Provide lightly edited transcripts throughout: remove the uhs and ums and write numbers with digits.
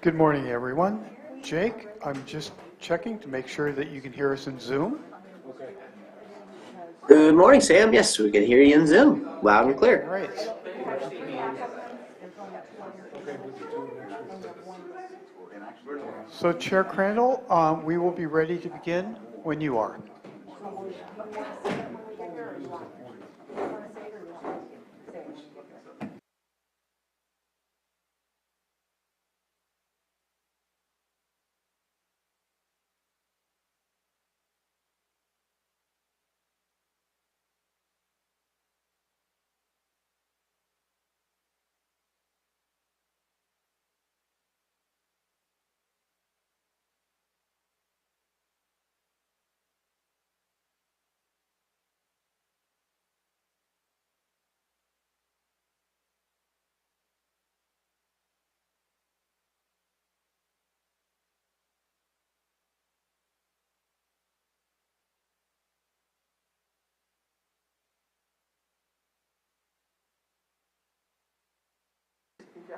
Good morning, everyone. Jake, I'm just checking to make sure that you can hear us in Zoom. Good morning, Sam. Yes, we can hear you in Zoom, loud and clear. All right. So, Chair Crandall, we will be ready to begin when you are.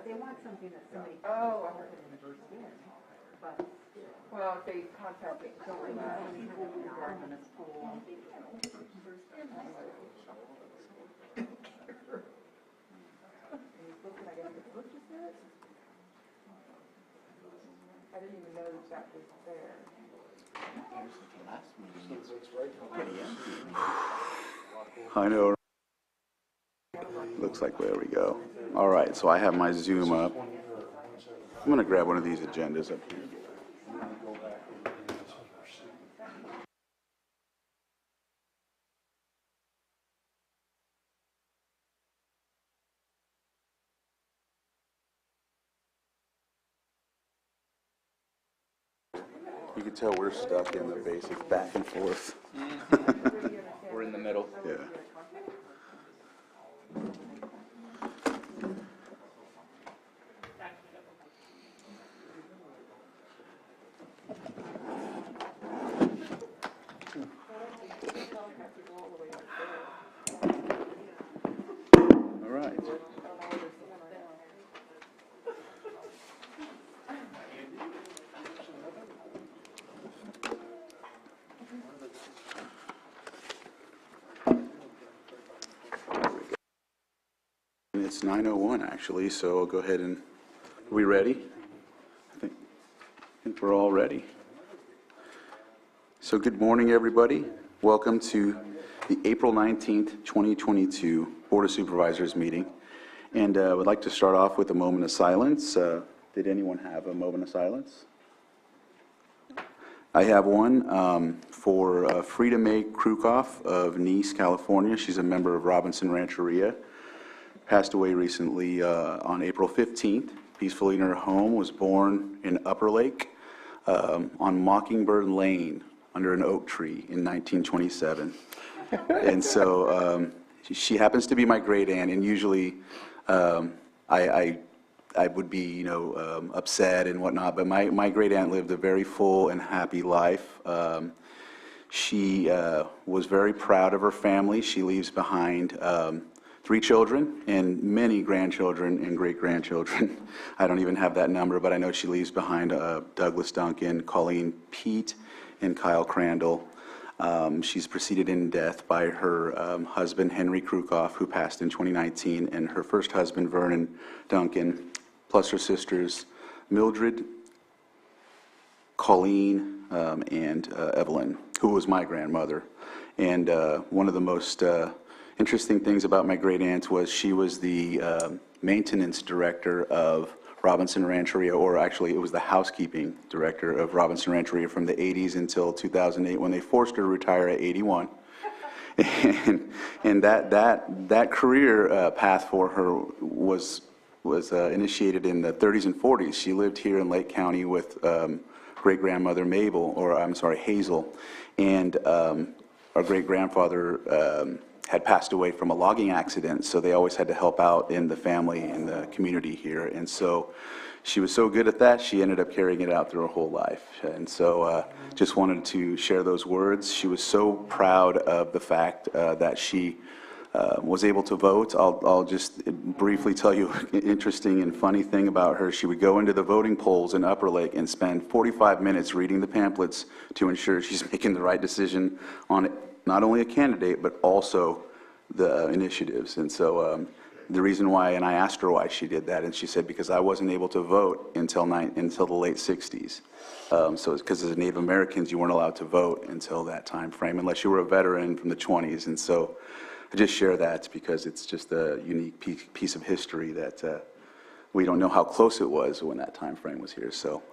They want something that somebody. Oh, but well, if they contact it, don't worry about it. I didn't even know that was there. I know. Looks like there we go. All right, so I have my Zoom up. I'm going to grab one of these agendas up here. You can tell we're stuck in the basic back and forth. We're in the middle. Yeah. All right. It's 9:01 actually, so I'll go ahead and, are we ready? I think we're all ready. So good morning, everybody. Welcome to the April 19th, 2022 Board of Supervisors meeting. And I would like to start off with a moment of silence. Did anyone have a moment of silence? I have one for Frida Mae Krukoff of Nice, California. She's a member of Robinson Rancheria. Passed away recently on April 15th, peacefully in her home, was born in Upper Lake on Mockingbird Lane under an oak tree in 1927. And so she happens to be my great aunt, and usually I would be, upset and whatnot, but my great aunt lived a very full and happy life. She was very proud of her family. She leaves behind 3 children and many grandchildren and great-grandchildren. I don't even have that number, but I know she leaves behind Douglas Duncan, Colleen Pete, and Kyle Crandall. She's preceded in death by her husband, Henry Krukoff, who passed in 2019, and her first husband, Vernon Duncan, plus her sisters, Mildred, Colleen, and Evelyn, who was my grandmother. And one of the most interesting things about my great aunt was she was the maintenance director of Robinson Rancheria, or actually it was the housekeeping director of Robinson Rancheria from the 80s until 2008 when they forced her to retire at 81. And that career path for her was initiated in the 30s and 40s. She lived here in Lake County with great-grandmother Hazel, and our great-grandfather had passed away from a logging accident, so they always had to help out in the family, in the community here. And so she was so good at that, she ended up carrying it out through her whole life. And so just wanted to share those words. She was so proud of the fact that she was able to vote. I'll just briefly tell you an interesting and funny thing about her. She would go into the voting polls in Upper Lake and spend 45 minutes reading the pamphlets to ensure she's making the right decision on not only a candidate, but also the initiatives. And so the reason why, and I asked her why she did that, and she said, because I wasn't able to vote until the late 60s. So it's because as Native Americans, you weren't allowed to vote until that time frame, unless you were a veteran from the 20s. And so I just share that because it's just a unique piece of history that we don't know how close it was when that time frame was here. So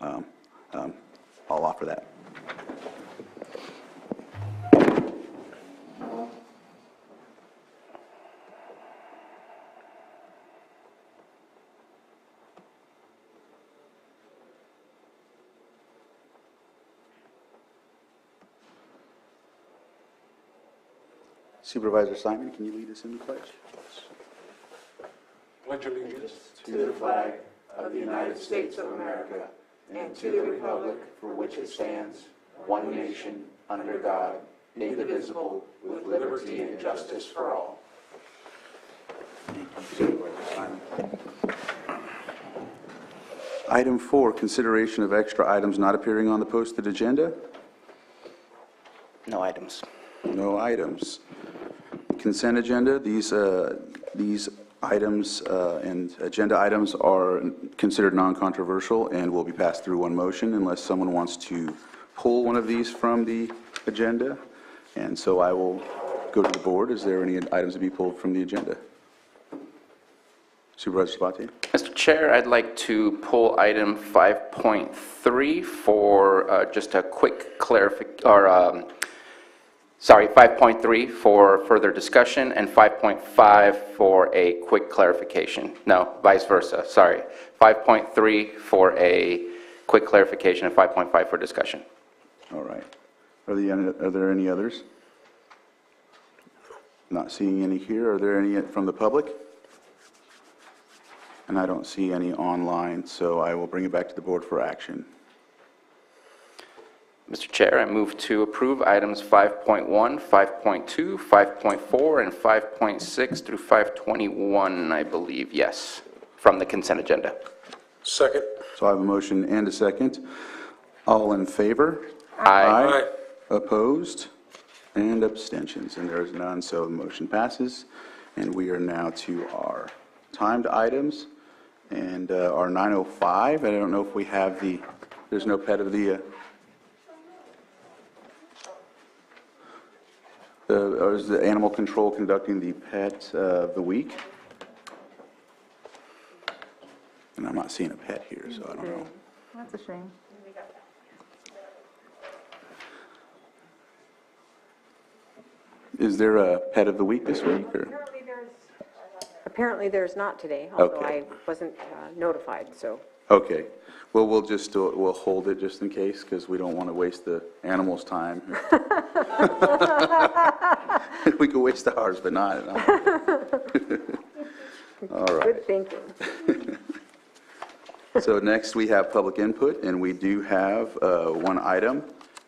I'll offer that. Supervisor Simon, can you lead us in the pledge? Pledge allegiance To the flag of the United States of America and to the republic for which it stands, one nation, under God, indivisible, with liberty and justice for all. Thank you, Supervisor Simon. Item 4, consideration of extra items not appearing on the posted agenda. No items. No items. Consent agenda, these items and agenda items are considered non-controversial and will be passed through one motion unless someone wants to pull one of these from the agenda. And so I will go to the board. Is there any items to be pulled from the agenda? Supervisor Sabatier? Mr. Chair, I'd like to pull item 5.3 for just a quick clarification, sorry, 5.3 for further discussion and 5.5 for a quick clarification. No, vice versa, sorry. 5.3 for a quick clarification and 5.5 for discussion. All right. Are there any others? Not seeing any here. Are there any from the public? And I don't see any online, so I will bring it back to the board for action. Mr. Chair, I move to approve items 5.1, 5.2, 5.4, and 5.6 through 521, I believe, yes, from the consent agenda. Second. So I have a motion and a second. All in favor? Aye. Opposed? And abstentions? And there is none, so the motion passes. And we are now to our timed items and our 9:05. I don't know if we have there's no pet of the... or is the animal control conducting the pet of the week? And I'm not seeing a pet here, so I don't know. That's a shame. Is there a pet of the week this week, or? Apparently there's not today, although Okay. I wasn't notified, so. Okay. Well, we'll hold it just in case, because we don't want to waste the animals' time. We could waste ours, but not. All right. Good thinking. So next we have public input, and we do have one item.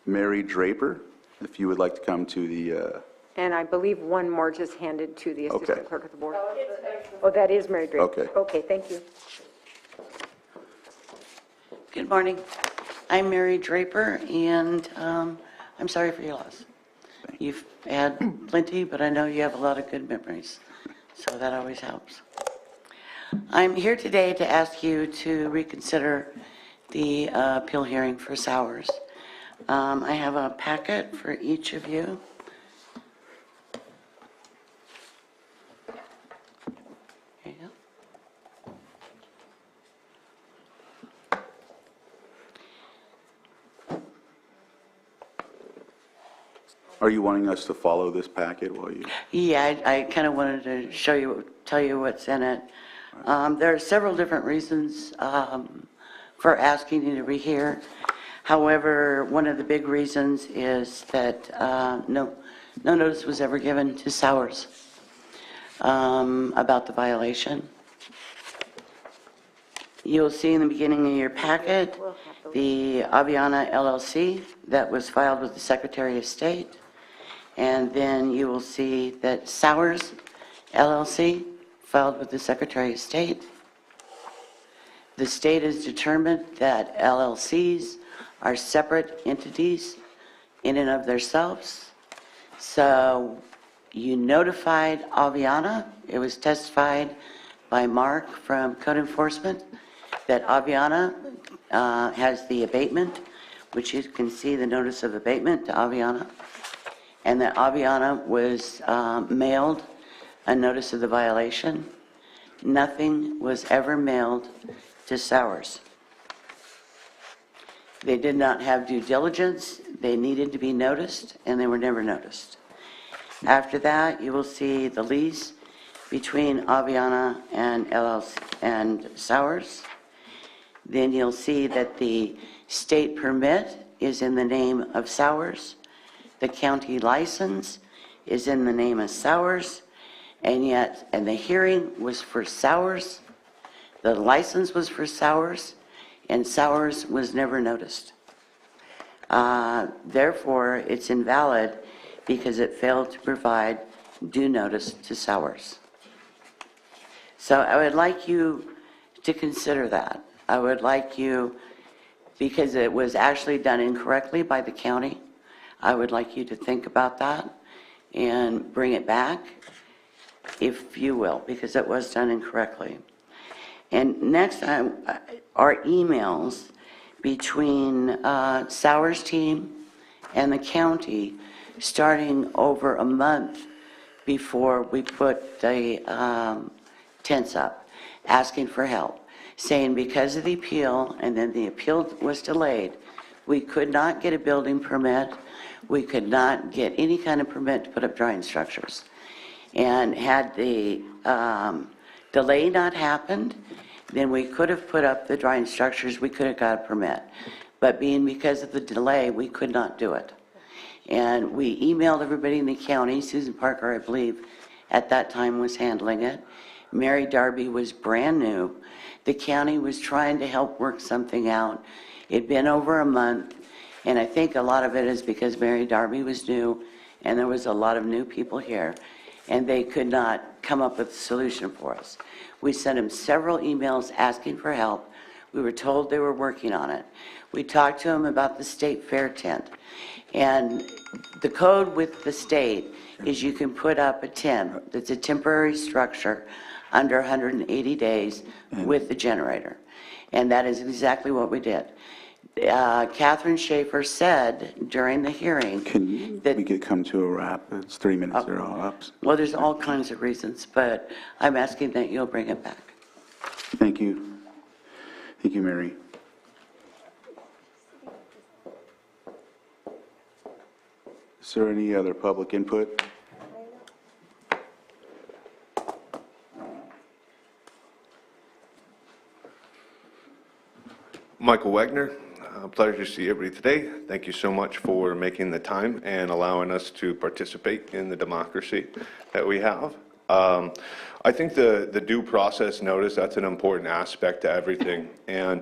Mary Draper, if you would like to come to the... And I believe one more just handed to the Okay. assistant clerk of the board. Oh, that is Mary Draper. Okay. Okay, thank you. Good morning. I'm Mary Draper, and I'm sorry for your loss. You've had plenty, but I know you have a lot of good memories, so that always helps. I'm here today to ask you to reconsider the appeal hearing for Sowers. I have a packet for each of you. Here you go. Are you wanting us to follow this packet while you... Yeah, I kind of wanted to tell you what's in it. There are several different reasons for asking you to rehear. However, one of the big reasons is that no notice was ever given to Sowers about the violation. You'll see in the beginning of your packet the Aviana LLC that was filed with the Secretary of State. And then you will see that Sowers LLC filed with the Secretary of State. The state has determined that LLCs are separate entities in and of themselves. So you notified Aviana. It was testified by Mark from Code Enforcement that Aviana has the abatement, which you can see the notice of abatement to Aviana, and that Aviana was mailed a notice of the violation. Nothing was ever mailed to Sowers. They did not have due diligence. They needed to be noticed, and they were never noticed. After that, you will see the lease between Aviana and LLC and Sowers. Then you'll see that the state permit is in the name of Sowers. The county license is in the name of Sowers, and the hearing was for Sowers. The license was for Sowers, and Sowers was never noticed. Therefore, it's invalid because it failed to provide due notice to Sowers. So I would like you to consider that. I would like you, because it was actually done incorrectly by the county, I would like you to think about that and bring it back, if you will, because it was done incorrectly. And next time, our emails between Sowers' team and the county, starting over a month before we put the tents up, asking for help, saying because of the appeal, and then the appeal was delayed, we could not get a building permit, we could not get any kind of permit to put up drying structures. And had the delay not happened, then we could have put up the drying structures, we could have got a permit. But because of the delay, we could not do it. And we emailed everybody in the county. Susan Parker, I believe, at that time was handling it. Mary Darby was brand new. The county was trying to help work something out. It'd been over a month, and I think a lot of it is because Mary Darby was new, and there was a lot of new people here, and they could not come up with a solution for us. We sent them several emails asking for help. We were told they were working on it. We talked to them about the state fair tent. And the code with the state is you can put up a tent that's a temporary structure under 180 days with the generator. And that is exactly what we did. Catherine Schaefer said during the hearing that we could come to a wrap? It's 3 minutes, they're all up. well, there's all kinds of reasons, but I'm asking that you'll bring it back. Thank you. Thank you, Mary. Is there any other public input? Michael Wagner, pleasure to see everybody today. Thank you so much for making the time and allowing us to participate in the democracy that we have. I think the due process notice, that's an important aspect to everything. And,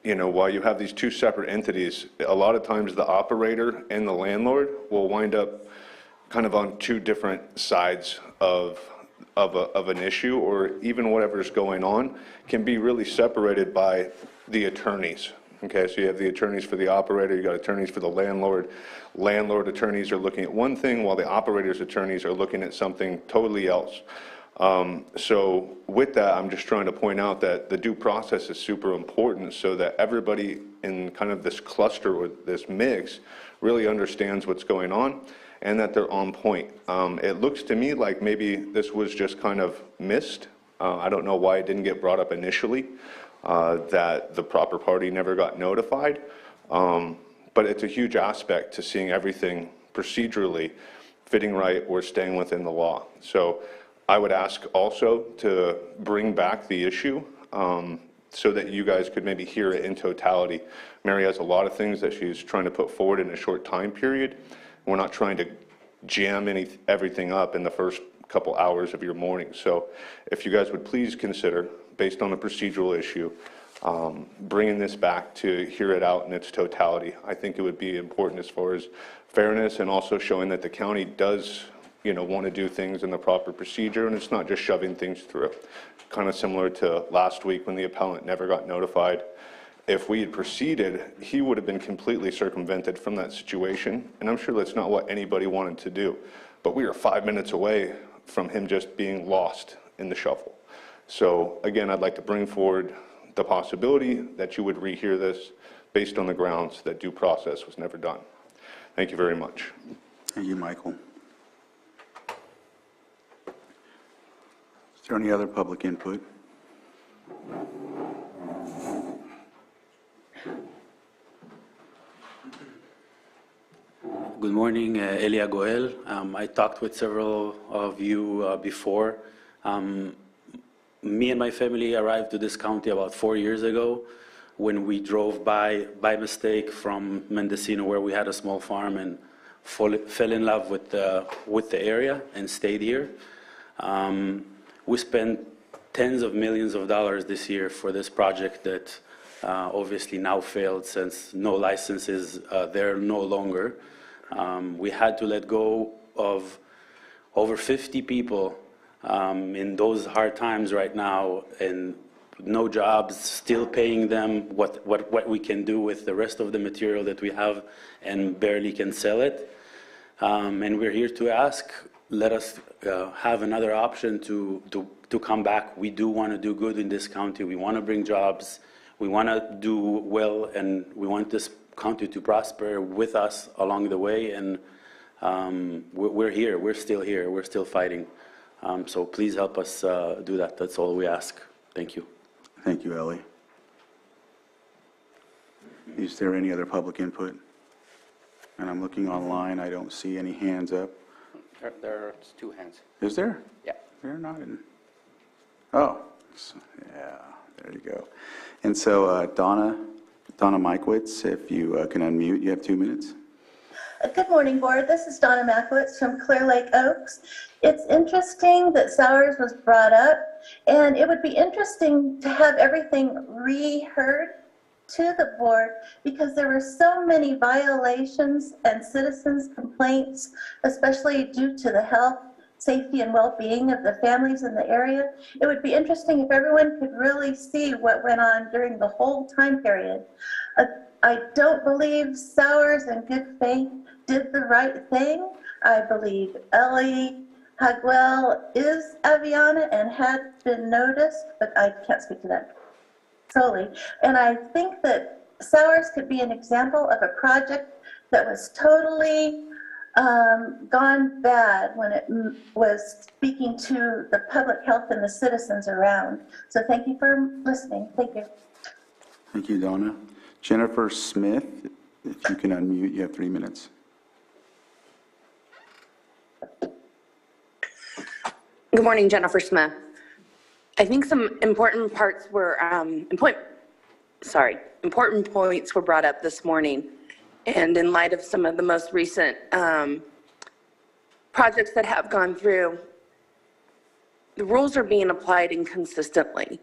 you know, while you have these two separate entities, a lot of times the operator and the landlord will wind up kind of on two different sides of an issue, or even whatever's going on can be really separated by the attorneys. Okay, so you have the attorneys for the operator, you got attorneys for the landlord. Landlord attorneys are looking at one thing while the operator's attorneys are looking at something totally else. So with that, I'm just trying to point out that the due process is super important so that everybody in kind of this cluster or this mix really understands what's going on and that they're on point. It looks to me like maybe this was just kind of missed. I don't know why it didn't get brought up initially, that the proper party never got notified. But it's a huge aspect to seeing everything procedurally fitting right or staying within the law. So I would ask also to bring back the issue so that you guys could maybe hear it in totality. Mary has a lot of things that she's trying to put forward in a short time period. We're not trying to jam everything up in the first couple hours of your morning. So if you guys would please consider, based on the procedural issue, bringing this back to hear it out in its totality. I think it would be important as far as fairness and also showing that the county does, want to do things in the proper procedure, and it's not just shoving things through. Kind of similar to last week when the appellant never got notified. If we had proceeded, he would have been completely circumvented from that situation, and I'm sure that's not what anybody wanted to do. But we are 5 minutes away from him just being lost in the shuffle. So again, I'd like to bring forward the possibility that you would rehear this based on the grounds that due process was never done. Thank you very much. Thank you, Michael. Is there any other public input? Good morning, Elia Goel. I talked with several of you before. Me and my family arrived to this county about 4 years ago when we drove by mistake from Mendocino, where we had a small farm, and fell in love with the area and stayed here. We spent tens of millions of dollars this year for this project that obviously now failed since no license is there no longer. We had to let go of over 50 people in those hard times right now, and no jobs, still paying them what we can do with the rest of the material that we have and barely can sell it. And we're here to ask, let us have another option to come back. We do want to do good in this county. We want to bring jobs. We want to do well, and we want this county to prosper with us along the way. And we're here. We're still here. We're still fighting. So please help us do that. That's all we ask. Thank you. Thank you, Ellie. Is there any other public input? And I'm looking online. I don't see any hands up. There's two hands. Is there? Yeah. They're not in. Oh, yeah, there you go. And so Donna Mikewitz, if you can unmute, you have 2 minutes. Good morning, Board. This is Donna Makowitz from Clear Lake Oaks. It's interesting that Sowers was brought up, and it would be interesting to have everything reheard to the board, because there were so many violations and citizens' complaints, especially due to the health, safety, and well-being of the families in the area. It would be interesting if everyone could really see what went on during the whole time period. I don't believe Sowers in good faith did the right thing. I believe Ellie Hagwell is Aviana and had been noticed, but I can't speak to that solely. And I think that Sowers could be an example of a project that was totally gone bad when it was speaking to the public health and the citizens around. So thank you for listening. Thank you. Thank you, Donna. Jennifer Smith, if you can unmute, you have 3 minutes. Good morning, Jennifer Smith. I think some important parts were, important points were brought up this morning. And in light of some of the most recent projects that have gone through, the rules are being applied inconsistently.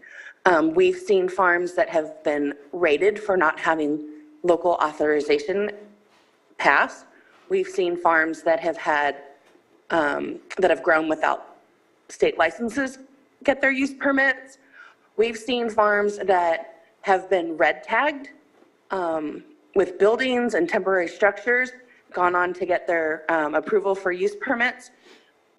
We've seen farms that have been rated for not having local authorization pass. We've seen farms that have had, that have grown without state licenses get their use permits. We've seen farms that have been red tagged with buildings and temporary structures, gone on to get their approval for use permits.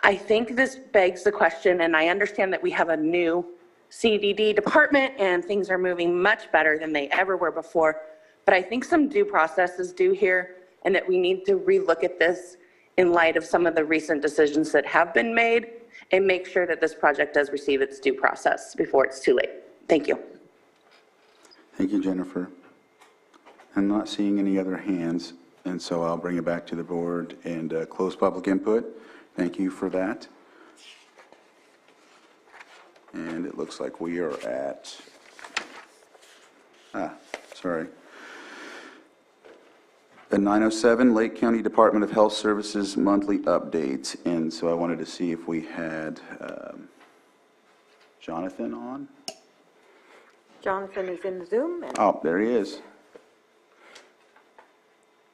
I think this begs the question, and I understand that we have a new CDD department and things are moving much better than they ever were before, but I think some due process is due here, and that we need to relook at this in light of some of the recent decisions that have been made, and make sure that this project does receive its due process before it's too late. Thank you. Thank you, Jennifer. I'm not seeing any other hands, and so I'll bring it back to the board and close public input. Thank you for that. And it looks like we are at, the 907 Lake County Department of Health Services monthly updates. And so I wanted to see if we had Jonathan on. Jonathan is in Zoom. Oh, there he is.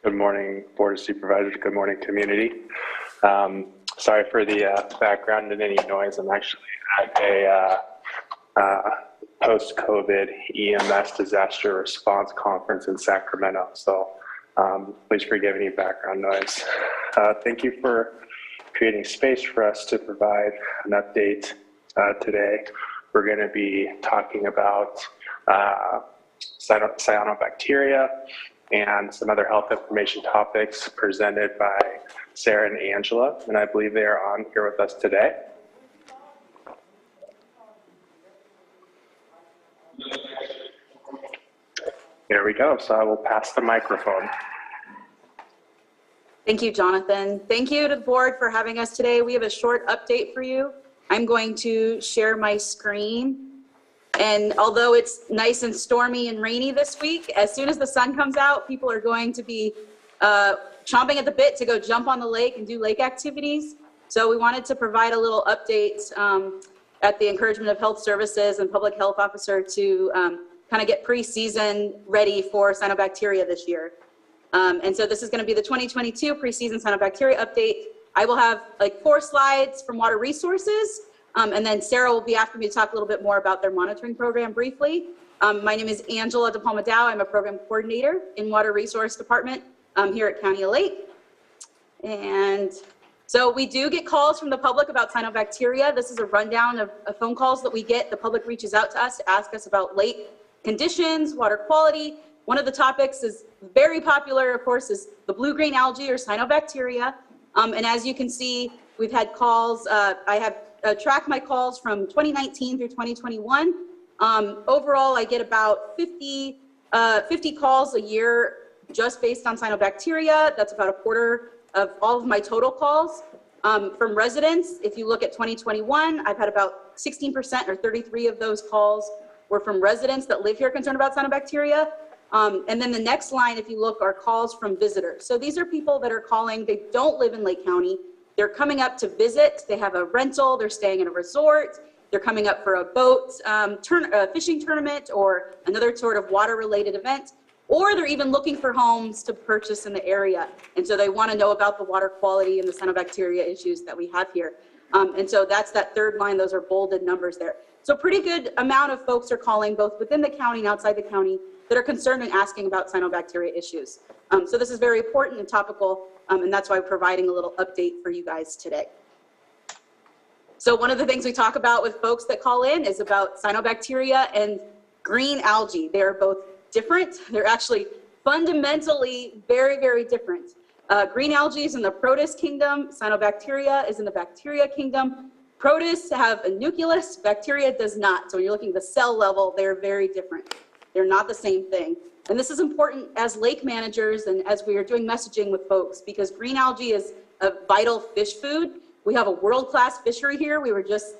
Good morning, Board of Supervisors. Good morning, community. Sorry for the background and any noise. I'm actually at a post-COVID EMS disaster response conference in Sacramento. So please forgive any background noise. Thank you for creating space for us to provide an update today. We're going to be talking about cyanobacteria and some other health information topics presented by Sarah and Angela, and I believe they are on here with us today. Here we go, so I will pass the microphone. Thank you, Jonathan. Thank you to the board for having us today. We have a short update for you. I'm going to share my screen. And although it's nice and stormy and rainy this week, as soon as the sun comes out, people are going to be chomping at the bit to go jump on the lake and do lake activities. So we wanted to provide a little update at the encouragement of health services and public health officer to kind of get pre-season ready for cyanobacteria this year. And so this is going to be the 2022 pre-season cyanobacteria update. I will have like 4 slides from Water Resources, and then Sarah will be after me to talk a little bit more about their monitoring program briefly. My name is Angela DePalma-Dow. I'm a program coordinator in Water Resource Department here at County of Lake. And so we do get calls from the public about cyanobacteria. This is a rundown of phone calls that we get. The public reaches out to us to ask us about lake conditions, water quality. One of the topics is very popular, of course, is the blue-green algae or cyanobacteria. And as you can see, we've had calls. I have tracked my calls from 2019 through 2021. Overall, I get about 50 calls a year just based on cyanobacteria. That's about a quarter of all of my total calls. From residents, if you look at 2021, I've had about 16% or 33 of those calls were from residents that live here concerned about cyanobacteria. And then the next line, if you look, are calls from visitors. So these are people that are calling, they don't live in Lake County. They're coming up to visit. They have a rental. They're staying in a resort. They're coming up for a boat fishing tournament or another sort of water-related event. Or they're even looking for homes to purchase in the area. And so they want to know about the water quality and the cyanobacteria issues that we have here. And so that's that third line. Those are bolded numbers there. So pretty good amount of folks are calling both within the county and outside the county that are concerned and asking about cyanobacteria issues. So this is very important and topical, and that's why we're providing a little update for you guys today. So one of the things we talk about with folks that call in is about cyanobacteria and green algae. They're both different. They're actually fundamentally very, very different. Green algae is in the protist kingdom. Cyanobacteria is in the bacteria kingdom. Protists have a nucleus, bacteria does not. So when you're looking at the cell level, they're very different. They're not the same thing. And this is important as lake managers and as we are doing messaging with folks, because green algae is a vital fish food. We have a world-class fishery here. We were just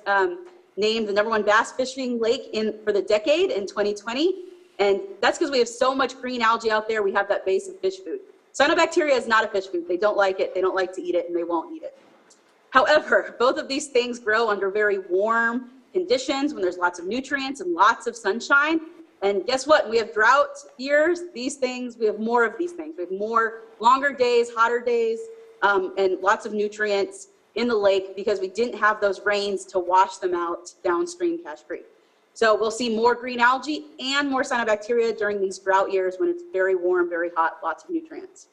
named the #1 bass fishing lake for the decade in 2020. And that's because we have so much green algae out there. We have that base of fish food. Cyanobacteria is not a fish food. They don't like it. They don't like to eat it, and they won't eat it. However, both of these things grow under very warm conditions when there's lots of nutrients and lots of sunshine. And guess what? We have drought years. These things, we have more of these things. We have more longer days, hotter days, and lots of nutrients in the lake because we didn't have those rains to wash them out downstream Cache Creek. So we'll see more green algae and more cyanobacteria during these drought years when it's very warm, very hot, lots of nutrients.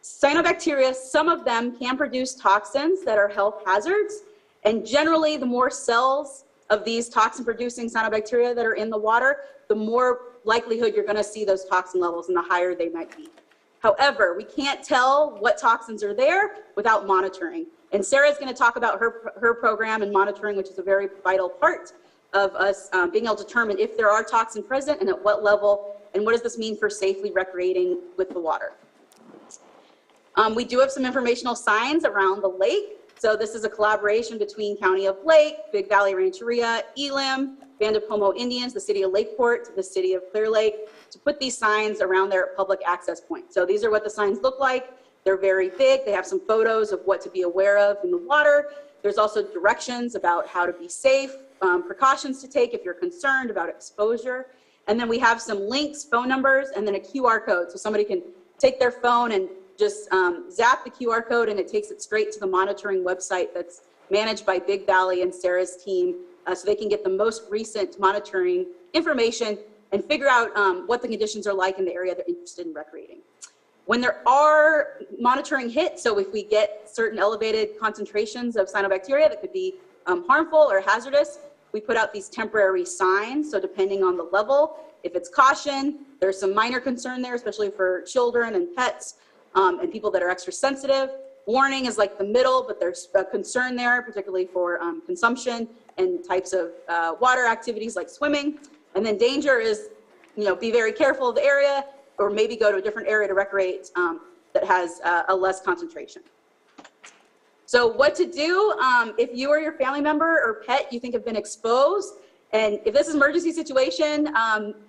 Cyanobacteria, some of them can produce toxins that are health hazards. And generally, the more cells of these toxin-producing cyanobacteria that are in the water, the more likelihood you're going to see those toxin levels and the higher they might be. However, we can't tell what toxins are there without monitoring. And Sarah's going to talk about her program and monitoring, which is a very vital part of us being able to determine if there are toxins present and at what level, and what does this mean for safely recreating with the water. We do have some informational signs around the lake. So this is a collaboration between County of Lake, Big Valley Rancheria, Elim, Band of Pomo Indians, the City of Lakeport, the City of Clear Lake, to put these signs around their public access points. So these are what the signs look like. They're very big. They have some photos of what to be aware of in the water. There's also directions about how to be safe, precautions to take if you're concerned about exposure. And then we have some links, phone numbers, and then a QR code. So somebody can take their phone and just zap the QR code and it takes it straight to the monitoring website that's managed by Big Valley and Sarah's team, so they can get the most recent monitoring information and figure out what the conditions are like in the area they're interested in recreating. When there are monitoring hits, so if we get certain elevated concentrations of cyanobacteria that could be harmful or hazardous, we put out these temporary signs. So depending on the level, if it's caution, there's some minor concern there, especially for children and pets and people that are extra sensitive. Warning is like the middle, but there's a concern there, particularly for consumption and types of water activities like swimming. And then danger is, be very careful of the area, or maybe go to a different area to recreate that has a less concentration. So what to do if you or your family member or pet you think have been exposed, and if this is an emergency situation,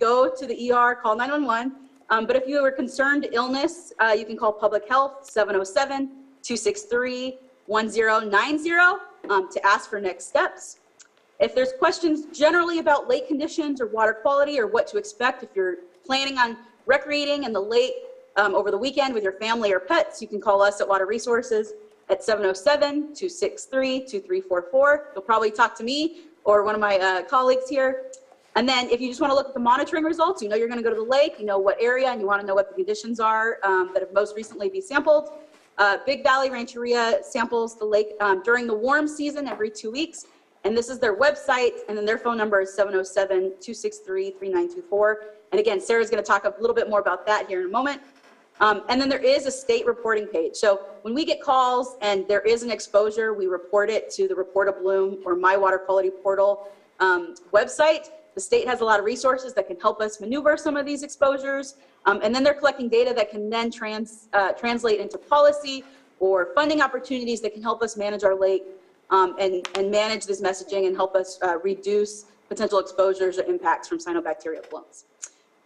go to the ER, call 911. But if you are concerned illness, you can call Public Health 707-263-1090 to ask for next steps. If there's questions generally about lake conditions or water quality or what to expect if you're planning on recreating in the lake over the weekend with your family or pets, you can call us at Water Resources at 707-263-2344. You'll probably talk to me or one of my colleagues here. And then if you just want to look at the monitoring results, you're going to go to the lake, what area, and you want to know what the conditions are that have most recently been sampled. Big Valley Rancheria samples the lake during the warm season every 2 weeks. And this is their website, and then their phone number is 707-263-3924. And again, Sarah's going to talk a little bit more about that here in a moment. And then there is a state reporting page. So when we get calls and there is an exposure, we report it to the Report a Bloom or My Water Quality Portal website. The state has a lot of resources that can help us maneuver some of these exposures. And then they're collecting data that can then translate into policy or funding opportunities that can help us manage our lake and manage this messaging and help us reduce potential exposures or impacts from cyanobacteria blooms.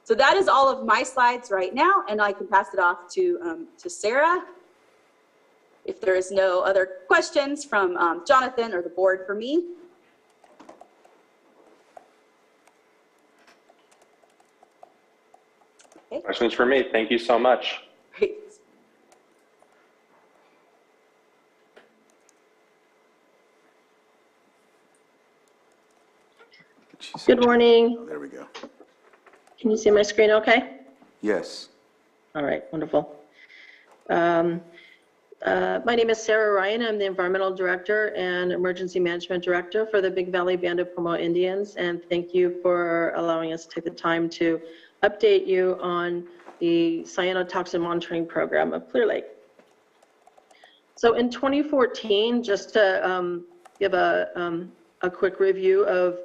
So that is all of my slides right now, and I can pass it off to Sarah. If there is no other questions from Jonathan or the board for me. Okay. Questions for me? Thank you so much. Great. Good morning. There we go. Can you see my screen okay? Yes. All right, wonderful. My name is Sarah Ryan. I'm the Environmental Director and Emergency Management Director for the Big Valley Band of Pomo Indians, and thank you for allowing us to take the time to update you on the cyanotoxin monitoring program of Clear Lake. So in 2014, just to give a quick review of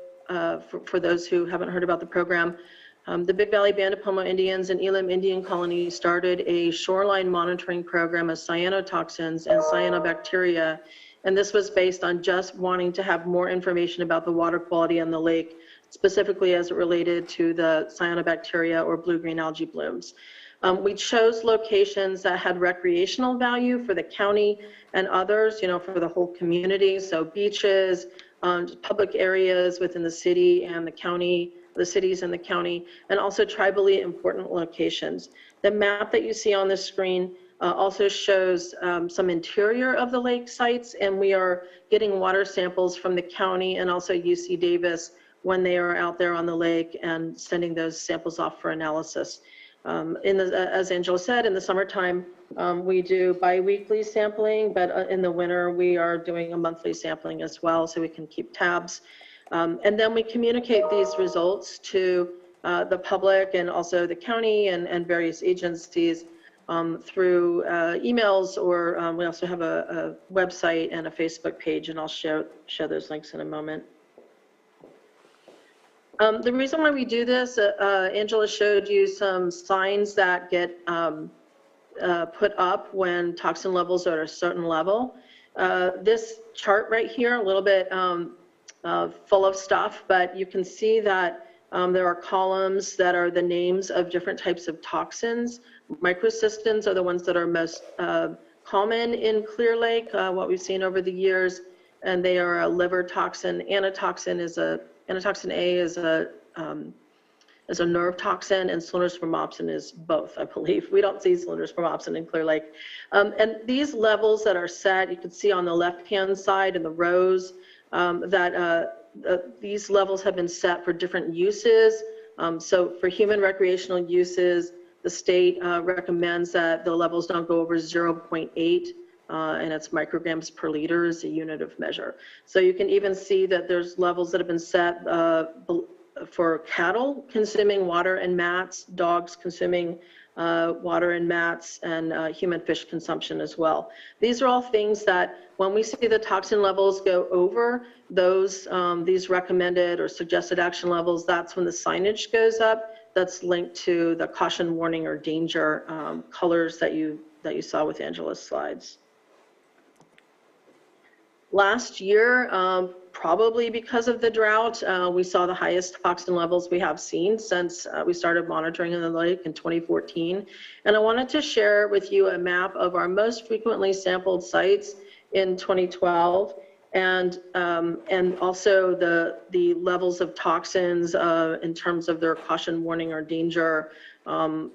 for those who haven't heard about the program, the Big Valley Band of Pomo Indians and Elam Indian Colony started a shoreline monitoring program of cyanotoxins and cyanobacteria, and this was based on just wanting to have more information about the water quality in the lake, specifically as it related to the cyanobacteria or blue-green algae blooms. We chose locations that had recreational value for the county and others, for the whole community, so beaches, public areas within the city and the county, the cities and the county, and also tribally important locations. The map that you see on the screen also shows some interior of the lake sites, and we are getting water samples from the county and also UC Davis when they are out there on the lake and sending those samples off for analysis. As Angela said, in the summertime, we do bi-weekly sampling, but in the winter, we are doing a monthly sampling as well, so we can keep tabs. And then we communicate these results to the public and also the county and various agencies through emails, or we also have a website and a Facebook page, and I'll show those links in a moment. The reason why we do this, Angela showed you some signs that get put up when toxin levels are at a certain level. This chart right here, a little bit full of stuff, but you can see that there are columns that are the names of different types of toxins. Microcystins are the ones that are most common in Clear Lake, what we've seen over the years, and they are a liver toxin. Anatoxin A is is a nerve toxin, and cylindro spermopsin is both, I believe. We don't see cylindro spermopsin in Clear Lake. And these levels that are set, you can see on the left-hand side in the rows these levels have been set for different uses. So for human recreational uses, the state recommends that the levels don't go over 0.8, and it's micrograms per liter is a unit of measure. So you can even see that there's levels that have been set for cattle consuming water and mats, dogs consuming water and mats, and human fish consumption as well. These are all things that when we see the toxin levels go over these recommended or suggested action levels, that's when the signage goes up. That's linked to the caution, warning, or danger colors that you saw with Angela's slides. Last year, probably because of the drought, we saw the highest toxin levels we have seen since we started monitoring in the lake in 2014. And I wanted to share with you a map of our most frequently sampled sites in 2012, and also the levels of toxins in terms of their caution, warning, or danger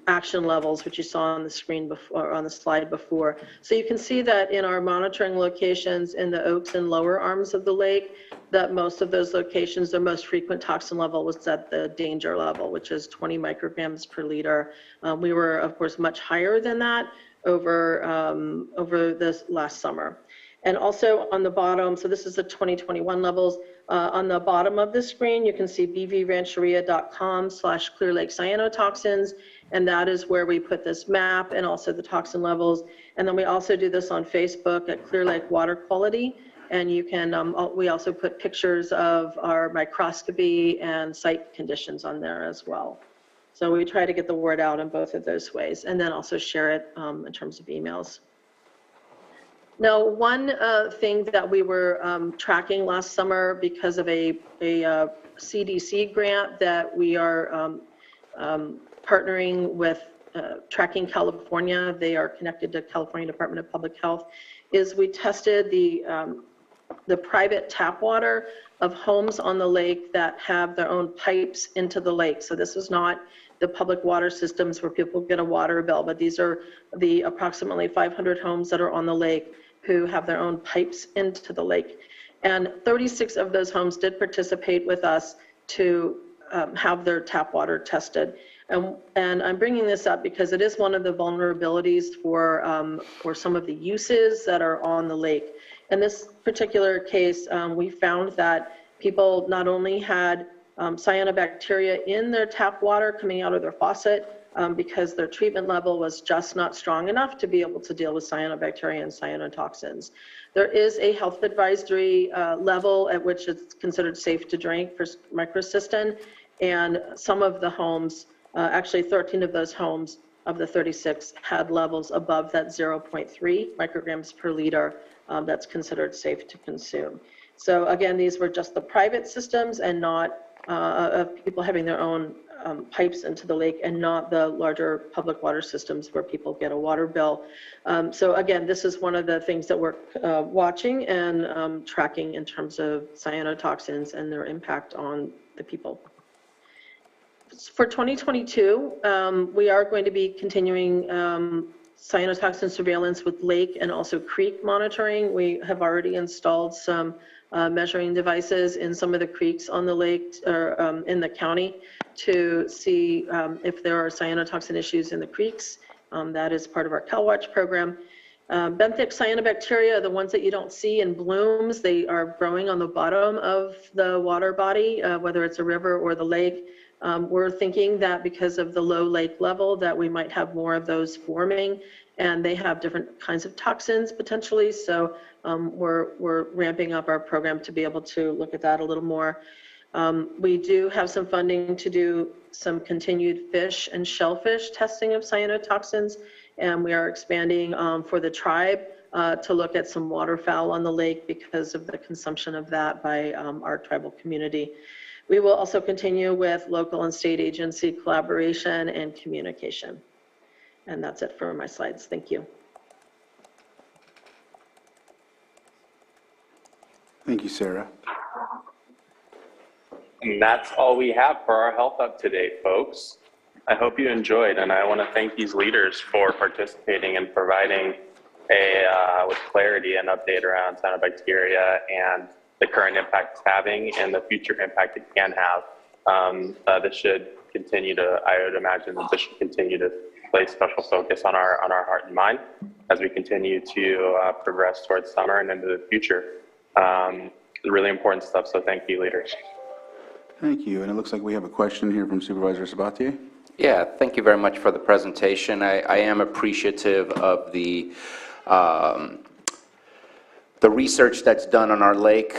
action levels, which you saw on the screen before, on the slide before. So you can see that in our monitoring locations in the Oaks and lower arms of the lake, that most of those locations, their most frequent toxin level was at the danger level, which is 20 micrograms per liter. We were, of course, much higher than that over this last summer. And also on the bottom, so this is the 2021 levels. On the bottom of the screen, you can see bvrancheria.com/Clear Lake cyanotoxins, and that is where we put this map and also the toxin levels. And then we also do this on Facebook at Clear Lake Water Quality, and you can, we also put pictures of our microscopy and site conditions on there as well. So we try to get the word out in both of those ways, and then also share it in terms of emails. Now, one thing that we were tracking last summer because of a CDC grant that we are partnering with Tracking California, they are connected to California Department of Public Health, is we tested the private tap water of homes on the lake that have their own pipes into the lake. So this is not the public water systems where people get a water bill, but these are the approximately 500 homes that are on the lake who have their own pipes into the lake. And 36 of those homes did participate with us to have their tap water tested. And I'm bringing this up because it is one of the vulnerabilities for some of the uses that are on the lake. In this particular case, we found that people not only had cyanobacteria in their tap water coming out of their faucet, because their treatment level was just not strong enough to be able to deal with cyanobacteria and cyanotoxins. There is a health advisory level at which it's considered safe to drink for microcystin, and some of the homes, actually 13 of those homes of the 36 had levels above that 0.3 micrograms per liter that's considered safe to consume. So again, these were just the private systems and not of people having their own pipes into the lake, and not the larger public water systems where people get a water bill. So again, this is one of the things that we're watching and tracking in terms of cyanotoxins and their impact on the people. For 2022, we are going to be continuing cyanotoxin surveillance with lake and also creek monitoring. We have already installed some measuring devices in some of the creeks on the lake or in the county to see if there are cyanotoxin issues in the creeks. That is part of our CalWatch program. Benthic cyanobacteria, the ones that you don't see in blooms, they are growing on the bottom of the water body, whether it's a river or the lake. We're thinking that because of the low lake level that we might have more of those forming, and they have different kinds of toxins potentially. So we're ramping up our program to be able to look at that a little more. We do have some funding to do some continued fish and shellfish testing of cyanotoxins, and we are expanding for the tribe to look at some waterfowl on the lake because of the consumption of that by our tribal community. We will also continue with local and state agency collaboration and communication. And that's it for my slides. Thank you. Thank you, Sarah. And that's all we have for our health up to date, folks. I hope you enjoyed, and I want to thank these leaders for participating and providing with clarity an update around cyanobacteria and the current impact it's having and the future impact it can have. This should continue to, I would imagine that this should continue to place special focus on our heart and mind as we continue to progress towards summer and into the future. Really important stuff, so thank you, leaders. Thank you. And it looks like we have a question here from Supervisor Sabatier. Yeah, thank you very much for the presentation. I am appreciative of the research that's done on our lake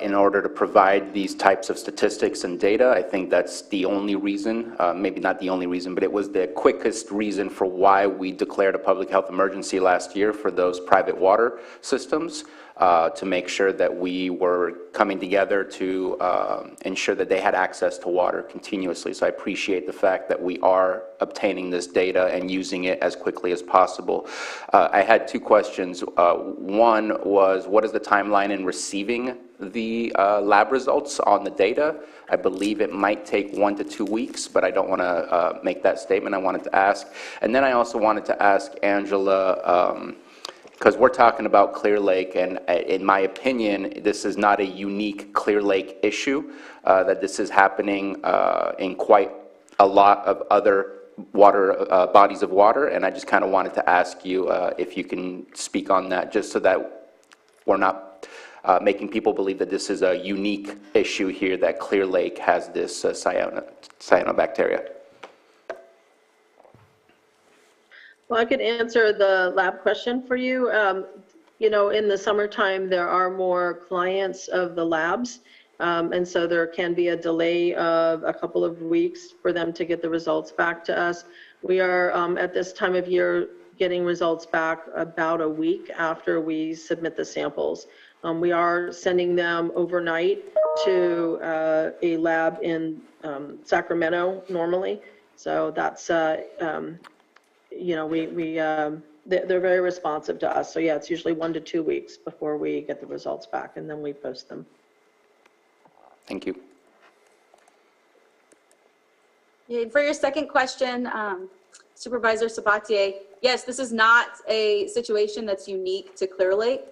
in order to provide these types of statistics and data. I think that's the only reason, maybe not the only reason, but it was the quickest reason for why we declared a public health emergency last year for those private water systems, to make sure that we were coming together to ensure that they had access to water continuously. So I appreciate the fact that we are obtaining this data and using it as quickly as possible. I had two questions. One was, what is the timeline in receiving the lab results on the data? I believe it might take 1 to 2 weeks, but I don't want to make that statement. I wanted to ask. And then I also wanted to ask Angela, because we're talking about Clear Lake, and in my opinion, this is not a unique Clear Lake issue, that this is happening in quite a lot of other water bodies of water, and I just kind of wanted to ask you if you can speak on that, just so that we're not making people believe that this is a unique issue here, that Clear Lake has this cyanobacteria. Well, I could answer the lab question for you. You know, in the summertime, there are more clients of the labs, and so there can be a delay of a couple of weeks for them to get the results back to us. We are, at this time of year, getting results back about a week after we submit the samples. We are sending them overnight to a lab in Sacramento normally, so that's you know, they're very responsive to us. So yeah, it's usually 1 to 2 weeks before we get the results back, and then we post them. Thank you. Yeah, for your second question, Supervisor Sabatier, yes, this is not a situation that's unique to Clear Lake.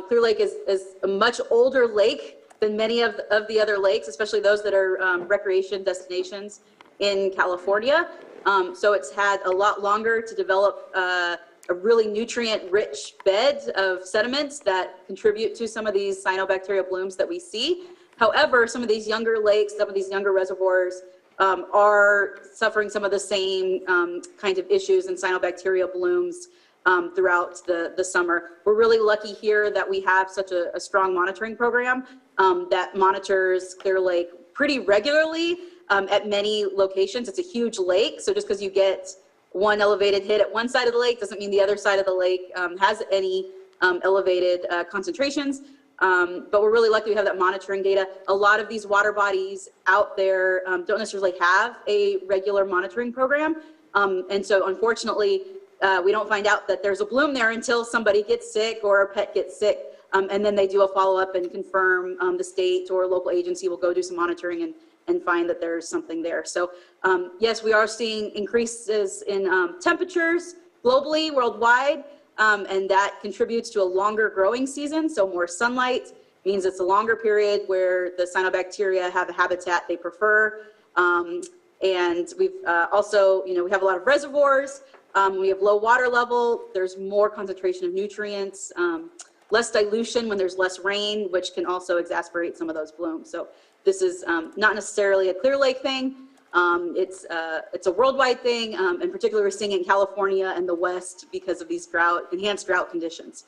Clear Lake is a much older lake than many of the other lakes, especially those that are recreation destinations in California. So it's had a lot longer to develop a really nutrient-rich bed of sediments that contribute to some of these cyanobacteria blooms that we see. However, some of these younger lakes, some of these younger reservoirs are suffering some of the same kinds of issues and cyanobacteria blooms throughout the summer. We're really lucky here that we have such a strong monitoring program that monitors Clear Lake pretty regularly. At many locations. It's a huge lake, so just because you get one elevated hit at one side of the lake doesn't mean the other side of the lake has any elevated concentrations. But we're really lucky we have that monitoring data. A lot of these water bodies out there don't necessarily have a regular monitoring program. And so unfortunately, we don't find out that there's a bloom there until somebody gets sick or a pet gets sick. And then they do a follow-up and confirm the state or local agency will go do some monitoring and find that there's something there. So yes, we are seeing increases in temperatures globally, worldwide, and that contributes to a longer growing season. So more sunlight means it's a longer period where the cyanobacteria have a habitat they prefer. And we've also, you know, we have a lot of reservoirs. We have low water level. There's more concentration of nutrients, less dilution when there's less rain, which can also exacerbate some of those blooms. So this is not necessarily a Clear Lake thing. It's a worldwide thing, and particularly we're seeing it in California and the West because of these enhanced drought conditions.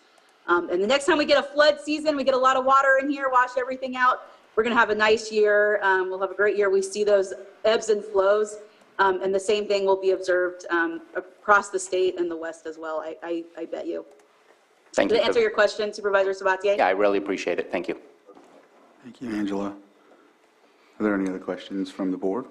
And the next time we get a flood season, we get a lot of water in here, wash everything out, we're going to have a nice year. We'll have a great year. We see those ebbs and flows, and the same thing will be observed across the state and the West as well, I bet you. Thank you. Did that answer your question, Supervisor Sabatier? Yeah, I really appreciate it. Thank you. Thank you, Angela. Are there any other questions from the board?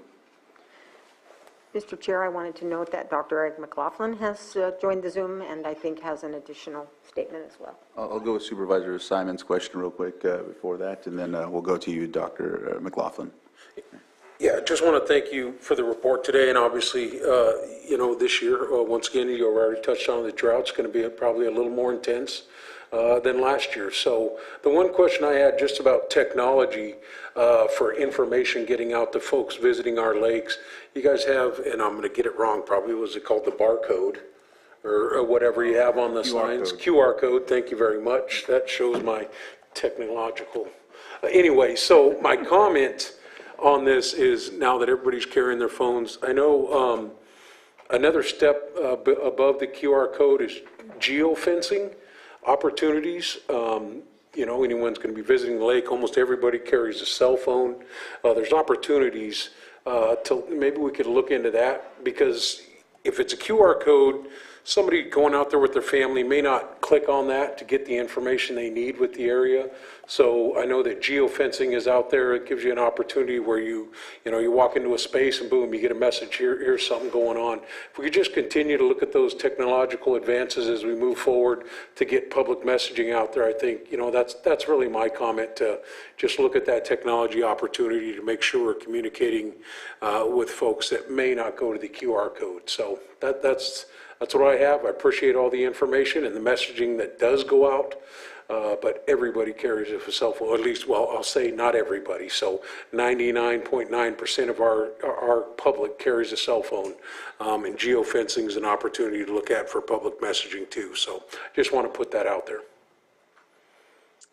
Mr. Chair, I wanted to note that Dr. Eric McLaughlin has joined the Zoom and I think has an additional statement as well. I'll go with Supervisor Simon's question real quick before that, and then we'll go to you, Dr. McLaughlin. Yeah, just want to thank you for the report today, and obviously, this year, once again, you already touched on the drought's going to be probably a little more intense than last year. So the one question I had just about technology for information getting out to folks visiting our lakes, you guys have, and I'm going to get it wrong, probably, was it called the barcode? Or whatever you have on the signs. QR code, thank you very much. That shows my technological. Anyway, so my comment on this is now that everybody's carrying their phones, I know another step above the QR code is Geo-Fencing Opportunities. Anyone's going to be visiting the lake. Almost everybody carries a cell phone. There's opportunities to maybe we could look into that, because if it's a QR code, somebody going out there with their family may not click on that to get the information they need with the area. So I know that geofencing is out there. It gives you an opportunity where you walk into a space and boom, you get a message, here's something going on. If we could just continue to look at those technological advances as we move forward to get public messaging out there, I think, that's really my comment, to just look at that technology opportunity to make sure we're communicating with folks that may not go to the QR code. So that's what I have. I appreciate all the information and the messaging that does go out, but everybody carries a cell phone, at least, well, I'll say not everybody. So 99.9% of our public carries a cell phone, and geofencing is an opportunity to look at for public messaging too. So just want to put that out there.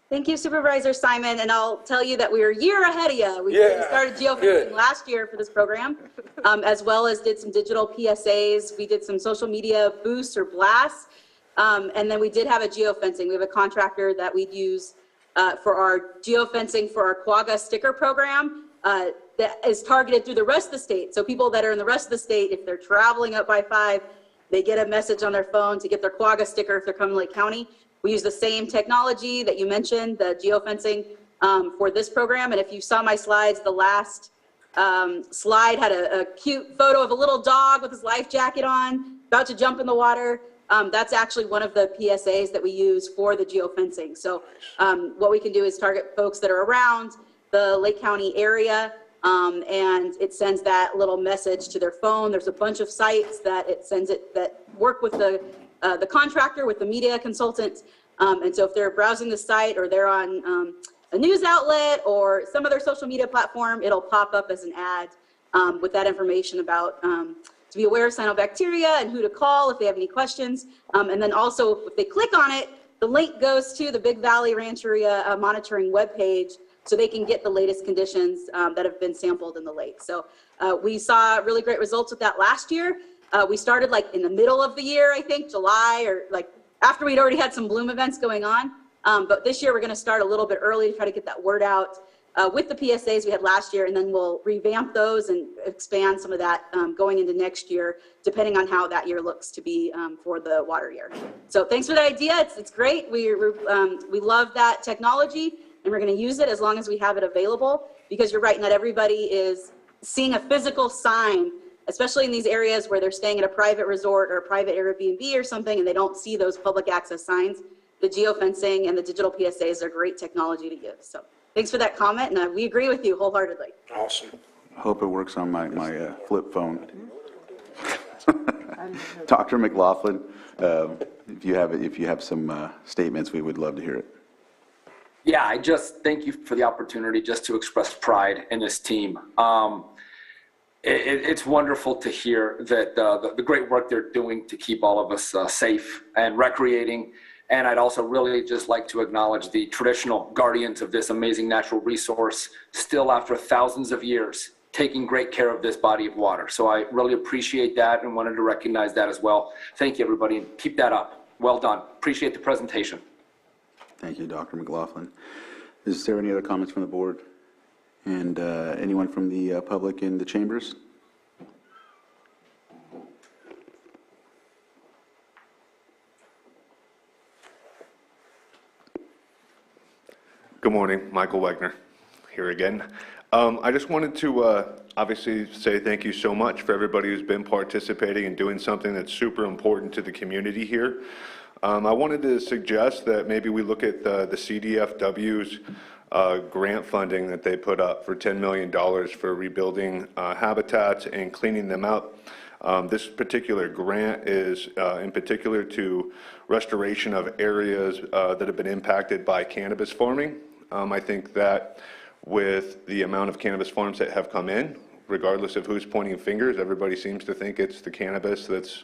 Thank you, Supervisor Simon, and I'll tell you that we are a year ahead of you. We started geofencing last year for this program, as well as did some digital PSAs. We did some social media boosts or blasts, and then we did have a geofencing. We have a contractor that we'd use for our geofencing for our Quagga sticker program that is targeted through the rest of the state. So people that are in the rest of the state, if they're traveling up by 5, they get a message on their phone to get their Quagga sticker if they're coming to Lake County. We use the same technology that you mentioned, the geofencing, for this program. And if you saw my slides, the last slide had a cute photo of a little dog with his life jacket on, about to jump in the water. That's actually one of the PSAs that we use for the geofencing. So what we can do is target folks that are around the Lake County area, and it sends that little message to their phone. There's a bunch of sites that it sends it that work with the contractor, with the media consultant. And so if they're browsing the site or they're on a news outlet or some other social media platform, it'll pop up as an ad with that information about to be aware of cyanobacteria and who to call if they have any questions. And then also if they click on it, the link goes to the Big Valley Rancheria monitoring webpage, so they can get the latest conditions that have been sampled in the lake. So we saw really great results with that last year. We started like in the middle of the year, I think, July, or like after we'd already had some bloom events going on. But this year we're going to start a little bit early to try to get that word out with the PSAs we had last year, and then we'll revamp those and expand some of that going into next year, depending on how that year looks to be for the water year. So thanks for that idea. It's great. We love that technology, and we're going to use it as long as we have it available, because you're right, not everybody is seeing a physical sign, especially in these areas where they're staying at a private resort or a private Airbnb or something, and they don't see those public access signs. The geofencing and the digital PSAs are great technology to use. So thanks for that comment, and we agree with you wholeheartedly. Awesome. I hope it works on my flip phone. Dr. McLaughlin, if you have some statements, we would love to hear it. Yeah, I just thank you for the opportunity just to express pride in this team. It's wonderful to hear that the great work they're doing to keep all of us safe and recreating. And I'd also really just like to acknowledge the traditional guardians of this amazing natural resource, still after thousands of years, taking great care of this body of water. So I really appreciate that and wanted to recognize that as well. Thank you, everybody, and keep that up. Well done. Appreciate the presentation. Thank you, Dr. McLaughlin. Is there any other comments from the board? And anyone from the public in the chambers? Good morning, Michael Wegner. here again. I just wanted to obviously say thank you so much for everybody who's been participating and doing something that's super important to the community here. I wanted to suggest that maybe we look at the CDFW's grant funding that they put up for $10 million for rebuilding habitats and cleaning them up. This particular grant is in particular to restoration of areas that have been impacted by cannabis farming. I think that with the amount of cannabis farms that have come in, regardless of who's pointing fingers, everybody seems to think it's the cannabis that's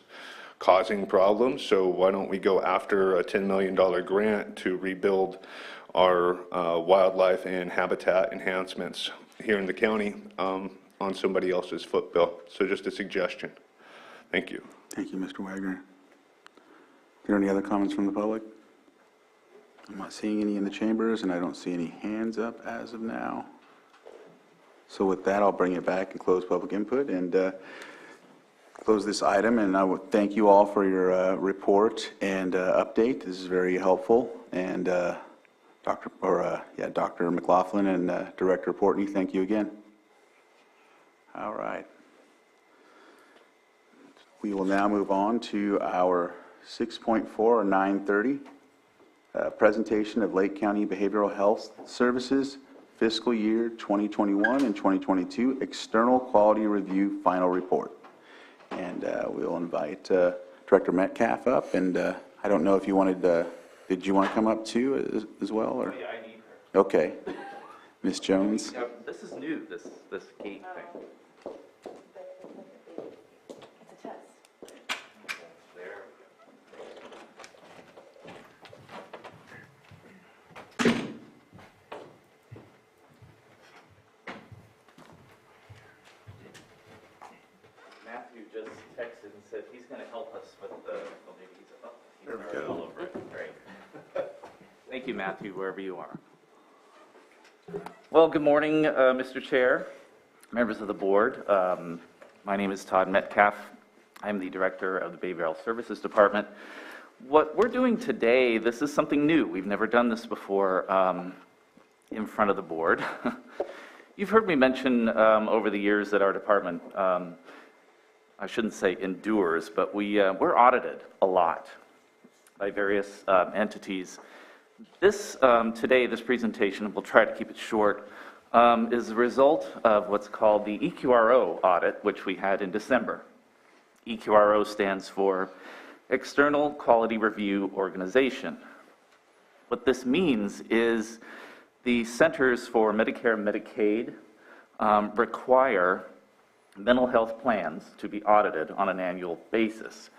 causing problems. So why don't we go after a $10 million grant to rebuild our wildlife and habitat enhancements here in the county on somebody else's footbill. So just a suggestion. Thank you. Thank you, Mr. Wagner. Are there any other comments from the public? I'm not seeing any in the chambers, and I don't see any hands up as of now. So with that, I'll bring it back and close public input and close this item. And I would thank you all for your report and update. This is very helpful. And Dr. McLaughlin and Director Portney, thank you again. All right. We will now move on to our 6.4 or 9:30 presentation of Lake County Behavioral Health Services Fiscal Year 2021 and 2022 External Quality Review Final Report. And we'll invite Director Metcalf up. And I don't know if you wanted, did you want to come up too as well? Or? Yeah, I need her. Okay. Ms. Jones? Yeah, this is new, this gate thing. It's a test. There. Matthew just texted and said he's going to help us with the, well, maybe he's up. There we go. All over it. Great. Thank you, Matthew, wherever you are. Well, good morning, Mr. Chair, members of the board. My name is Todd Metcalf. I'm the director of the Behavioral Services Department. What we're doing today, this is something new. We've never done this before in front of the board. You've heard me mention over the years that our department, I shouldn't say endures, but we're audited a lot by various entities. This this presentation, we'll try to keep it short, is a result of what's called the Eqro Audit, which we had in December. Eqro stands for External Quality Review Organization. What this means is the Centers for Medicare and Medicaid require mental health plans to be audited on an annual basis.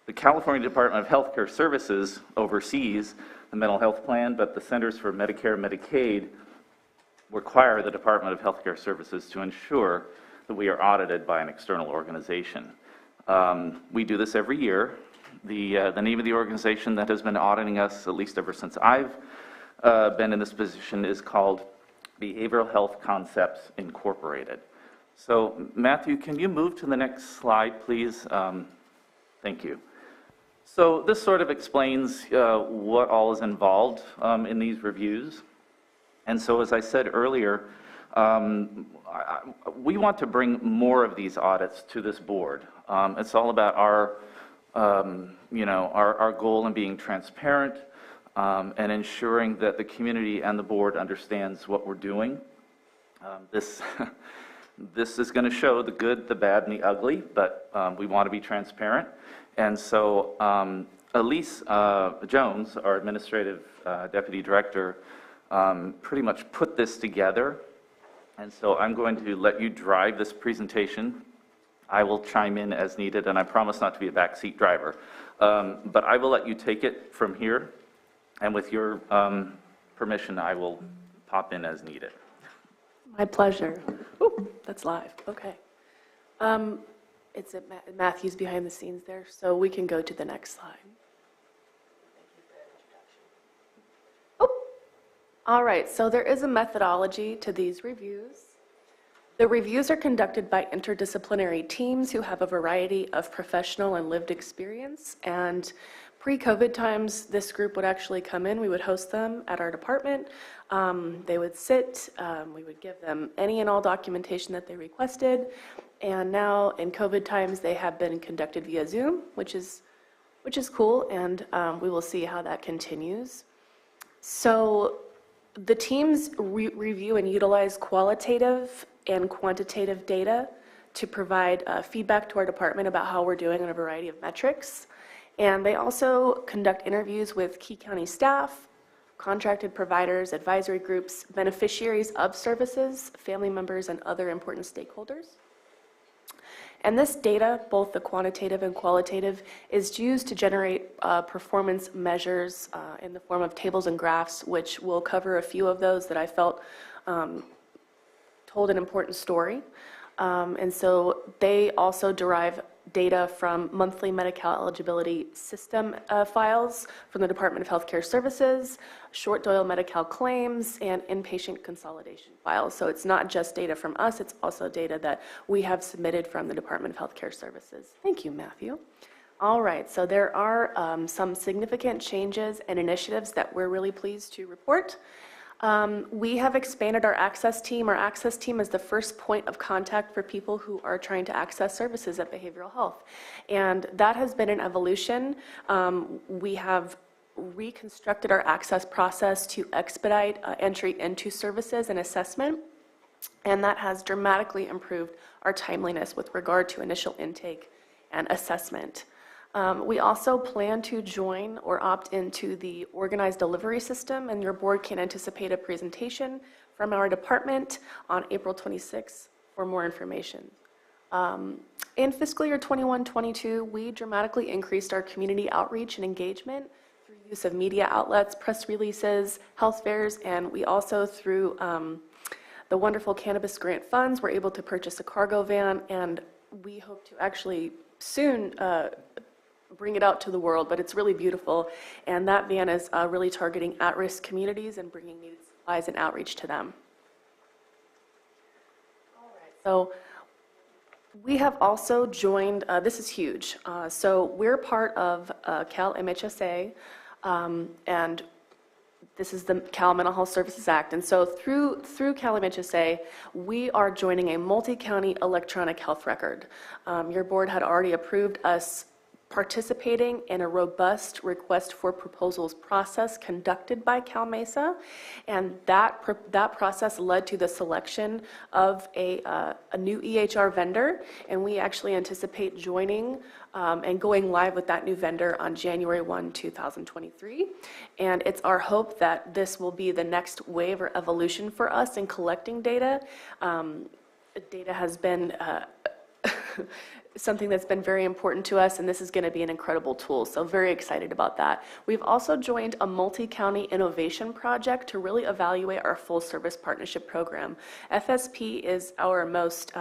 The California Department of Healthcare Services oversees the mental health plan, but the Centers for Medicare and Medicaid require the Department of Healthcare Services to ensure that we are audited by an external organization. We do this every year. The name of the organization that has been auditing us, at least ever since I've been in this position, is called Behavioral Health Concepts Incorporated. So, Matthew, can you move to the next slide, please? Thank you. So this sort of explains what all is involved in these reviews. And so, as I said earlier, we want to bring more of these audits to this board. It's all about our goal in being transparent and ensuring that the community and the board understands what we're doing. This is going to show the good, the bad, and the ugly, but we want to be transparent. And so Elise Jones, our administrative deputy director, pretty much put this together. And so I'm going to let you drive this presentation. I will chime in as needed, and I promise not to be a backseat driver. But I will let you take it from here, and with your permission, I will pop in as needed. My pleasure. Ooh, that's live. Okay. It's at Matthew's behind the scenes there, so we can go to the next slide. Oh, all right. So there is a methodology to these reviews. The reviews are conducted by interdisciplinary teams who have a variety of professional and lived experience and Pre-COVID times, this group would actually come in, we would host them at our department. They would sit, we would give them any and all documentation that they requested. And now in COVID times, they have been conducted via Zoom, which is cool, and we will see how that continues. So the teams review and utilize qualitative and quantitative data to provide feedback to our department about how we're doing on a variety of metrics. And they also conduct interviews with key county staff, contracted providers, advisory groups, beneficiaries of services, family members, and other important stakeholders. And this data, both the quantitative and qualitative, is used to generate performance measures in the form of tables and graphs, which will cover a few of those that I felt told an important story. And so they also derive data from monthly Medi-Cal eligibility system files from the Department of Healthcare Services, short Doyle Medi-Cal claims, and inpatient consolidation files. So it's not just data from us, it's also data that we have submitted from the Department of Healthcare Services. Thank you, Matthew. All right, so there are some significant changes and initiatives that we're really pleased to report. We have expanded our access team. Our access team is the first point of contact for people who are trying to access services at behavioral health. And that has been an evolution. We have reconstructed our access process to expedite entry into services and assessment. And that has dramatically improved our timeliness with regard to initial intake and assessment. We also plan to join or opt into the organized delivery system, and your board can anticipate a presentation from our department on April 26th for more information. In fiscal year 21-22, we dramatically increased our community outreach and engagement through use of media outlets, press releases, health fairs, and we also, through the wonderful cannabis grant funds, were able to purchase a cargo van, and we hope to actually soon bring it out to the world, but it's really beautiful. And that van is really targeting at-risk communities and bringing needed supplies and outreach to them. All right, so we have also joined, this is huge. So we're part of Cal MHSA, and this is the Cal Mental Health Services Act. And so through Cal MHSA, we are joining a multi-county electronic health record. Your board had already approved us participating in a robust request for proposals process conducted by Cal Mesa, and that process led to the selection of a new EHR vendor, and we actually anticipate joining and going live with that new vendor on January 1, 2023. And it's our hope that this will be the next wave or evolution for us in collecting data. Data has been something that's been very important to us, and this is going to be an incredible tool, so very excited about that. We've also joined a multi-county innovation project to really evaluate our full service partnership program. FSP is our most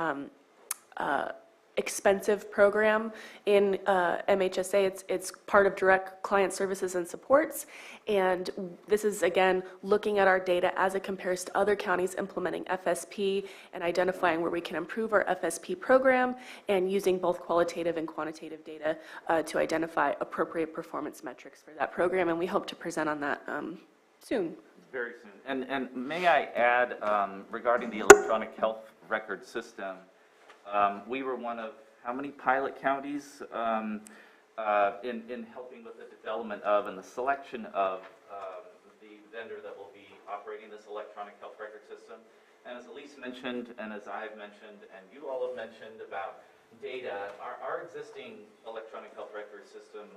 expensive program in MHSA. It's part of direct client services and supports, and this is again looking at our data as it compares to other counties implementing FSP and identifying where we can improve our FSP program and using both qualitative and quantitative data to identify appropriate performance metrics for that program, and we hope to present on that soon. Very soon. And may I add, regarding the electronic health record system, we were one of how many pilot counties in helping with the development of and the selection of the vendor that will be operating this electronic health record system. And as Elise mentioned, and as I have mentioned, and you all have mentioned about data, our existing electronic health record system,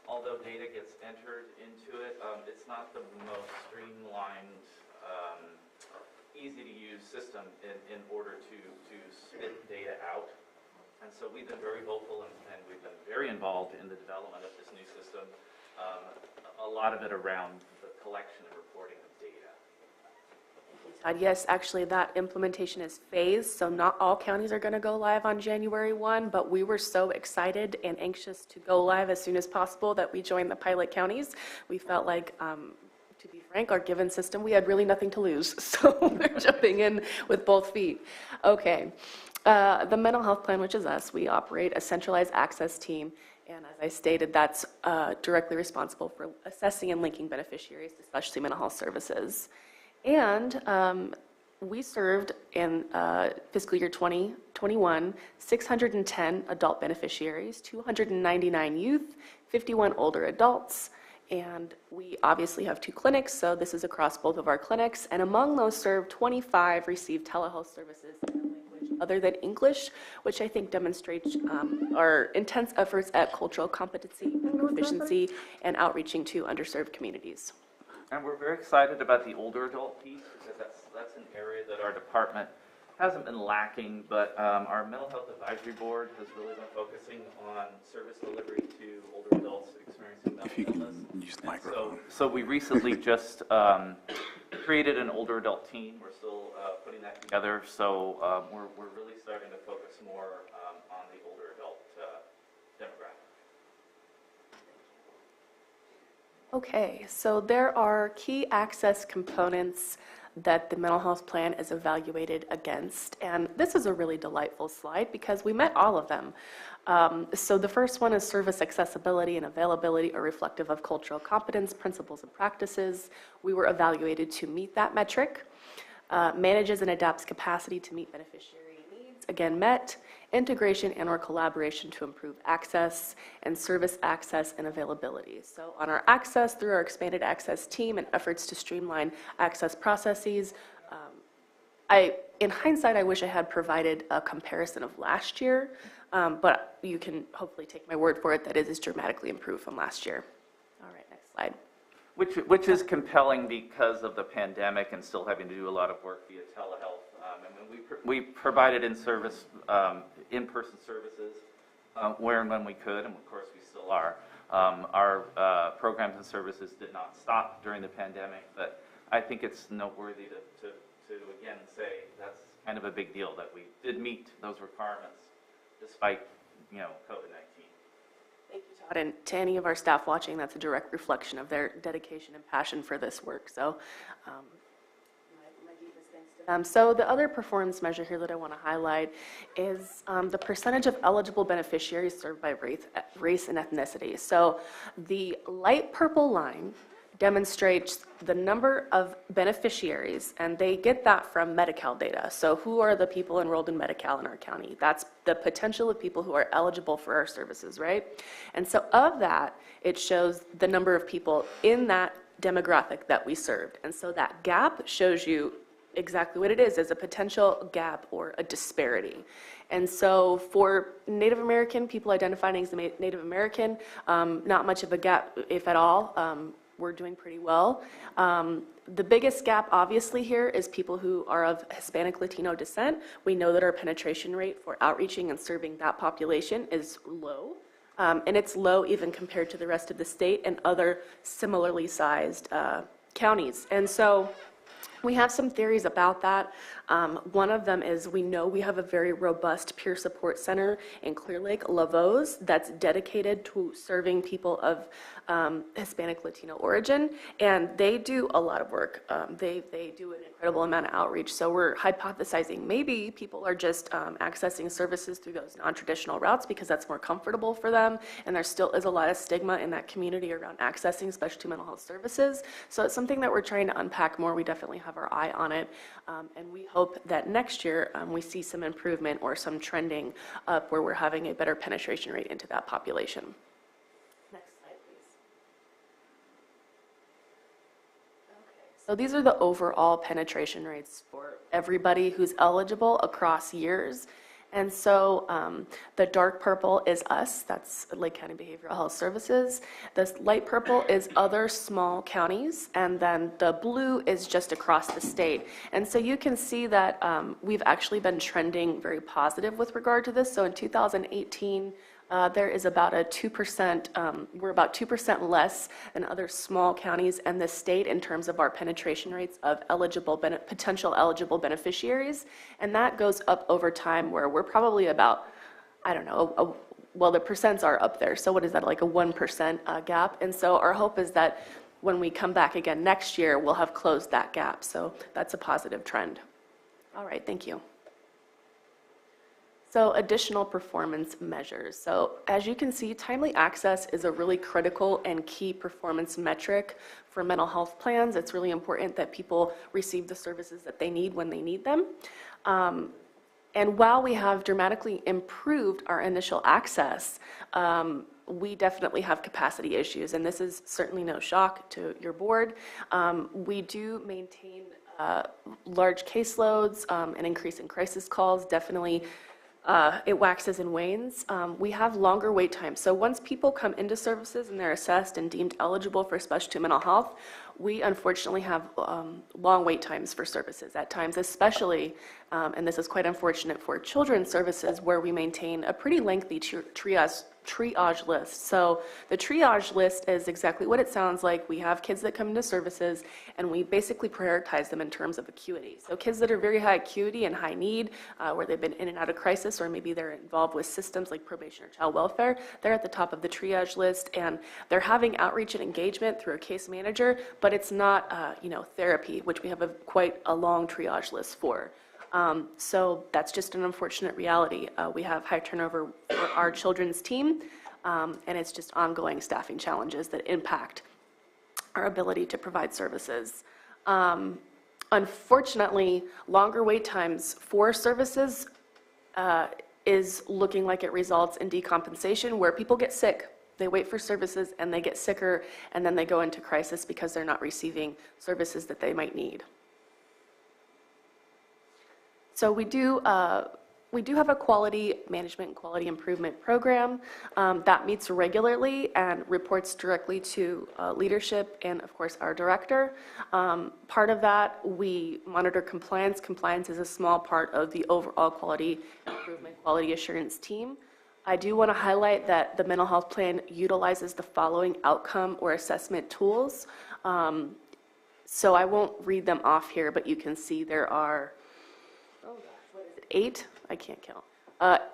although data gets entered into it, it's not the most streamlined, easy to use system in order to spit data out. And so we've been very vocal and we've been very involved in the development of this new system, a lot of it around the collection and reporting of data. Yes, actually that implementation is phased, so not all counties are going to go live on January 1, but we were so excited and anxious to go live as soon as possible that we joined the pilot counties. We felt like, to be frank, our given system, we had really nothing to lose, so we're jumping in with both feet. Okay, the mental health plan, which is us, we operate a centralized access team, And as I stated, that's directly responsible for assessing and linking beneficiaries to specialty mental health services. And we served in fiscal year 2021, 610 adult beneficiaries, 299 youth, 51 older adults, and we obviously have 2 clinics, so this is across both of our clinics. And among those served, 25 received telehealth services in a language other than English, which I think demonstrates our intense efforts at cultural competency and proficiency and outreaching to underserved communities. And we're very excited about the older adult piece because that's an area that our department hasn't been lacking, but our Mental Health Advisory Board has really been focusing on service delivery to older adults experiencing mental illness. Use the microphone. So we recently just created an older adult team. We're still putting that together, so we're really starting to focus more on the older adult demographic. Okay, so there are key access components that the mental health plan is evaluated against, and this is a really delightful slide because we met all of them. So the first one is service accessibility and availability are reflective of cultural competence, principles, and practices. We were evaluated to meet that metric. Manages and adapts capacity to meet beneficiary needs, again met. Integration and or collaboration to improve access, and service access and availability. So on our access, through our expanded access team and efforts to streamline access processes, in hindsight, I wish I had provided a comparison of last year, but you can hopefully take my word for it that it is dramatically improved from last year. All right, next slide. Which is compelling because of the pandemic and still having to do a lot of work via telehealth. We provided in-person services where and when we could, and of course we still are. Our programs and services did not stop during the pandemic, but I think it's noteworthy to again say that's kind of a big deal that we did meet those requirements despite, COVID-19. Thank you, Todd. And to any of our staff watching, that's a direct reflection of their dedication and passion for this work. So my deepest thanks to them. So the other performance measure here that I want to highlight is the percentage of eligible beneficiaries served by race and ethnicity. So the light purple line demonstrates the number of beneficiaries, and they get that from Medi-Cal data. So who are the people enrolled in Medi-Cal in our county? That's the potential of people who are eligible for our services, right? And so of that, it shows the number of people in that demographic that we served. And so that gap shows you exactly what it is a potential gap or a disparity. And so for Native American, people identifying as Native American, not much of a gap, if at all. We're doing pretty well. The biggest gap obviously here is people who are of Hispanic Latino descent. We know that our penetration rate for outreaching and serving that population is low. And it's low even compared to the rest of the state and other similarly sized counties. And so we have some theories about that. One of them is we know we have a very robust peer support center in Clear Lake, Lavos, that's dedicated to serving people of Hispanic Latino origin, and they do a lot of work. They do an incredible amount of outreach. So we're hypothesizing maybe people are just accessing services through those non-traditional routes because that's more comfortable for them, and there still is a lot of stigma in that community around accessing specialty mental health services. So it's something that we're trying to unpack more. We definitely have our eye on it, and we hope that next year we see some improvement or some trending up where we're having a better penetration rate into that population. Next slide, please. Okay, so these are the overall penetration rates for everybody who's eligible across years. And so the dark purple is us, that's Lake County Behavioral Health Services. The light purple is other small counties, and then the blue is just across the state. And so you can see that we've actually been trending very positive with regard to this. So in 2018, there is about a 2%, we're about 2% less than other small counties in the state in terms of our penetration rates of potential eligible beneficiaries. And that goes up over time where we're probably about, I don't know, well, the percents are up there. So what is that, like a 1% gap? And so our hope is that when we come back again next year, we'll have closed that gap. So that's a positive trend. All right, thank you. So additional performance measures. So as you can see, timely access is a really critical and key performance metric for mental health plans. It's really important that people receive the services that they need when they need them. And while we have dramatically improved our initial access, we definitely have capacity issues, and this is certainly no shock to your board. We do maintain large caseloads, an increase in crisis calls, definitely it waxes and wanes. We have longer wait times. So once people come into services and they're assessed and deemed eligible for specialty mental health, we unfortunately have long wait times for services at times, especially, and this is quite unfortunate for children's services, where we maintain a pretty lengthy triage list. So the triage list is exactly what it sounds like. We have kids that come into services, and we basically prioritize them in terms of acuity. So kids that are very high acuity and high need, where they've been in and out of crisis, or maybe they're involved with systems like probation or child welfare, they're at the top of the triage list, and they're having outreach and engagement through a case manager, but it's not, therapy, which we have quite a long triage list for. So that's just an unfortunate reality. We have high turnover for our children's team, and it's just ongoing staffing challenges that impact our ability to provide services. Unfortunately, longer wait times for services is looking like it results in decompensation, where people get sick. They wait for services and they get sicker, and then they go into crisis because they're not receiving services that they might need. So we do have a quality management and quality improvement program that meets regularly and reports directly to leadership and, of course, our director. Part of that, we monitor compliance. Compliance is a small part of the overall quality improvement, quality assurance team. I do want to highlight that the mental health plan utilizes the following outcome or assessment tools. So I won't read them off here, but you can see there are 8, I can't count,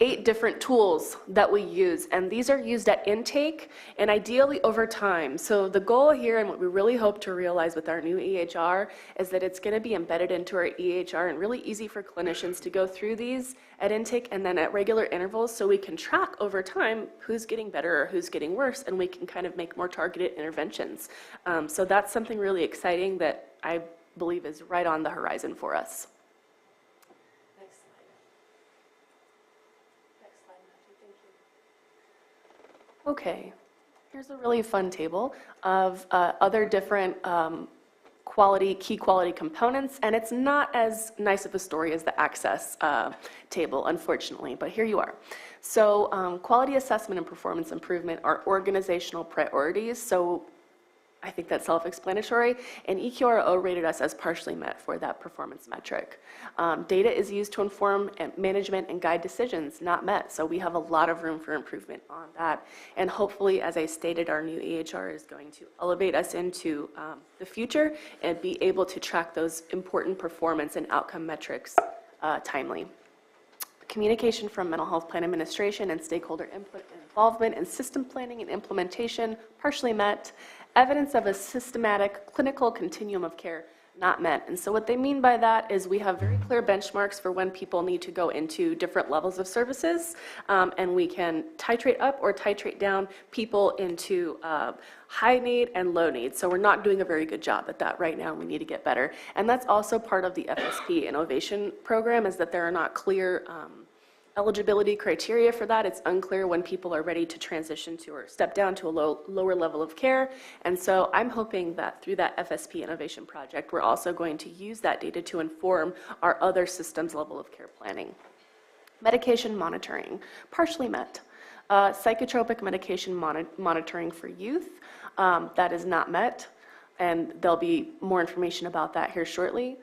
8 different tools that we use, and these are used at intake and ideally over time. So the goal here, and what we really hope to realize with our new EHR, is that it's going to be embedded into our EHR and really easy for clinicians to go through these at intake and then at regular intervals, so we can track over time who's getting better or who's getting worse, and we can kind of make more targeted interventions. So that's something really exciting that I believe is right on the horizon for us. Okay, here's a really fun table of other different key quality components, and it's not as nice of a story as the access table, unfortunately, but here you are. So quality assessment and performance improvement are organizational priorities, so I think that's self-explanatory, and Eqro rated us as partially met for that performance metric. Data is used to inform management and guide decisions, not met, so we have a lot of room for improvement on that. And hopefully, as I stated, our new EHR is going to elevate us into the future and be able to track those important performance and outcome metrics timely. Communication from mental health plan administration and stakeholder input and involvement in system planning and implementation, partially met. Evidence of a systematic clinical continuum of care, not met. And so what they mean by that is we have very clear benchmarks for when people need to go into different levels of services, and we can titrate up or titrate down people into high need and low need. So we're not doing a very good job at that right now, and we need to get better. And that's also part of the FSP innovation program, is that there are not clear eligibility criteria for that. It's unclear when people are ready to transition to or step down to a lower level of care. And so I'm hoping that through that FSP innovation project, we're also going to use that data to inform our other systems level of care planning. Medication monitoring, partially met. Psychotropic medication monitoring for youth, that is not met. And there'll be more information about that here shortly.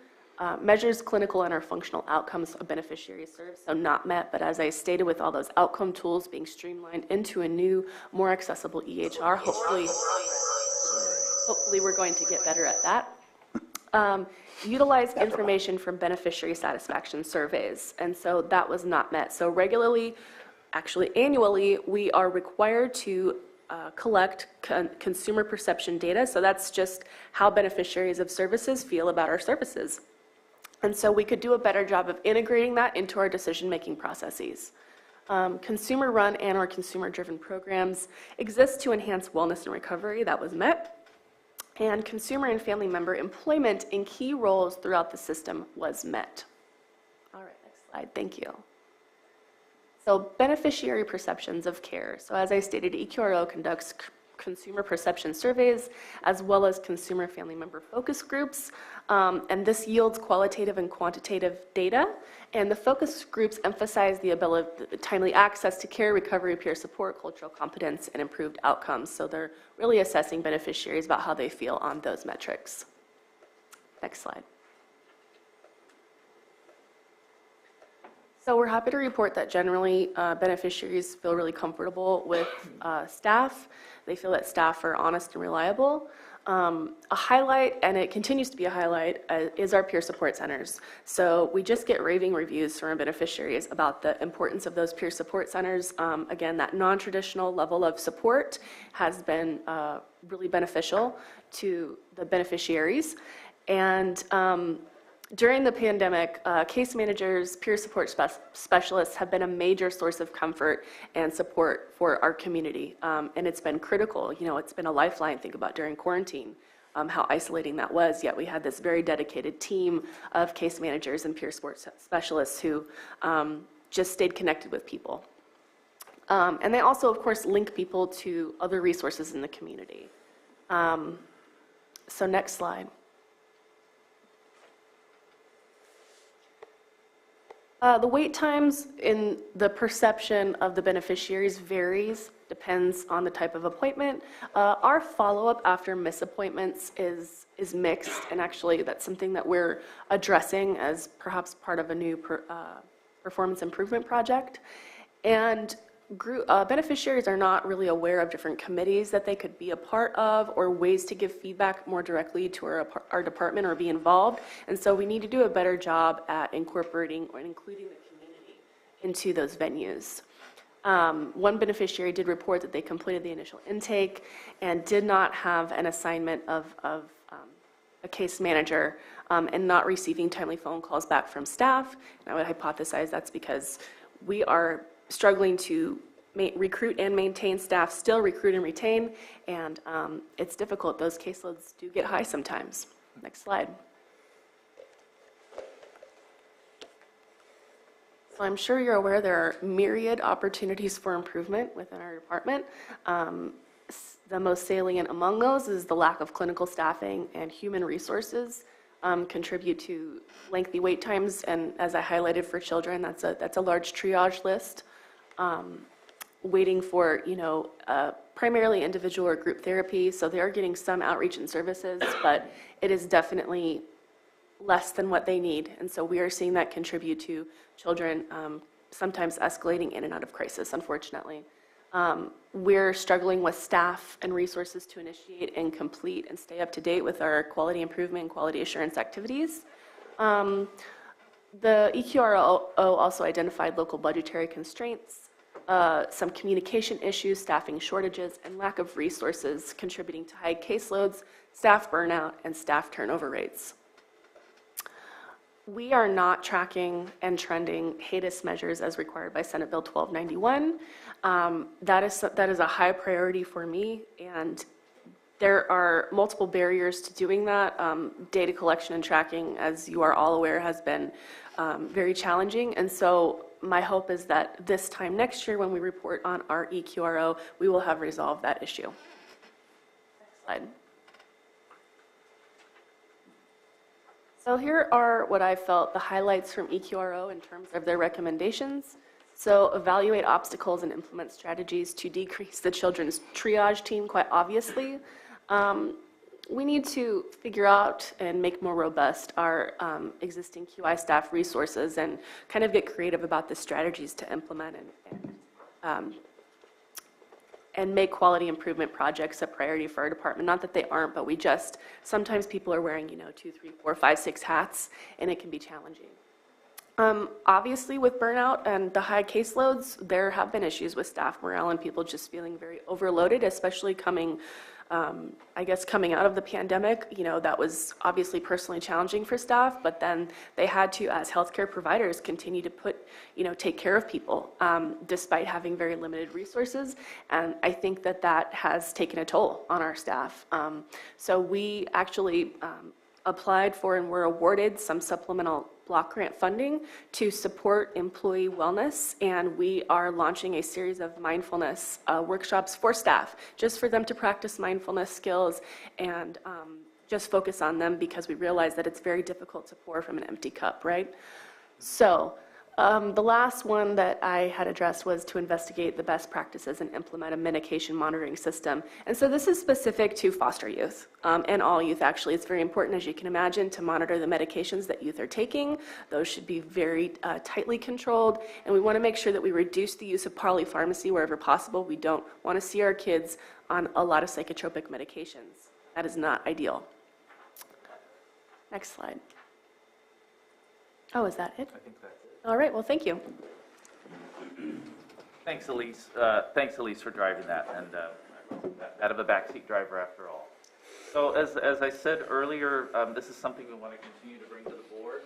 Measures clinical and or functional outcomes of beneficiaries served, so not met, but as I stated, with all those outcome tools being streamlined into a new, more accessible EHR, hopefully we're going to get better at that. Utilize information from beneficiary satisfaction surveys, and so that was not met. So regularly, actually annually, we are required to collect consumer perception data, so that's just how beneficiaries of services feel about our services. And so we could do a better job of integrating that into our decision-making processes. Consumer-run and/or consumer-driven programs exist to enhance wellness and recovery. That was met. And consumer and family member employment in key roles throughout the system was met. All right, next slide. Thank you. So beneficiary perceptions of care. So as I stated, EQRO conducts consumer perception surveys as well as consumer family member focus groups, and this yields qualitative and quantitative data, and the focus groups emphasize the ability, timely access to care, recovery, peer support, cultural competence, and improved outcomes. So they're really assessing beneficiaries about how they feel on those metrics. Next slide. So we're happy to report that generally beneficiaries feel really comfortable with staff. They feel that staff are honest and reliable. A highlight, and it continues to be a highlight, is our peer support centers. So we just get raving reviews from our beneficiaries about the importance of those peer support centers. Again, that non-traditional level of support has been really beneficial to the beneficiaries. And during the pandemic, case managers, peer support specialists have been a major source of comfort and support for our community, and it's been critical. You know, it's been a lifeline. Think about during quarantine, how isolating that was, yet we had this very dedicated team of case managers and peer support specialists who just stayed connected with people. And they also, of course, link people to other resources in the community. So next slide. The wait times in the perception of the beneficiaries varies, depends on the type of appointment. Our follow-up after misappointments is mixed, and actually that's something that we're addressing as perhaps part of a new performance improvement project. And beneficiaries are not really aware of different committees that they could be a part of or ways to give feedback more directly to our department or be involved. And so we need to do a better job at incorporating or including the community into those venues. One beneficiary did report that they completed the initial intake and did not have an assignment of a case manager and not receiving timely phone calls back from staff. And I would hypothesize that's because we are struggling to recruit and maintain staff, still recruit and retain, and it's difficult. Those caseloads do get high sometimes. Next slide. So I'm sure you're aware there are myriad opportunities for improvement within our department. The most salient among those is the lack of clinical staffing, and human resources contribute to lengthy wait times, and as I highlighted for children, that's a large triage list. Waiting for, primarily individual or group therapy, so they are getting some outreach and services, but it is definitely less than what they need, and so we are seeing that contribute to children sometimes escalating in and out of crisis, unfortunately. We're struggling with staff and resources to initiate and complete and stay up to date with our quality improvement and quality assurance activities. The EQRO also identified local budgetary constraints, some communication issues, staffing shortages, and lack of resources contributing to high caseloads, staff burnout, and staff turnover rates. We are not tracking and trending HADIS measures as required by Senate Bill 1291. That is a high priority for me, and there are multiple barriers to doing that. Data collection and tracking, as you are all aware, has been very challenging, and so my hope is that this time next year when we report on our EQRO, we will have resolved that issue. Next slide. So here are what I felt the highlights from EQRO in terms of their recommendations. So evaluate obstacles and implement strategies to decrease the children's triage team, quite obviously. We need to figure out and make more robust our existing QI staff resources and kind of get creative about the strategies to implement and make quality improvement projects a priority for our department. Not that they aren't, but we sometimes people are wearing, 2, 3, 4, 5, 6 hats, and it can be challenging. Obviously, with burnout and the high caseloads, there have been issues with staff morale and people just feeling very overloaded, especially coming out of the pandemic. You know, that was obviously personally challenging for staff, but then they had to, as healthcare providers, continue to take care of people despite having very limited resources. And I think that has taken a toll on our staff. So we actually applied for and were awarded some supplemental block grant funding to support employee wellness, and we are launching a series of mindfulness workshops for staff, just for them to practice mindfulness skills and just focus on them, because we realize that it's very difficult to pour from an empty cup, right? So the last one that I had addressed was to investigate the best practices and implement a medication monitoring system. And so this is specific to foster youth and all youth, actually. It's very important, as you can imagine, to monitor the medications that youth are taking. Those should be very tightly controlled, and we want to make sure that we reduce the use of polypharmacy wherever possible. We don't want to see our kids on a lot of psychotropic medications. That is not ideal. Next slide. Oh, is that it? I think that's it. All right, well, thank you. Thanks, Elise. Thanks, Elise, for driving that, and out of a backseat driver after all. So as I said earlier, this is something we want to continue to bring to the board.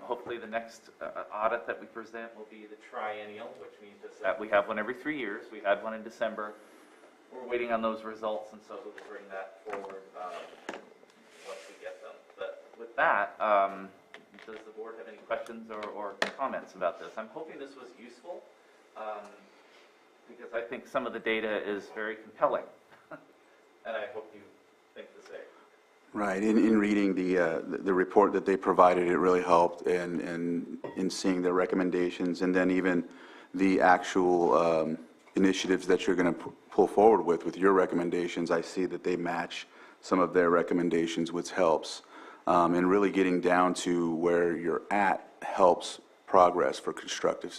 Hopefully the next audit that we present will be the triennial, which means that we have one every 3 years. We had one in December. We're waiting on those results, and so we'll bring that forward once we get them. But with that, does the board have any questions or comments about this? I'm hoping this was useful because I think some of the data is very compelling, and I hope you think the same. Right. In reading the report that they provided, it really helped, and in seeing their recommendations, and then even the actual initiatives that you're going to pull forward with your recommendations, I see that they match some of their recommendations, which helps. And really getting down to where you're at helps progress for constructive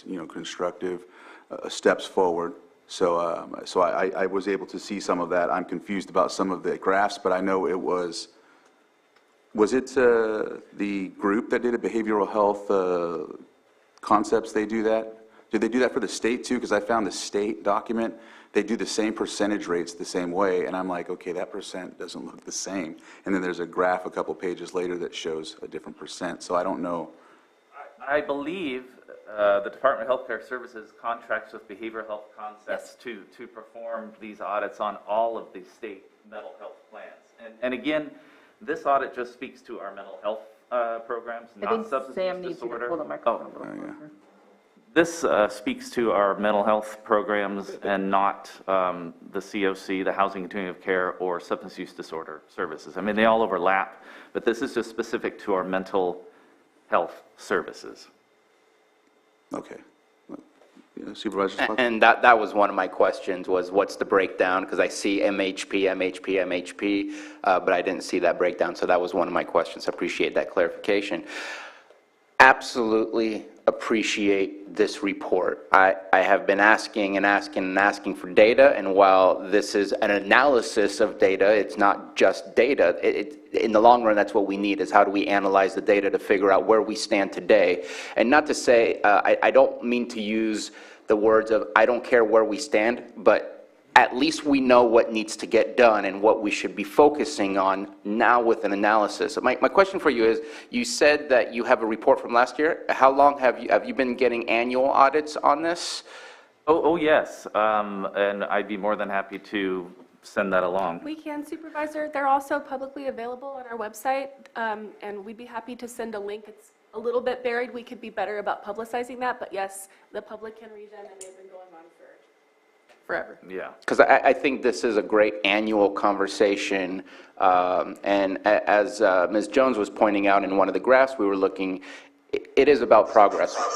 steps forward. So I was able to see some of that. I'm confused about some of the graphs, but I know it was it the group that did a behavioral health concepts, they do that? Did they do that for the state too? Because I found the state document, they do the same percentage rates the same way, and I'm like, okay, that percent doesn't look the same. And then there's a graph a couple pages later that shows a different percent, so I don't know. I believe the Department of Healthcare Services contracts with Behavioral Health Concepts to perform these audits on all of the state mental health plans. And again, this audit just speaks to our mental health programs, not substance use disorder. This speaks to our mental health programs and not the COC, the Housing Continuum of Care, or substance use disorder services. I mean, they all overlap, but this is just specific to our mental health services. Okay. Supervisors? And that was one of my questions, was what's the breakdown? Because I see MHP, but I didn't see that breakdown, so that was one of my questions. I appreciate that clarification. Absolutely appreciate this report. I have been asking for data, and while this is an analysis of data, it's not just data. In the long run, that's what we need, is how do we analyze the data to figure out where we stand today. And not to say, I don't mean to use the words of I don't care where we stand, but at least we know what needs to get done and what we should be focusing on now with an analysis. My question for you is, you said that you have a report from last year. How long have you been getting annual audits on this? Oh yes, and I'd be more than happy to send that along. We can, Supervisor. They're also publicly available on our website, and we'd be happy to send a link. It's a little bit buried. We could be better about publicizing that, but yes, the public can read them, and they've been going on forever. Yeah. Because I think this is a great annual conversation, and as Ms. Jones was pointing out in one of the graphs we were looking, it is about progress. Let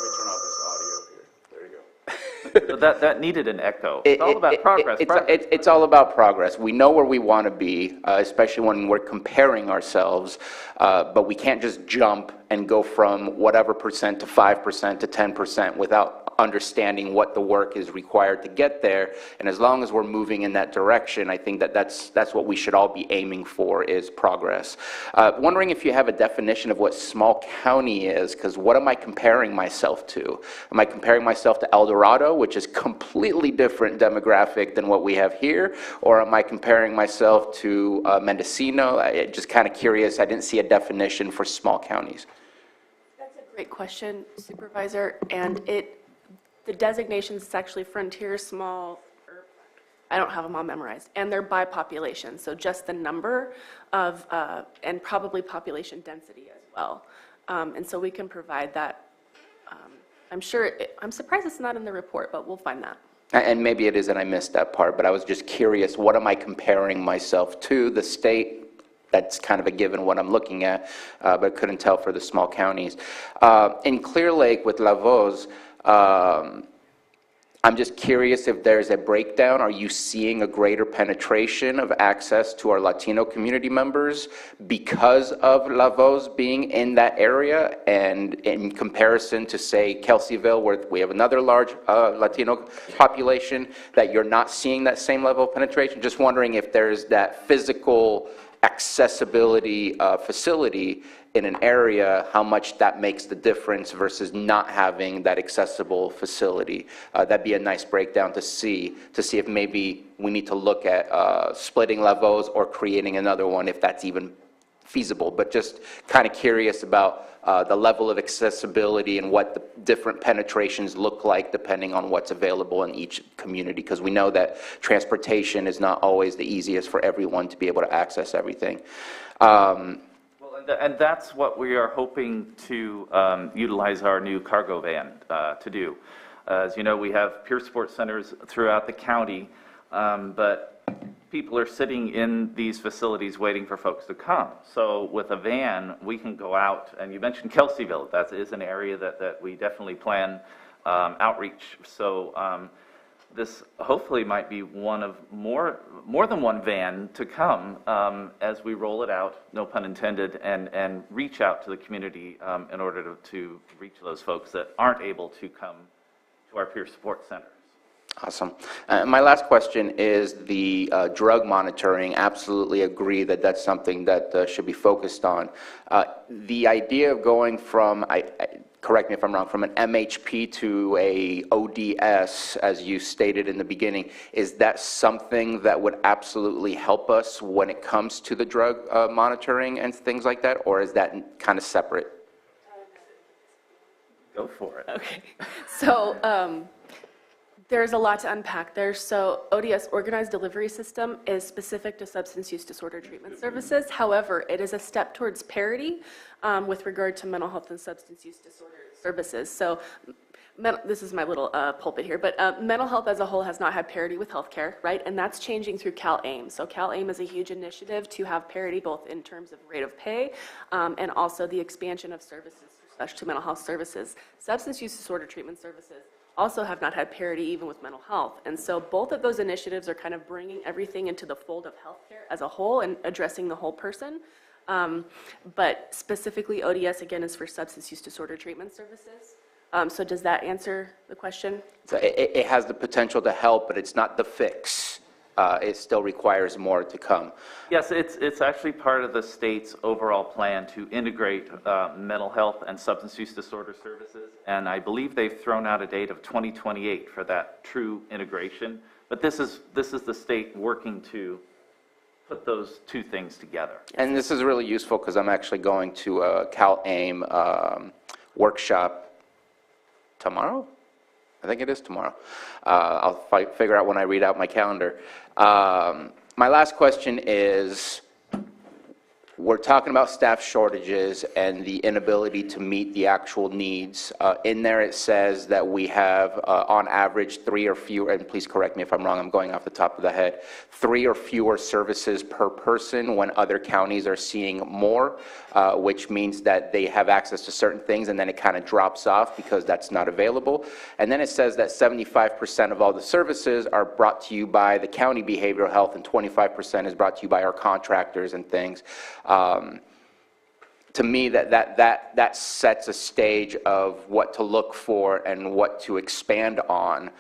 me turn off this audio here. There you go. That needed an echo. It's all about progress. It's all about progress. We know where we want to be, especially when we're comparing ourselves, but we can't just jump and go from whatever percent to 5% to 10% without understanding what the work is required to get there. And as long as we're moving in that direction, I think that that's what we should all be aiming for, is progress. Wondering if you have a definition of what small county is, because what am I comparing myself to? Am I comparing myself to El Dorado, which is completely different demographic than what we have here? Or am I comparing myself to Mendocino? Just kind of curious. I didn't see a definition for small counties. That's a great question, Supervisor. And the designations, it's actually frontier, small, I don't have them all memorized, and they're by population, so just the number of, and probably population density as well. And so we can provide that. I'm sure, I'm surprised it's not in the report, but we'll find that. And maybe it is, and I missed that part, but I was just curious, what am I comparing myself to? The state, that's kind of a given what I'm looking at, but couldn't tell for the small counties. In Clear Lake with Lavos, I'm just curious if there's a breakdown. Are you seeing a greater penetration of access to our Latino community members because of Lavos being in that area, and in comparison to, say, Kelseyville, where we have another large Latino population, that you're not seeing that same level of penetration? Just wondering if there's that physical accessibility facility in an area, how much that makes the difference versus not having that accessible facility. That'd be a nice breakdown to see if maybe we need to look at splitting Lavos or creating another one, if that's even feasible. But just kind of curious about the level of accessibility and what the different penetrations look like depending on what's available in each community, because we know that transportation is not always the easiest for everyone to be able to access everything. And that's what we are hoping to utilize our new cargo van to do. As you know, we have peer support centers throughout the county, but people are sitting in these facilities waiting for folks to come. So with a van, we can go out, and you mentioned Kelseyville. That is an area that we definitely plan outreach. So this hopefully might be one of more than one van to come as we roll it out, no pun intended, and reach out to the community in order to reach those folks that aren't able to come to our peer support centers. Awesome. My last question is the drug monitoring. Absolutely agree that that's something that should be focused on. The idea of going from, correct me if I'm wrong, from an MHP to a ODS, as you stated in the beginning, is that something that would absolutely help us when it comes to the drug monitoring and things like that, or is that kind of separate? Go for it. Okay. So there's a lot to unpack there. So ODS, Organized Delivery System, is specific to substance use disorder treatment services. However, it is a step towards parity with regard to mental health and substance use disorder services. So this is my little pulpit here, but mental health as a whole has not had parity with healthcare, right? And that's changing through CalAIM. So CalAIM is a huge initiative to have parity both in terms of rate of pay and also the expansion of services to mental health services. Substance use disorder treatment services also have not had parity even with mental health. And so both of those initiatives are kind of bringing everything into the fold of healthcare as a whole and addressing the whole person. But specifically ODS, again, is for substance use disorder treatment services. So does that answer the question? So it has the potential to help, but it's not the fix. It still requires more to come. Yes, it's actually part of the state's overall plan to integrate mental health and substance use disorder services, and I believe they've thrown out a date of 2028 for that true integration. But this is the state working to put those two things together. And this is really useful because I'm actually going to a CalAIM workshop tomorrow. I think it is tomorrow. I'll figure out when I read out my calendar. My last question is, we're talking about staff shortages and the inability to meet the actual needs. In there it says that we have, on average, 3 or fewer, and please correct me if I'm wrong, I'm going off the top of the head, 3 or fewer services per person when other counties are seeing more, which means that they have access to certain things and then it kind of drops off because that's not available. And then it says that 75% of all the services are brought to you by the county behavioral health and 25% is brought to you by our contractors and things. to me, that sets a stage of what to look for and what to expand on,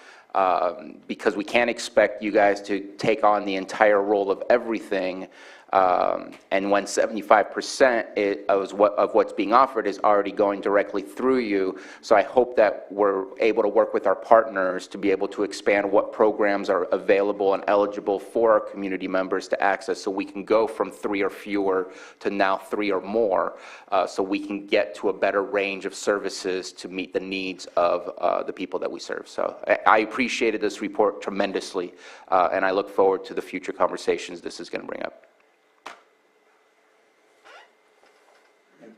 because we can't expect you guys to take on the entire role of everything. And when 75% of what's being offered is already going directly through you. So I hope that we're able to work with our partners to be able to expand what programs are available and eligible for our community members to access, so we can go from 3 or fewer to now 3 or more, so we can get to a better range of services to meet the needs of the people that we serve. So I appreciated this report tremendously, and I look forward to the future conversations this is going to bring up.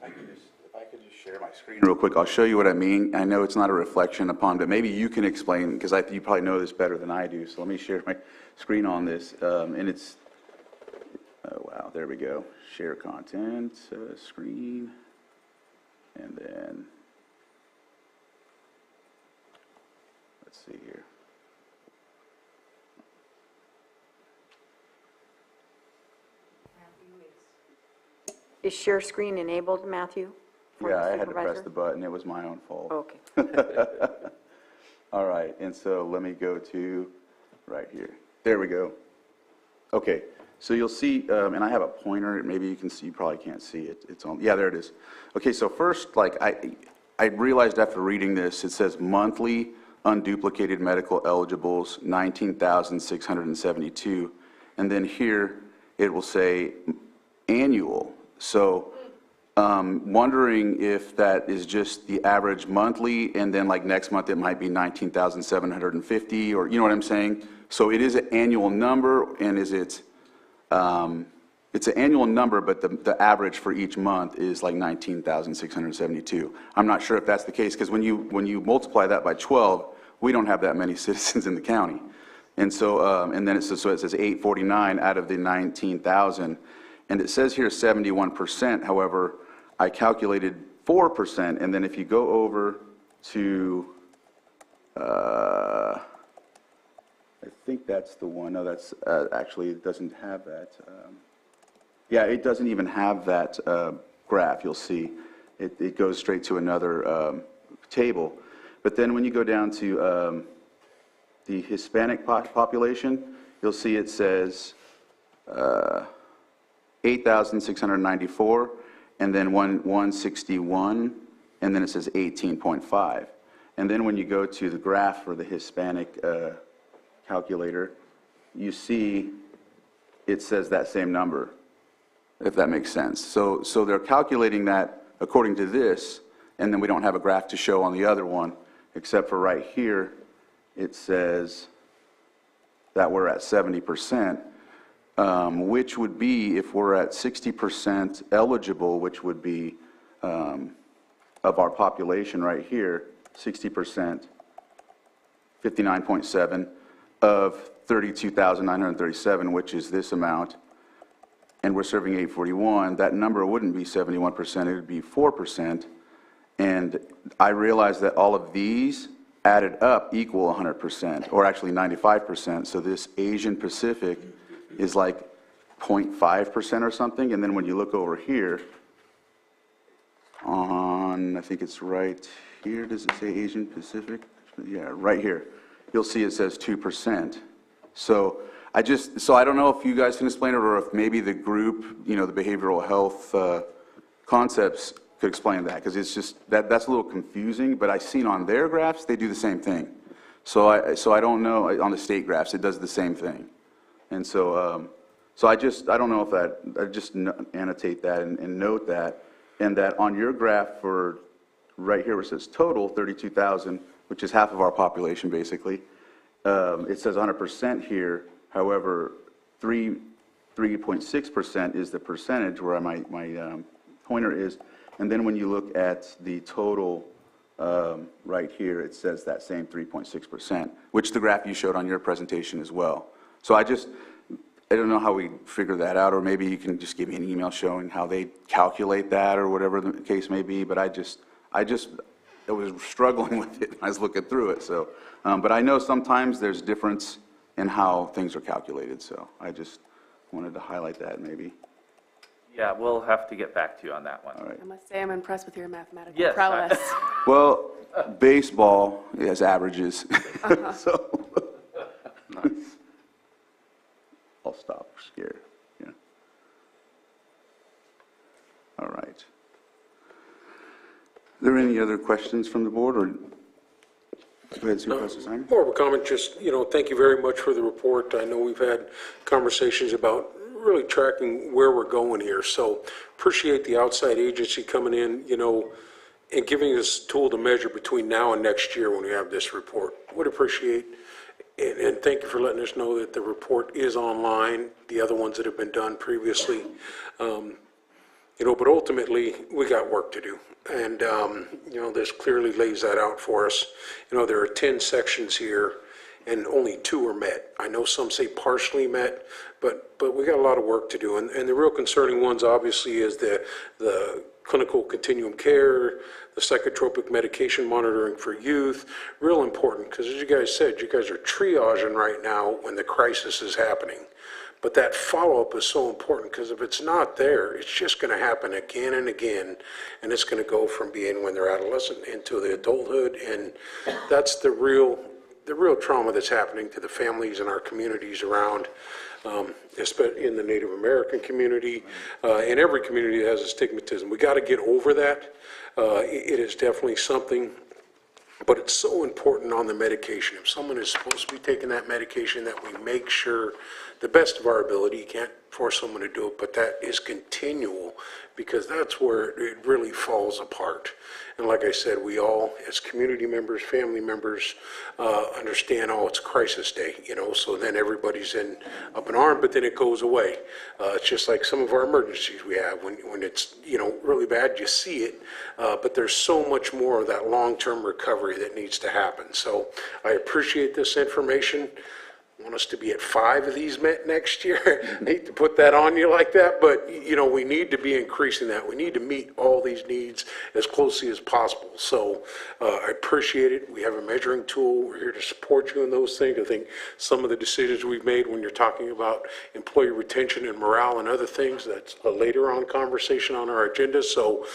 If I could just share my screen real quick, I'll show you what I mean. I know it's not a reflection upon, but maybe you can explain, because you probably know this better than I do. So let me share my screen on this, and it's, oh wow, there we go. Share content, screen, and then, let's see here. Is share screen enabled, Matthew? Yeah, I had to press the button. It was my own fault. Okay. All right, and so let me go to right here. There we go. Okay, so you'll see, and I have a pointer. Maybe you can see. You probably can't see it. It's on. Yeah, there it is. Okay, so first, like I realized after reading this, it says monthly unduplicated medical eligibles 19,672, and then here it will say annual. So wondering if that is just the average monthly, and then like next month it might be 19,750, or you know what I'm saying? So it is an annual number, and is it, it's an annual number, but the average for each month is like 19,672. I'm not sure if that's the case, because when you multiply that by 12, we don't have that many citizens in the county. And so, and then it says 849 out of the 19,000. And it says here 71%, however, I calculated 4%, and then if you go over to, I think that's the one, no, that's, actually, it doesn't have that. Yeah, it doesn't even have that graph, you'll see. It goes straight to another table. But then when you go down to the Hispanic population, you'll see it says 8,694, and then 161, and then it says 18.5. And then when you go to the graph for the Hispanic calculator, you see it says that same number, if that makes sense. So they're calculating that according to this, and then we don't have a graph to show on the other one, except for right here, it says that we're at 70%. Which would be, if we're at 60% eligible, which would be of our population right here, 60%, 59.7 of 32,937, which is this amount, and we're serving 841, that number wouldn't be 71%, it would be 4%. And I realized that all of these added up equal 100%, or actually 95%. So this Asian Pacific is like 0.5% or something. And then when you look over here on, I think it's right here, does it say Asian Pacific? Yeah, right here. You'll see it says 2%. So I don't know if you guys can explain it, or if maybe the group, you know, the behavioral health concepts could explain that, because it's just, that's a little confusing, but I've seen on their graphs, they do the same thing. So I don't know, on the state graphs, it does the same thing. And so, I don't know if that, I just annotate that and note that, and that on your graph for right here where it says total, 32,000, which is half of our population basically, it says 100% here. However, 3.6% is the percentage where my pointer is. And then when you look at the total right here, it says that same 3.6%, which the graph you showed on your presentation as well. So I don't know how we figure that out, or maybe you can just give me an email showing how they calculate that, or whatever the case may be. But I was struggling with it when I was looking through it. So, but I know sometimes there's difference in how things are calculated. So I just wanted to highlight that maybe. Yeah, we'll have to get back to you on that one. All right. I must say, I'm impressed with your mathematical Yes, prowess. Well, baseball has averages, so. Nice. I'll stop here. Yeah. All right. Are there any other questions from the board, or? Go ahead, Supervisor Simon. More of a comment, just, thank you very much for the report. I know we've had conversations about really tracking where we're going here, so appreciate the outside agency coming in, and giving us a tool to measure between now and next year when we have this report. Would appreciate, and thank you for letting us know that the report is online, the other ones that have been done previously. But ultimately, we got work to do. And, this clearly lays that out for us. There are 10 sections here, and only 2 are met. I know some say partially met, but we got a lot of work to do. And the real concerning ones, obviously, is the clinical continuum care, the psychotropic medication monitoring for youth. Real important, because as you guys said, you guys are triaging right now when the crisis is happening. But that follow-up is so important, because if it's not there, it's just going to happen again and again, and it's going to go from being when they're adolescent into the adulthood, and that's the real trauma that's happening to the families in our communities around, especially in the Native American community, in every community that has a stigmatism. We got to get over that. It is definitely something. But it's so important on the medication. If someone is supposed to be taking that medication, that we make sure, the best of our ability, you can't force someone to do it, but that is continual, because that's where it really falls apart. And like I said, we all, as community members, family members, understand, it's crisis day, so then everybody's up in arms, but then it goes away. It's just like some of our emergencies we have. When it's, really bad, you see it, but there's so much more of that long-term recovery that needs to happen. So I appreciate this information. I want us to be at 5 of these met next year. I hate to put that on you like that, but we need to be increasing that. We need to meet all these needs as closely as possible. So I appreciate it. We have a measuring tool. We're here to support you in those things. I think some of the decisions we've made when you're talking about employee retention and morale and other things, that's a later on conversation on our agenda. So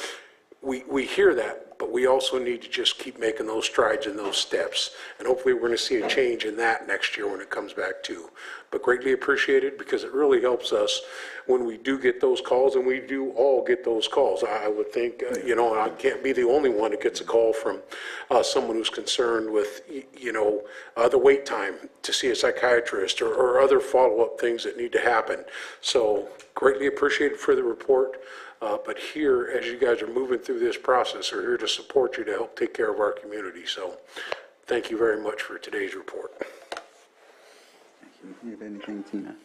we hear that, but we also need to just keep making those strides and those steps. And hopefully we're going to see a change in that next year when it comes back too. But greatly appreciated, because it really helps us when we do get those calls, and we do all get those calls. I would think, I can't be the only one that gets a call from someone who's concerned with, the wait time to see a psychiatrist or other follow-up things that need to happen. So greatly appreciated for the report. But here, as you guys are moving through this process, we're here to support you to help take care of our community. So thank you very much for today's report. Do you have anything, Tina?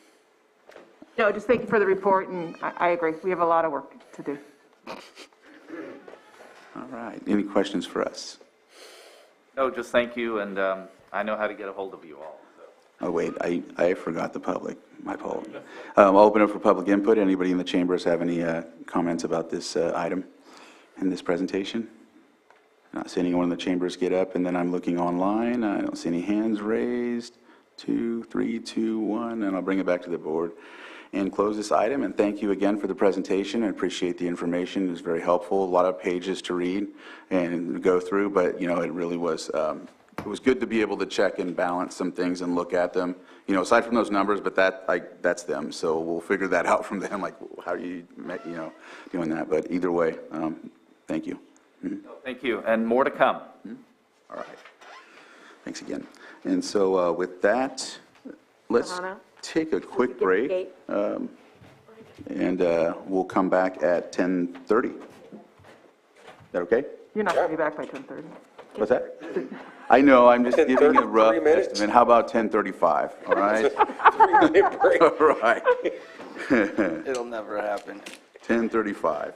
No, just thank you for the report, and I agree. We have a lot of work to do. All right. Any questions for us? No, just thank you, and I know how to get a hold of you all. So. Oh, wait, I forgot the public. My apologies. I'll open up for public input. Anybody in the chambers have any comments about this item in this presentation? Not seeing anyone in the chambers get up, and then I'm looking online. I don't see any hands raised. 2, 3, 2, 1, and I'll bring it back to the board and close this item. And thank you again for the presentation. I appreciate the information. It was very helpful. A lot of pages to read and go through, but it really was. It was good to be able to check and balance some things and look at them. Aside from those numbers, but that's them. So we'll figure that out from them. Like, how are you, doing that? But either way, thank you. Thank you, and more to come. All right. Thanks again. And so with that, let's take a quick break, and we'll come back at 10:30. Is that okay? You're not going to be back by 10:30. What's that? I know, I'm just giving a rough estimate. How about 10:35, all right? 3-minute break. All right. It'll never happen. 10:35.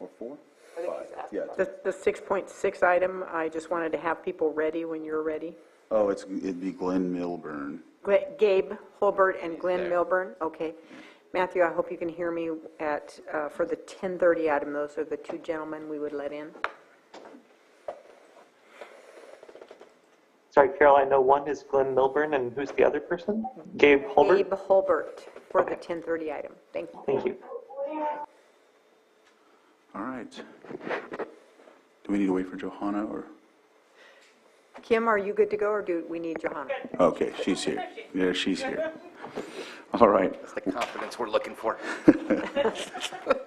Or 4? 5, yeah. The 6.6 item, I just wanted to have people ready when you're ready. Oh, it'd be Glenn Milburn. Gabe Holbert and Glenn Milburn, okay. Matthew, I hope you can hear me for the 10:30 item. Those are the two gentlemen we would let in. Sorry, Carol, I know one is Glenn Milburn, and who's the other person? Gabe Holbert? Gabe Holbert for the 10:30 item. Thank you. Thank you. All right. Do we need to wait for Johanna or? Kim, are you good to go, or do we need Johanna? Okay, she's here. Yeah, she's here. All right. That's the confidence we're looking for.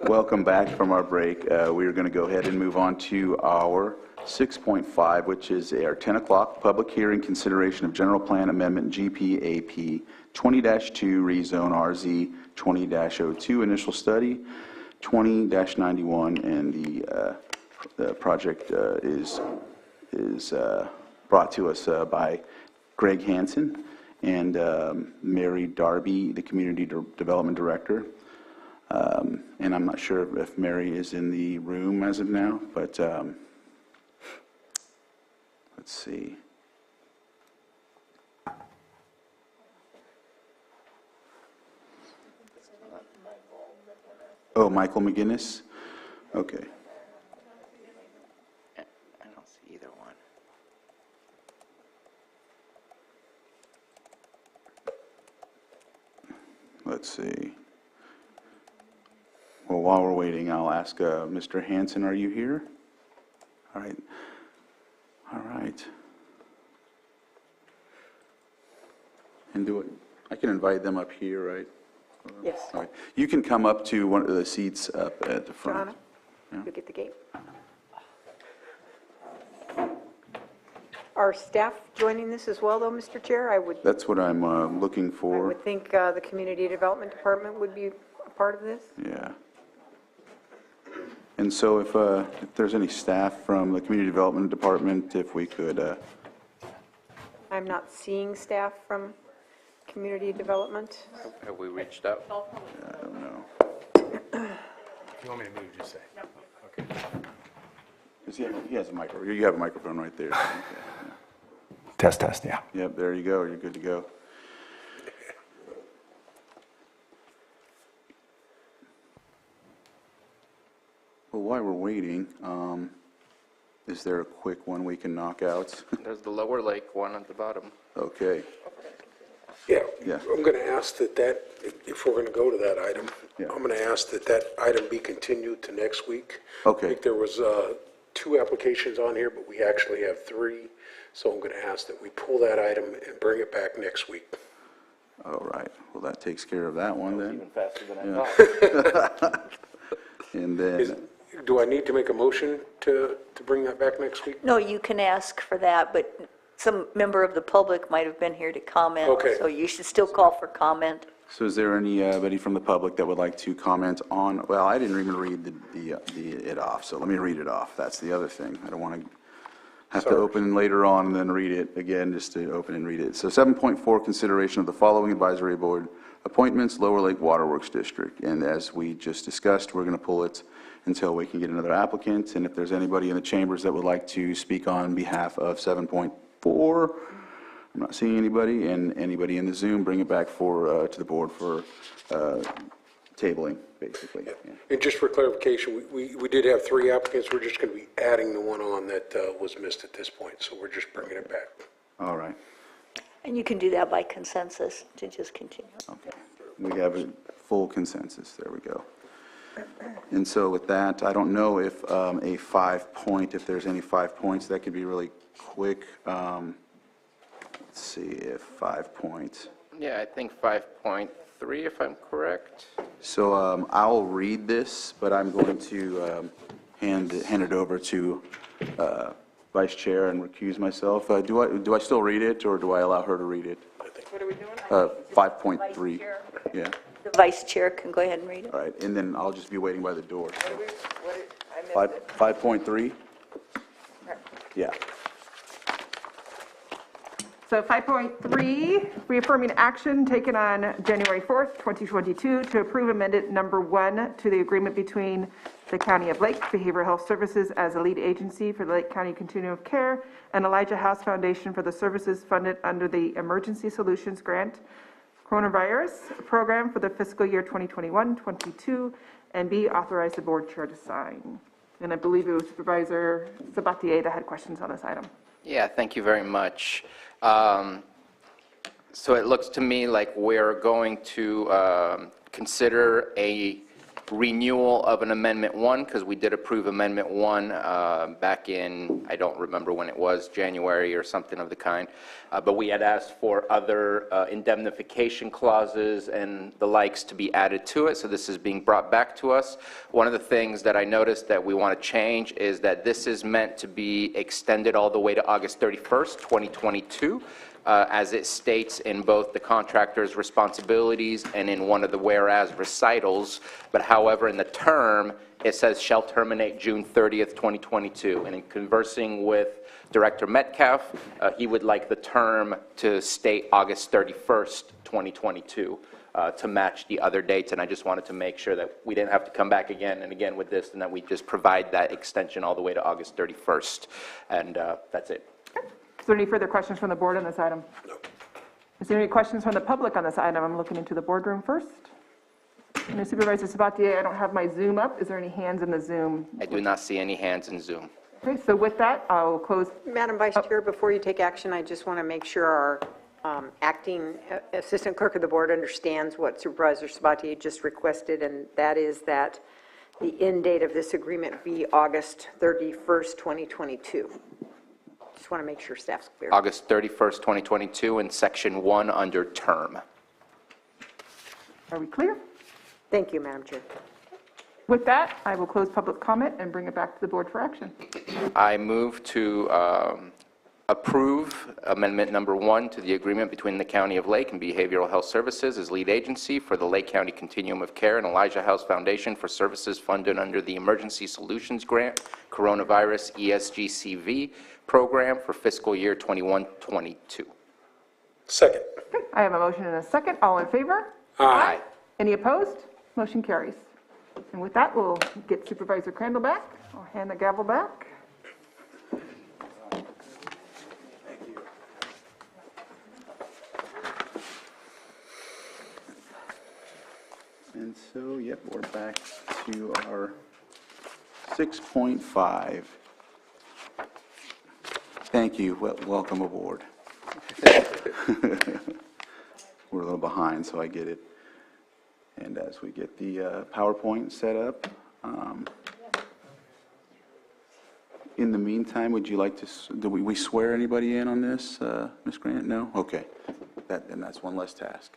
Welcome back from our break. We are going to go ahead and move on to our 6.5, which is our 10 o'clock public hearing, consideration of general plan amendment GPAP 20-2 rezone RZ 20-02 initial study 20-91, and the project is brought to us by Greg Hansen and Mary Darby, the Community Development Director. And I'm not sure if Mary is in the room as of now, but let's see. Oh, Michael McGinnis? Okay. I don't see either one. Let's see. Well, while we're waiting, I'll ask Mr. Hansen, are you here? All right. All right. And I can invite them up here, right? Yes. All right. You can come up to one of the seats up at the front. Johanna, you get the gate. Are staff joining this as well, though, Mr. Chair? That's what I'm looking I for. would think the Community Development Department would be a part of this. Yeah. And so if there's any staff from the Community Development Department, if we could... I'm not seeing staff from Community Development. Have we reached out? I don't know. You want me to move, just say? Okay. He has a microphone. You have a microphone right there. Okay. Test, yeah. Yep, there you go. You're good to go. Well, while we're waiting, is there a quick one we can knock out? There's the Lower Lake one at the bottom. Okay. Yeah, I'm going to ask that, if we're going to go to that item, I'm going to ask that item be continued to next week. Okay. I think there was 2 applications on here, but we actually have 3. So I'm going to ask that we pull that item and bring it back next week. All right. Well, that takes care of that one then. Even faster than I thought. And then... Do I need to make a motion to bring that back next week? No, you can ask for that, but some member of the public might have been here to comment. Okay. So you should still call for comment. So is there anybody from the public that would like to comment on, well, I didn't even read it off, so let me read it off. That's the other thing. I don't want to have to open later on and then read it again, just to open and read it. So 7.4, consideration of the following advisory board appointments, Lower Lake Waterworks District. And as we just discussed, we're going to pull it until we can get another applicant. And if there's anybody in the chambers that would like to speak on behalf of 7.4, I'm not seeing anybody, and anybody in the Zoom, bring it back to the board for tabling, basically. Yeah. And just for clarification, we did have 3 applicants. We're just going to be adding the one on that was missed at this point, so we're just bringing it back. All right. And you can do that by consensus to just continue. Okay. We have a full consensus. There we go. And so with that, I don't know if a 5-point, if there's any 5 points, that could be really quick. Let's see if 5 points. Yeah, I think 5.3, if I'm correct. So I'll read this, but I'm going to hand it over to Vice Chair and recuse myself. Do I still read it, or do I allow her to read it? What are we doing? 5.3. Yeah. The vice chair can go ahead and read it. All right, and then I'll just be waiting by the door. So. I missed it. 5.3? Yeah. So 5.3, reaffirming action taken on January 4th, 2022 to approve amended number 1 to the agreement between the County of Lake Behavioral Health Services as a lead agency for the Lake County Continuum of Care and Elijah House Foundation for the services funded under the Emergency Solutions Grant Cronovirus program for the fiscal year 2021-22, and B, authorize the board chair to sign. And I believe it was Supervisor Sabatier that had questions on this item. Yeah, thank you very much. So it looks to me like we're going to consider a renewal of an Amendment 1, because we did approve Amendment 1 back in, I don't remember when it was, January or something of the kind. But we had asked for other indemnification clauses and the likes to be added to it, so this is being brought back to us. One of the things that I noticed that we want to change is that this is meant to be extended all the way to August 31st, 2022. As it states in both the contractor's responsibilities and in one of the whereas recitals, but however in the term it says shall terminate June 30th, 2022. And in conversing with Director Metcalf, he would like the term to state August 31st, 2022 to match the other dates, and I just wanted to make sure that we didn't have to come back again and again with this, and that we just provide that extension all the way to August 31st, and that's it. Is there any further questions from the board on this item? No. Is there any questions from the public on this item? I'm looking into the boardroom first. And Supervisor Sabatier, I don't have my Zoom up. Is there any hands in the Zoom? I do not see any hands in Zoom. Okay, so with that, I'll close. Madam Vice Chair, before you take action, I just want to make sure our acting assistant clerk of the board understands what Supervisor Sabatier just requested, and that is that the end date of this agreement be August 31st, 2022. Just want to make sure staff's clear. August 31st, 2022 in Section 1 under term. Are we clear? Thank you, Madam Chair. With that, I will close public comment and bring it back to the board for action. I move to approve Amendment Number 1 to the agreement between the County of Lake and Behavioral Health Services as lead agency for the Lake County Continuum of Care and Elijah House Foundation for services funded under the Emergency Solutions Grant Coronavirus ESGCV program for fiscal year 21-22. Second. Okay, I have a motion and a second. All in favor? Aye. Any opposed? Motion carries. And with that, we'll get Supervisor Crandall back. I'll hand the gavel back. And so, yep, we're back to our 6.5. Thank you. Welcome aboard. We're a little behind, so I get it. And as we get the PowerPoint set up, in the meantime, would you like to, do we swear anybody in on this, Ms. Grant? No? Okay. Then that's one less task.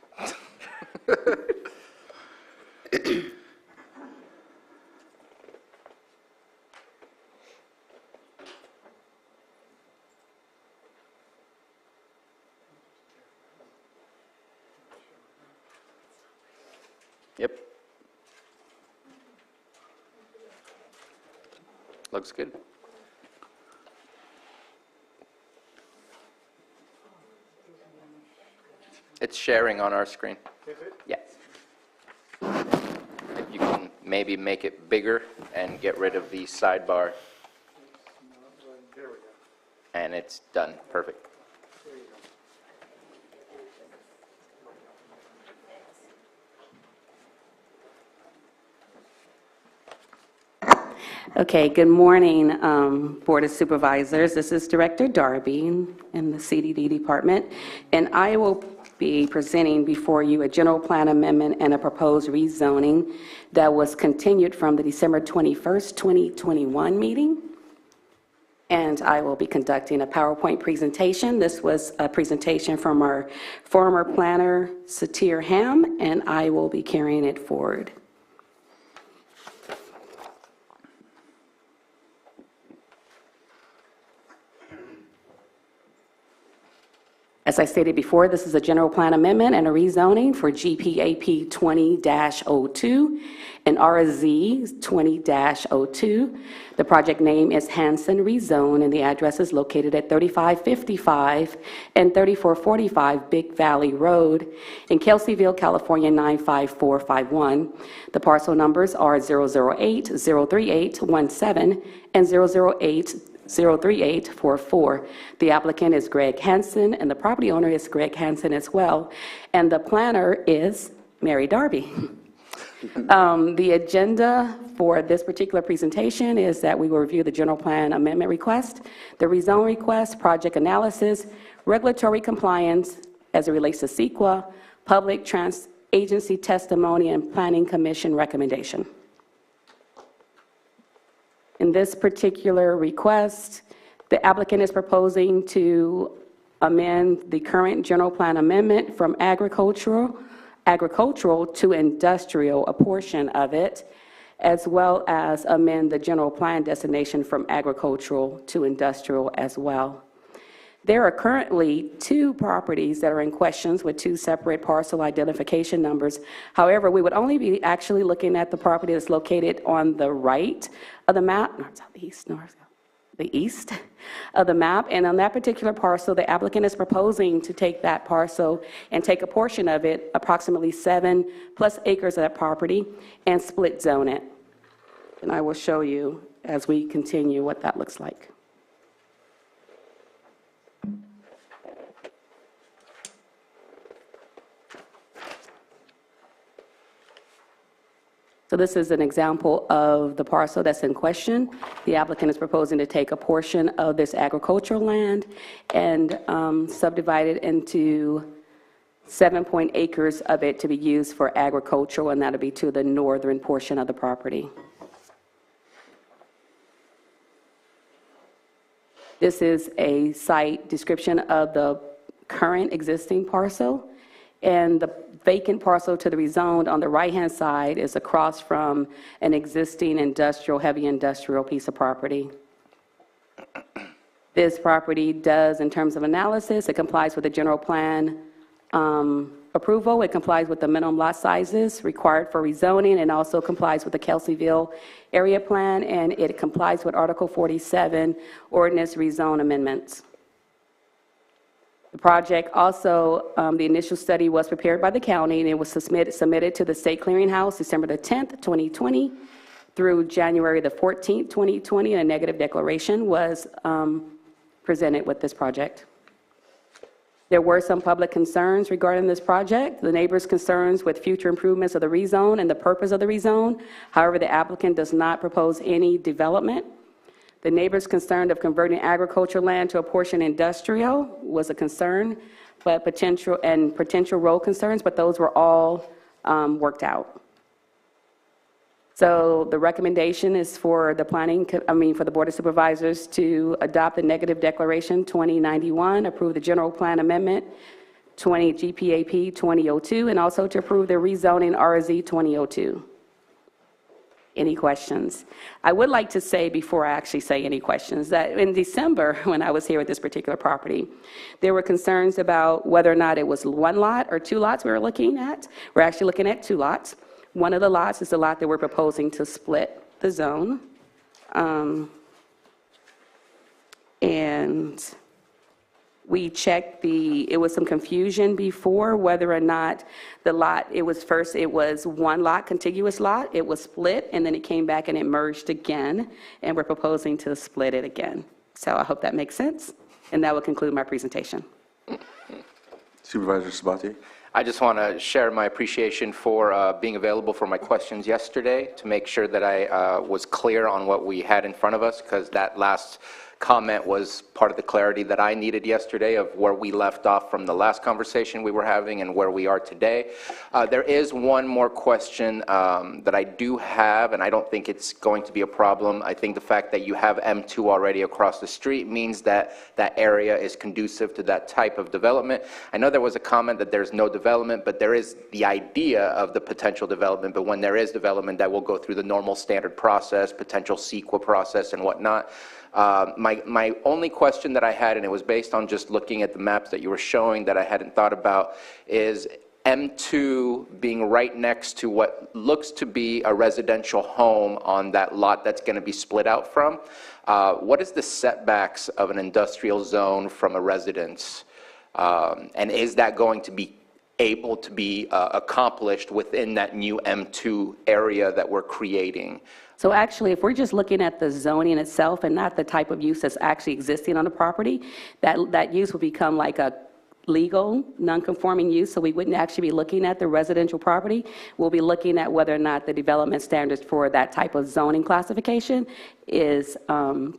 Yep. Looks good. It's sharing on our screen. Is it? Yes. If you can maybe make it bigger and get rid of the sidebar. There we go. And it's done. Perfect. Okay, good morning, Board of Supervisors. This is Director Darby in the CDD department, and I will be presenting before you a general plan amendment and a proposed rezoning that was continued from the December 21st, 2021 meeting. And I will be conducting a PowerPoint presentation. This was a presentation from our former planner, Satir Ham, and I will be carrying it forward. As I stated before, this is a general plan amendment and a rezoning for GPAP 20-02. and RZ 20-02. The project name is Hanson Rezone, and the address is located at 3555 and 3445 Big Valley Road in Kelseyville, California 95451. The parcel numbers are 008-03817 and 008-03844. The applicant is Greg Hansen, and the property owner is Greg Hansen as well, and the planner is Mary Darby. The agenda for this particular presentation is that we will review the general plan amendment request, the rezone request, project analysis, regulatory compliance as it relates to CEQA, public agency testimony, and planning commission recommendation. In this particular request, the applicant is proposing to amend the current general plan amendment from agricultural to industrial, a portion of it, as well as amend the general plan designation from agricultural to industrial as well. There are currently 2 properties that are in questions with 2 separate parcel identification numbers. However, we would only be actually looking at the property that's located on the right of the map, the east of the map. And on that particular parcel, the applicant is proposing to take that parcel and take a portion of it, approximately 7+ acres of that property, and split zone it. And I will show you as we continue what that looks like. So this is an example of the parcel that's in question. The applicant is proposing to take a portion of this agricultural land and subdivide it into 7 acres of it to be used for agricultural, and that'll be to the northern portion of the property. This is a site description of the current existing parcel, and the vacant parcel to the rezoned on the right-hand side is across from an existing industrial, heavy industrial piece of property. This property does, in terms of analysis, it complies with the general plan approval. It complies with the minimum lot sizes required for rezoning, and also complies with the Kelseyville area plan, and it complies with Article 47 Ordinance Rezone amendments. The project also, the initial study was prepared by the county, and it was submitted to the State Clearinghouse December the 10th, 2020 through January the 14th, 2020, and a negative declaration was presented with this project. There were some public concerns regarding this project. The neighbors' concerns with future improvements of the rezone and the purpose of the rezone. However, the applicant does not propose any development. The neighbors' concern of converting agricultural land to a portion industrial was a concern, but potential road concerns, but those were all worked out. So the recommendation is for the for the Board of Supervisors to adopt the negative declaration 2091, approve the general plan amendment 20 GPAP 2002, and also to approve the rezoning RZ 2002. Any questions? I would like to say, before I actually say any questions, that in December, when I was here with this particular property, there were concerns about whether or not it was 1 lot or 2 lots we were looking at. We're actually looking at 2 lots. One of the lots is the lot that we're proposing to split the zone. And we checked it was some confusion before whether or not the lot, it was 1 lot, contiguous lot, it was split, and then it came back and it merged again, and we're proposing to split it again. So I hope that makes sense, and that will conclude my presentation. Supervisor Sabatier. I just want to share my appreciation for being available for my questions yesterday to make sure that I was clear on what we had in front of us, because that last comment was part of the clarity that I needed yesterday of where we left off from the last conversation we were having and where we are today. There is one more question that I do have, and I don't think it's going to be a problem. I think the fact that you have M2 already across the street means that that area is conducive to that type of development. I know there was a comment that there's no development, but there is the idea of the potential development. But when there is development, that will go through the normal standard process, potential CEQA process and whatnot. My only question that I had, and it was based on just looking at the maps that you were showing that I hadn't thought about, is M2 being right next to what looks to be a residential home on that lot that's going to be split out from. What is the setbacks of an industrial zone from a residence? And is that going to be able to be accomplished within that new M2 area that we're creating? So actually, if we're just looking at the zoning itself and not the type of use that's actually existing on the property, that use will become like a legal, non-conforming use, so we wouldn't actually be looking at the residential property. We'll be looking at whether or not the development standards for that type of zoning classification is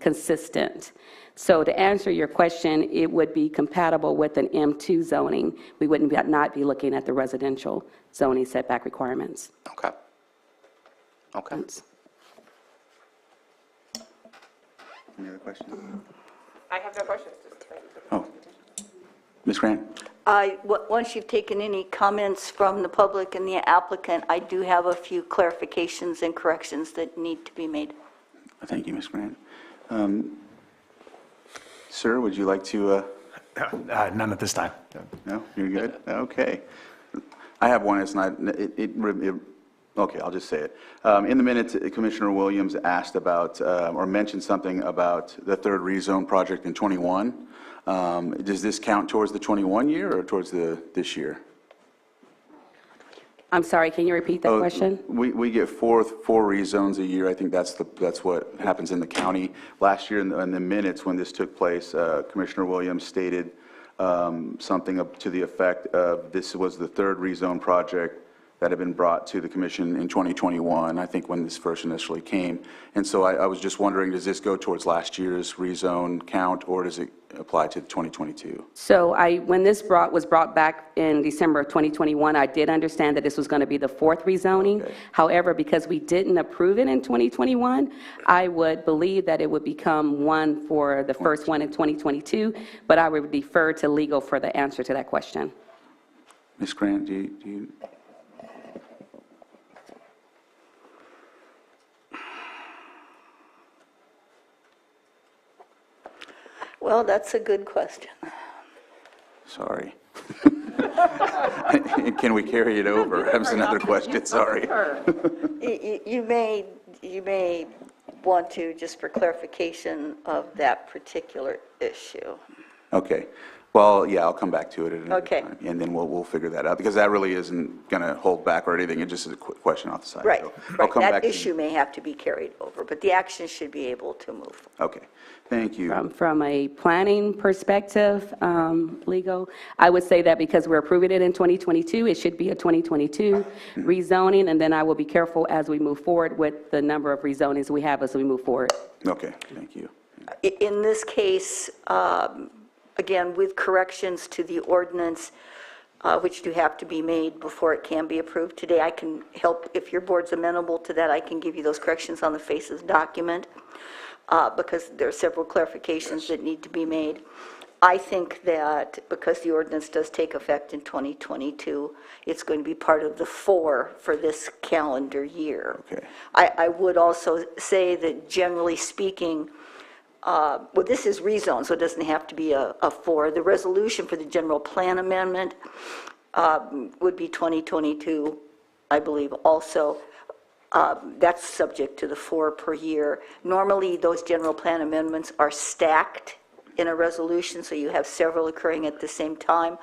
consistent. So to answer your question, it would be compatible with an M2 zoning. We wouldn't not be looking at the residential zoning setback requirements. Okay. Okay. Any other questions? I have no questions. Oh, Ms. Grant? Once you've taken any comments from the public and the applicant, I do have a few clarifications and corrections that need to be made. Thank you, Ms. Grant. Sir, would you like to? None at this time. No, you're good? Okay. I have one. It's not, okay, I'll just say it. In the minutes, Commissioner Williams asked about, or mentioned something about the third rezone project in 21. Does this count towards the 21 year or towards this year? I'm sorry, can you repeat that question? We get four rezones a year. I think that's what happens in the county. Last year in the minutes when this took place, Commissioner Williams stated something up to the effect of this was the third rezone project that had been brought to the commission in 2021, I think when this first initially came. And so I was just wondering, does this go towards last year's rezone count, or does it apply to 2022? So when this was brought back in December of 2021, I did understand that this was going to be the fourth rezoning. Okay. However, because we didn't approve it in 2021, I would believe that it would become one for the first one in 2022, but I would defer to legal for the answer to that question. Ms. Grant, do you Well, that's a good question. Sorry. Can we carry it over? That's another question, sorry. You may want to, just for clarification of that particular issue. Okay. Well, yeah, I'll come back to it at another Okay. time, and then we'll figure that out, because that really isn't going to hold back or anything. It just is a quick question off the side. Right, So I'll come that back issue may have to be carried over, but the action should be able to move. Okay, thank you. From a planning perspective, legal, I would say that because we're approving it in 2022, it should be a 2022 rezoning, and then I will be careful as we move forward with the number of rezonings we have as we move forward. Okay, thank you. In this case, again, with corrections to the ordinance, which do have to be made before it can be approved. Today, I can help, if your board's amenable to that, I can give you those corrections on the face of the document, because there are several clarifications that need to be made. I think that because the ordinance does take effect in 2022, it's going to be part of the 4 for this calendar year. Okay. I would also say that generally speaking, well, this is rezone, so it doesn't have to be a 4. The resolution for the general plan amendment would be 2022, I believe, also. That's subject to the 4 per year. Normally, those general plan amendments are stacked in a resolution, so you have several occurring at the same time,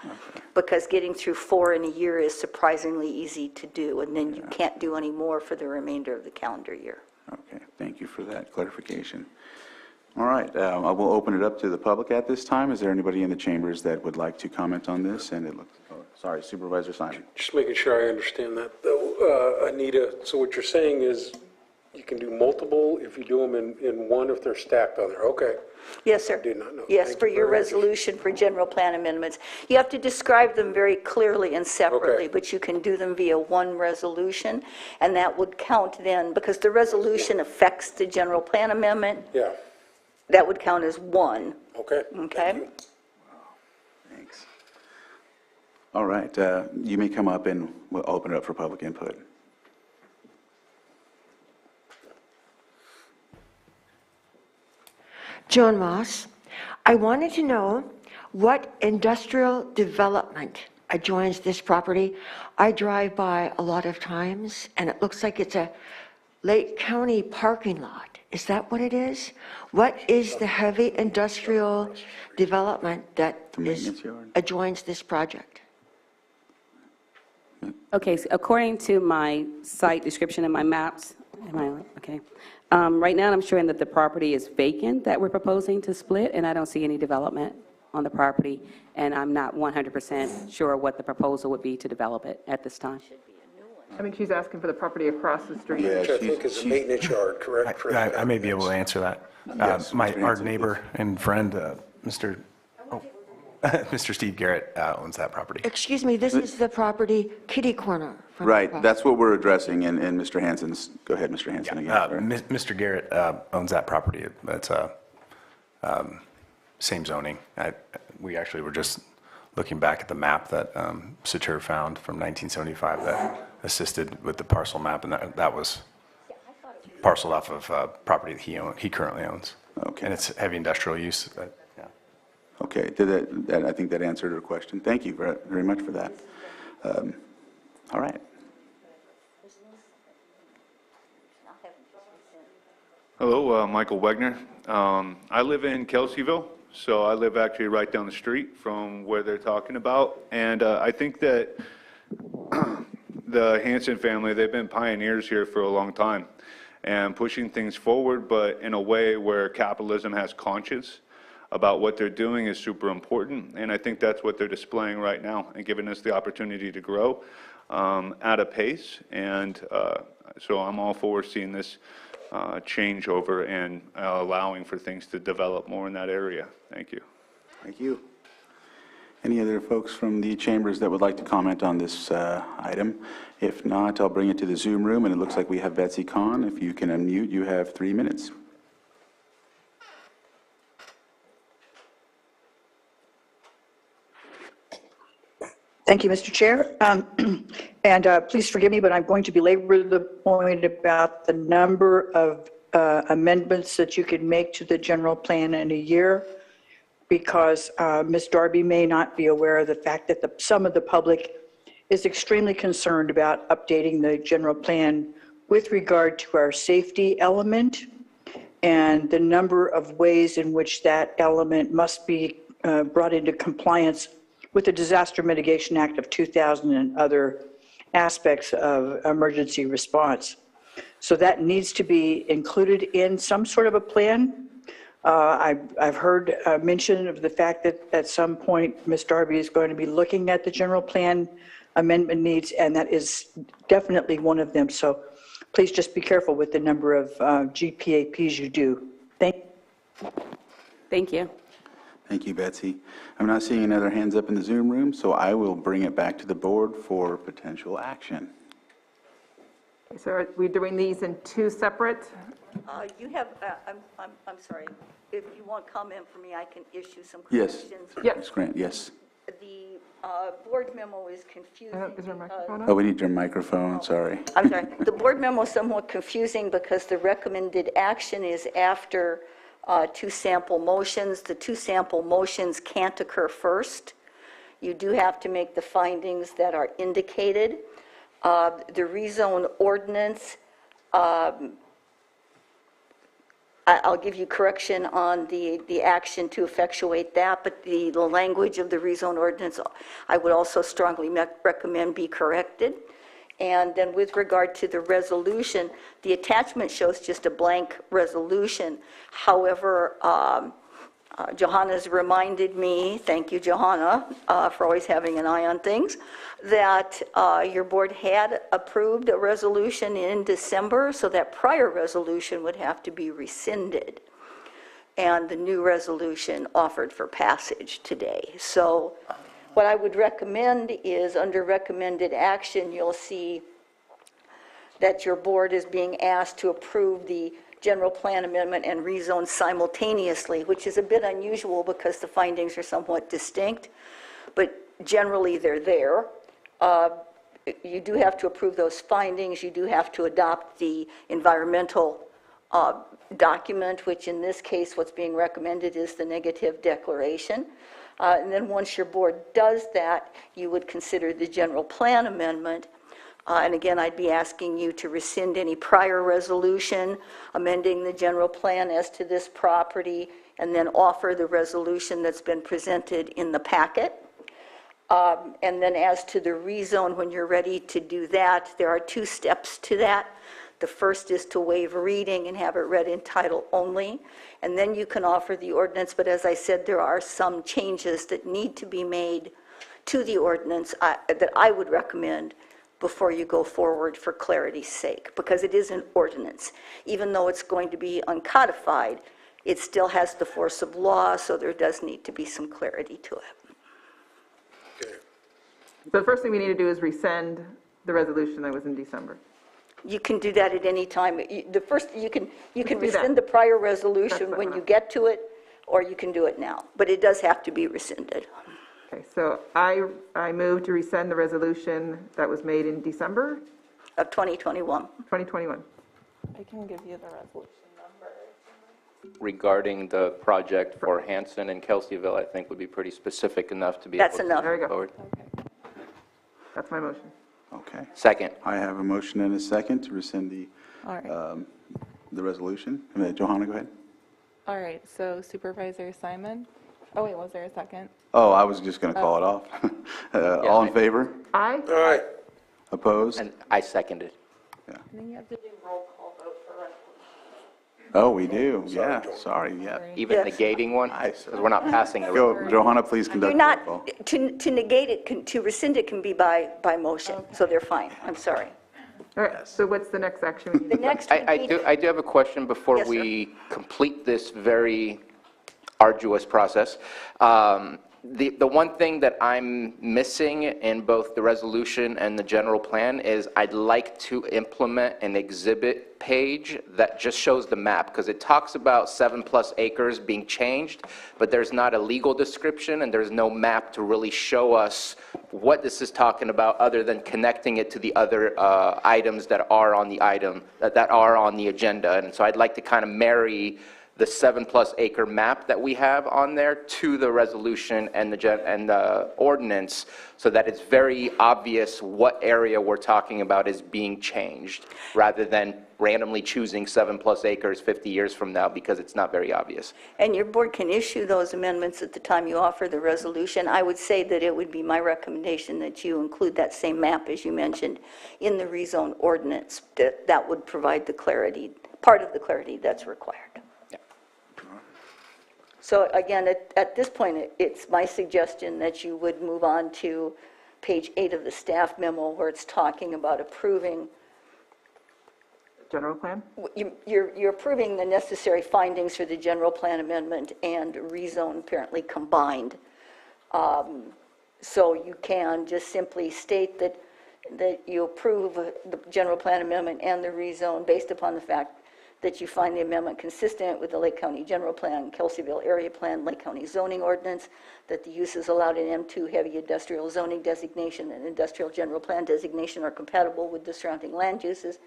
because getting through 4 in a year is surprisingly easy to do, and then you can't do any more for the remainder of the calendar year. Okay, thank you for that clarification. All right, I will open it up to the public at this time. Is there anybody in the chambers that would like to comment on this? And it looks, sorry, Supervisor Simon. Just making sure I understand that, though, Anita, so what you're saying is you can do multiple if you do them in one if they're stacked on there, okay. Yes, sir. I did not know. Yes, Thank for you your very much. resolution for general plan amendments. You have to describe them very clearly and separately, Okay. but you can do them via one resolution, and that would count then, because the resolution affects the general plan amendment, Yeah, that would count as one, okay. okay? Thanks. All right, you may come up and we'll open it up for public input. Joan Moss, I wanted to know what industrial development adjoins this property. I drive by a lot of times, and it looks like it's a Lake County parking lot. Is that what it is? What is the heavy industrial development that adjoins this project? Okay, so according to my site description and my maps, okay. Right now, I'm showing that the property is vacant that we're proposing to split, and I don't see any development on the property, and I'm not 100% sure what the proposal would be to develop it at this time. I think she's asking for the property across the street. Yeah, Which I think is a maintenance yard, correct? I may be able to answer that. Yes, Our neighbor and friend, Mr. Steve Garrett owns that property. Excuse me, this is the property kitty corner. From the Right, property. that's what we're addressing, and Mr. Hansen's, go ahead, Mr. Hansen again. sorry. Mr. Garrett owns that property. That's same zoning. We actually were just looking back at the map that Satur found from 1975 that assisted with the parcel map, and that was parceled off of property that he currently owns. Okay. And it's heavy industrial use. Okay, I think that answered her question. Thank you very much for that. All right. Hello, Michael Wegner. I live in Kelseyville, so I live actually right down the street from where they're talking about. And I think that the Hansen family, they've been pioneers here for a long time and pushing things forward, but in a way where capitalism has conscience about what they're doing is super important. And I think that's what they're displaying right now and giving us the opportunity to grow at a pace. And so I'm all for seeing this changeover and allowing for things to develop more in that area. Thank you. Thank you. Any other folks from the chambers that would like to comment on this item? If not, I'll bring it to the Zoom room, and it looks like we have Betsy Kahn. If you can unmute, you have 3 minutes. Thank you, Mr. Chair. And please forgive me, but I'm going to belabor the point about the number of amendments that you can make to the general plan in a year, because Ms. Darby may not be aware of the fact that some of the public is extremely concerned about updating the general plan with regard to our safety element and the number of ways in which that element must be brought into compliance with the Disaster Mitigation Act of 2000 and other aspects of emergency response. So that needs to be included in some sort of a plan. I've heard mention of the fact that at some point Ms. Darby is going to be looking at the general plan amendment needs, and that is definitely one of them. So please just be careful with the number of GPAPs you do. Thank you. Thank you, Betsy. I'm not seeing any other hands up in the Zoom room, so I will bring it back to the board for potential action. So are we doing these in two separate? You have, I'm sorry, if you want comment from me, I can issue some Yes. corrections. Ms. Grant, yes. The board memo is confusing. Is there a microphone on? Oh, we need your microphone, sorry. I'm sorry. The board memo is somewhat confusing because the recommended action is after two sample motions. The two sample motions can't occur first. You do have to make the findings that are indicated. The rezone ordinance, I'll give you correction on the action to effectuate that, but the language of the rezone ordinance, I would also strongly recommend be corrected. And then with regard to the resolution, the attachment shows just a blank resolution. However, Johanna's reminded me, thank you, Johanna, for always having an eye on things, that your board had approved a resolution in December, so that prior resolution would have to be rescinded, and the new resolution offered for passage today. So what I would recommend is under recommended action, you'll see that your board is being asked to approve the general plan amendment and rezone simultaneously, which is a bit unusual because the findings are somewhat distinct, but generally they're there. You do have to approve those findings. You do have to adopt the environmental document, which in this case what's being recommended is the negative declaration. And then once your board does that, you would consider the general plan amendment. And again, I'd be asking you to rescind any prior resolution amending the general plan as to this property, and then offer the resolution that's been presented in the packet. And then as to the rezone, when you're ready to do that, there are 2 steps to that. The first is to waive reading and have it read in title only, and then you can offer the ordinance. But as I said, there are some changes that need to be made to the ordinance that I would recommend before you go forward for clarity's sake, because it is an ordinance. Even though it's going to be uncodified, it still has the force of law, so there does need to be some clarity to it. So the first thing we need to do is rescind the resolution that was in December. You can do that at any time. You can do that. rescind the prior resolution when you get to it, or you can do it now, but it does have to be rescinded. Okay, so I move to rescind the resolution that was made in December Of 2021. 2021. I can give you the resolution number. Regarding the project for Hanson and Kelseyville, I think would be pretty specific enough to be able That's to enough. There we move go. forward. That's my motion. Okay. Second. I have a motion and a second to rescind All right. the resolution. Johanna, go ahead. All right, so Supervisor Simon? Oh, wait, was there a second? Oh, I was just going to call it off. All in favor? Aye? All right. Opposed? And I seconded. And then you have to do roll call vote for resolution. Oh, we do, yeah, sorry, yeah. Even Yes. negating one, because we're not passing a Go, Johanna, please conduct You're the not, roll call. to negate it, to rescind it can be by motion, so they're fine. I'm sorry. All right, so what's the next action we need The to next would I be- do have a question before Yes, sir. we complete this very arduous process. The one thing that I'm missing in both the resolution and the general plan is I'd like to implement an exhibit page that just shows the map, because it talks about 7+ acres being changed, but there's not a legal description and there's no map to really show us what this is talking about, other than connecting it to the other items that are on the that are on the agenda. And so I'd like to kind of marry the 7+ acre map that we have on there to the resolution and the ordinance, so that it's very obvious what area we're talking about is being changed, rather than randomly choosing 7+ acres 50 years from now, because it's not very obvious. And your board can issue those amendments at the time you offer the resolution. I would say that it would be my recommendation that you include that same map, as you mentioned, in the rezone ordinance. That would provide the clarity, part of the clarity that's required. So again, at this point, it's my suggestion that you would move on to page 8 of the staff memo, where it's talking about approving. General plan? You're approving the necessary findings for the general plan amendment and rezone apparently combined. So you can just simply state that you approve the general plan amendment and the rezone based upon the fact that you find the amendment consistent with the Lake County General Plan, Kelseyville Area Plan, Lake County Zoning Ordinance, that the uses allowed in M2 heavy industrial zoning designation and industrial general plan designation are compatible with the surrounding land uses.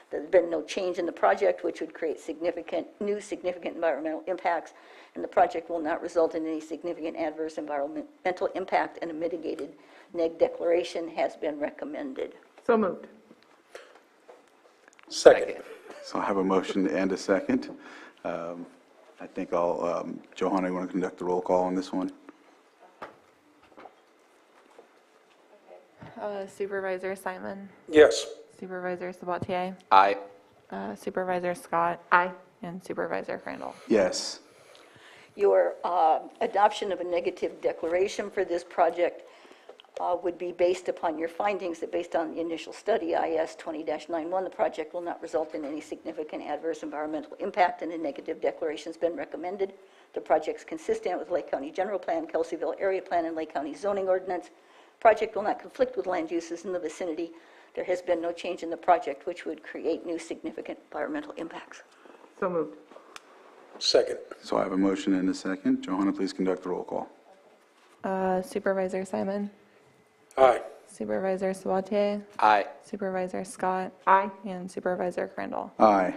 There's been no change in the project which would create new significant environmental impacts, and the project will not result in any significant adverse environmental impact, and a mitigated neg declaration has been recommended. So moved. Second. So I have a motion and a second. I think Johanna, you want to conduct the roll call on this one? Supervisor Simon? Yes. Supervisor Sabatier? Aye. Supervisor Scott? Aye. And Supervisor Crandall? Yes. Your adoption of a negative declaration for this project would be based upon your findings that based on the initial study, IS 20-91, the project will not result in any significant adverse environmental impact, and a negative declaration has been recommended. The project's consistent with Lake County General Plan, Kelseyville Area Plan, and Lake County Zoning Ordinance. Project will not conflict with land uses in the vicinity. There has been no change in the project which would create new significant environmental impacts. So moved. Second. So I have a motion and a second. Johanna, please conduct the roll call. Supervisor Simon? Aye. Supervisor Sabatier? Aye. Supervisor Scott? Aye. And Supervisor Crandall? Aye.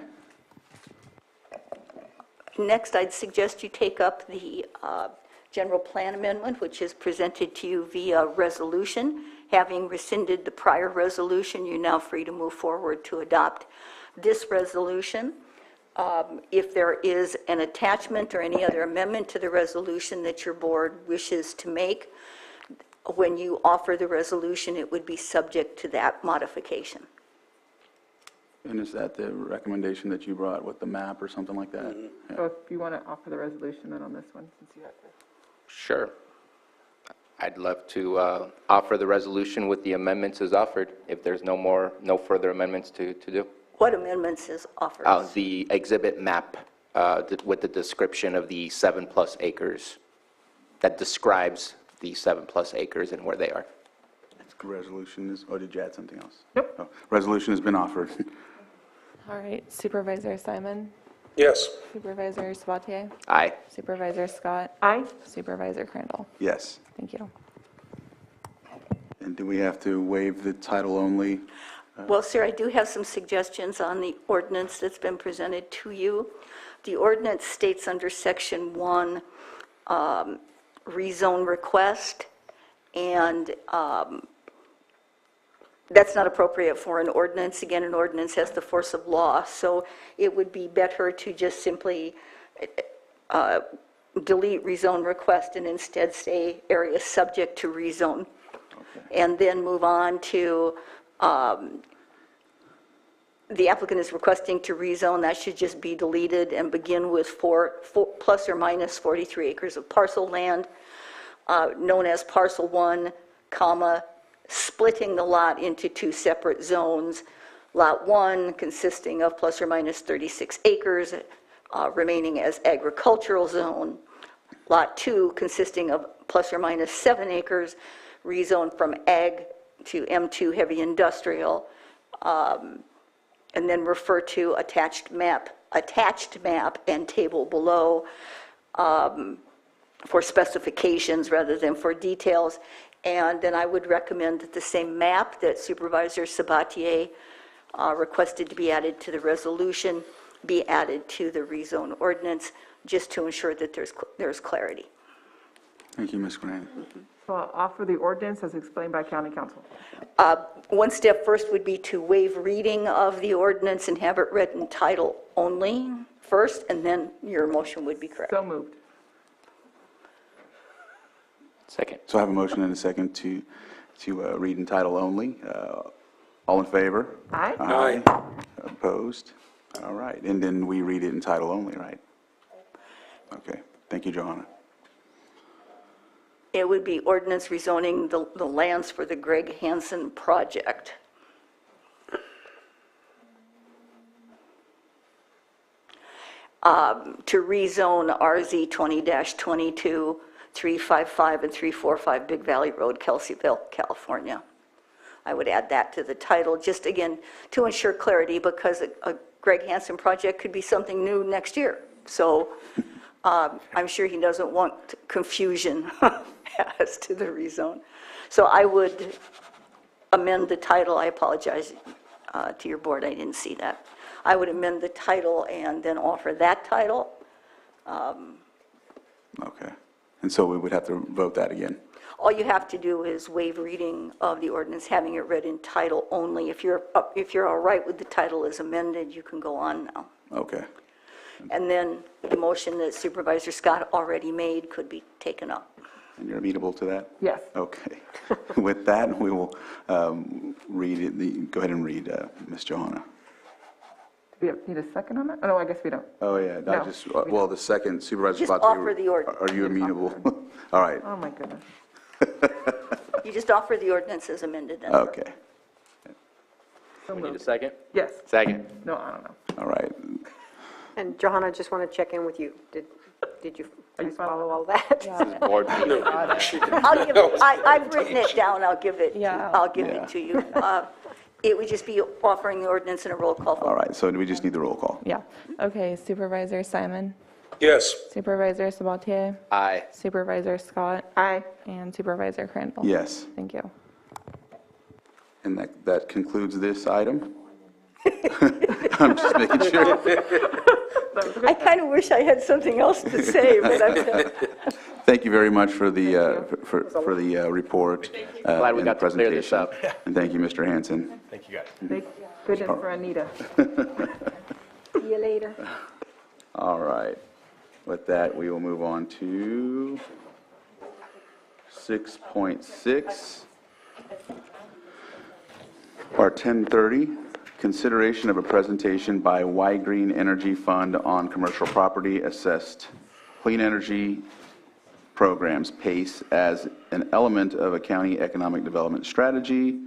Next, I'd suggest you take up the general plan amendment, which is presented to you via resolution. Having rescinded the prior resolution, you're now free to move forward to adopt this resolution. If there is an attachment or any other amendment to the resolution that your board wishes to make, when you offer the resolution, it would be subject to that modification. And is that the recommendation that you brought with the map or something like that? Yeah. So if you want to offer the resolution then on this one, since you have to. Sure. I'd love to offer the resolution with the amendments as offered, if there's no further amendments to do. What amendments is offered? The exhibit map with the description of the 7+ acres that describes the 7+ acres and where they are. Resolution is, or did you add something else? Nope. Oh, resolution has been offered. All right, Supervisor Simon, Yes. Supervisor Sabatier, Aye. Supervisor Scott, Aye. Supervisor Crandall. Yes. Thank you. And do we have to waive the title only? Well, sir, I do have some suggestions on the ordinance that's been presented to you. The ordinance states under Section 1, rezone request, and that's not appropriate for an ordinance. Again, an ordinance has the force of law, so it would be better to just simply delete rezone request and instead say area subject to rezone. Okay. And then move on to the applicant is requesting to rezone. That should just be deleted and begin with 4 plus or minus 43 acres of parcel land, known as parcel 1, comma, splitting the lot into 2 separate zones. Lot 1 consisting of plus or minus 36 acres, remaining as agricultural zone. Lot 2 consisting of plus or minus 7 acres, rezoned from ag to M2 heavy industrial, and then refer to attached map and table below for specifications rather than for details. And then I would recommend that the same map that Supervisor Sabatier requested to be added to the resolution be added to the rezone ordinance, just to ensure that there's clarity. Thank you, Ms. Grant. So I'll offer the ordinance as explained by County Council. One step first would be to waive reading of the ordinance and have it read in title only first, and then your motion would be correct. So moved. Second. So I have a motion and a second to read in title only. All in favor? Aye. Aye. Opposed? All right, and then we read it in title only, right? Okay, thank you, Johanna. It would be ordinance rezoning the lands for the Greg Hansen project. To rezone RZ 20-22, 355 and 345 Big Valley Road, Kelseyville, California. I would add that to the title, just again, to ensure clarity, because a Greg Hansen project could be something new next year. So I'm sure he doesn't want confusion as to the rezone. So I would amend the title. I apologize to your board, I didn't see that. I would amend the title and then offer that title. Okay, and so we would have to vote that again? All you have to do is waive reading of the ordinance, having it read in title only. If you're all right with the title as amended, you can go on now. Okay. And then the motion that Supervisor Scott already made could be taken up. And you're amenable to that? Yes. Okay. With that, we will read it. Go ahead and read, Ms. Johanna. Do we need a second on that? Oh, no, I guess we don't. Oh, yeah, No, well, the second, Supervisor Just Sabatier, offer the ordinance. are you amenable? All right, Oh, my goodness. You just offer the ordinance as amended then. okay, So We need a moved. second? Yes. Second. No, I don't know. all right. And Johanna, I just want to check in with you. Did you follow all that? Board meeting. I've written it down, I'll give it Yeah. to you. It would just be offering the ordinance in a roll call vote. All right, so we just need the roll call. Yeah. Okay, Supervisor Simon, Yes. Supervisor Sabatier, Aye. Supervisor Scott, Aye. and Supervisor Crandall. Yes, Thank you. and that concludes this item? I'm just making sure. I kind of wish I had something else to say, but I'm Thank you very much for the, for the report Glad we and got to clear this presentation. up. And thank you, Mr. Hanson. Thank you, guys. Thank goodness for Anita. See you later. All right. With that, we will move on to 6.6. Our 1030, consideration of a presentation by Y Green Energy Fund on commercial property assessed clean energy programs, PACE, as an element of a county economic development strategy.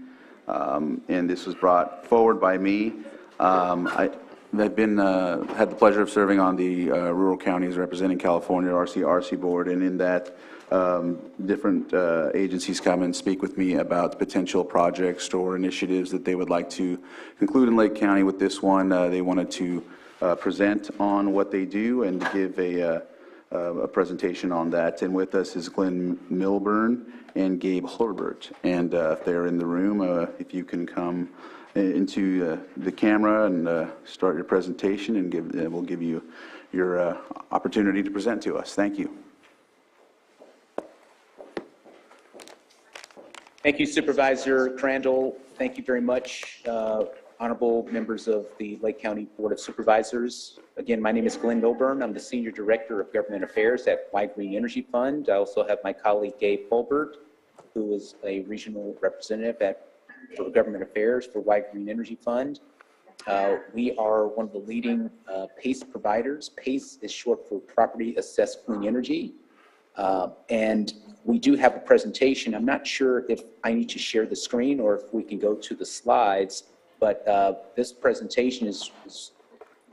And this was brought forward by me. I've been, had the pleasure of serving on the Rural Counties Representing California RC board, and in that, different agencies come and speak with me about potential projects or initiatives that they would like to conclude in Lake County. With this one, they wanted to present on what they do and give a presentation on that. And with us is Glenn Milburn and Gabe Horbert. And if they're in the room, if you can come into the camera and start your presentation, and we'll give you your opportunity to present to us. Thank you. Thank you, Supervisor Crandall. Thank you very much, honorable members of the Lake County Board of Supervisors. Again, my name is Glenn Milburn. I'm the Senior Director of Government Affairs at Y Green Energy Fund. I also have my colleague Gabe Fulbert, who is a regional representative for Government Affairs for Y Green Energy Fund. We are one of the leading PACE providers. PACE is short for Property Assessed Clean Energy. And we do have a presentation. I'm not sure if I need to share the screen or if we can go to the slides, but this presentation is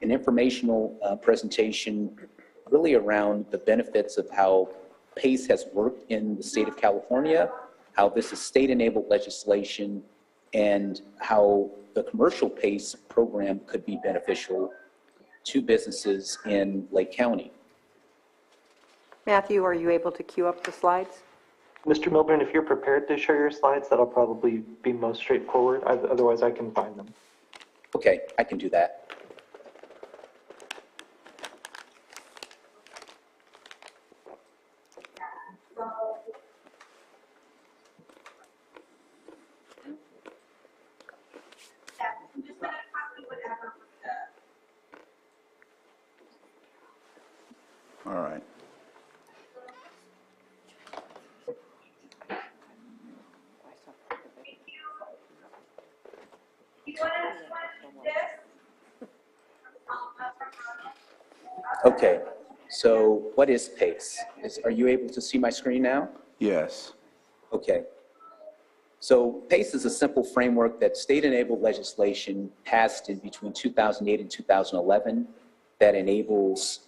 an informational presentation really around the benefits of how PACE has worked in the state of California, how this is state-enabled legislation, and how the commercial PACE program could be beneficial to businesses in Lake County. Matthew, are you able to queue up the slides? Mr. Milburn, if you're prepared to share your slides, that'll probably be most straightforward. Otherwise, I can find them. Okay, I can do that. All right. Okay, so what is PACE? Are you able to see my screen now? Yes. Okay. So PACE is a simple framework that state-enabled legislation passed in between 2008 and 2011 that enables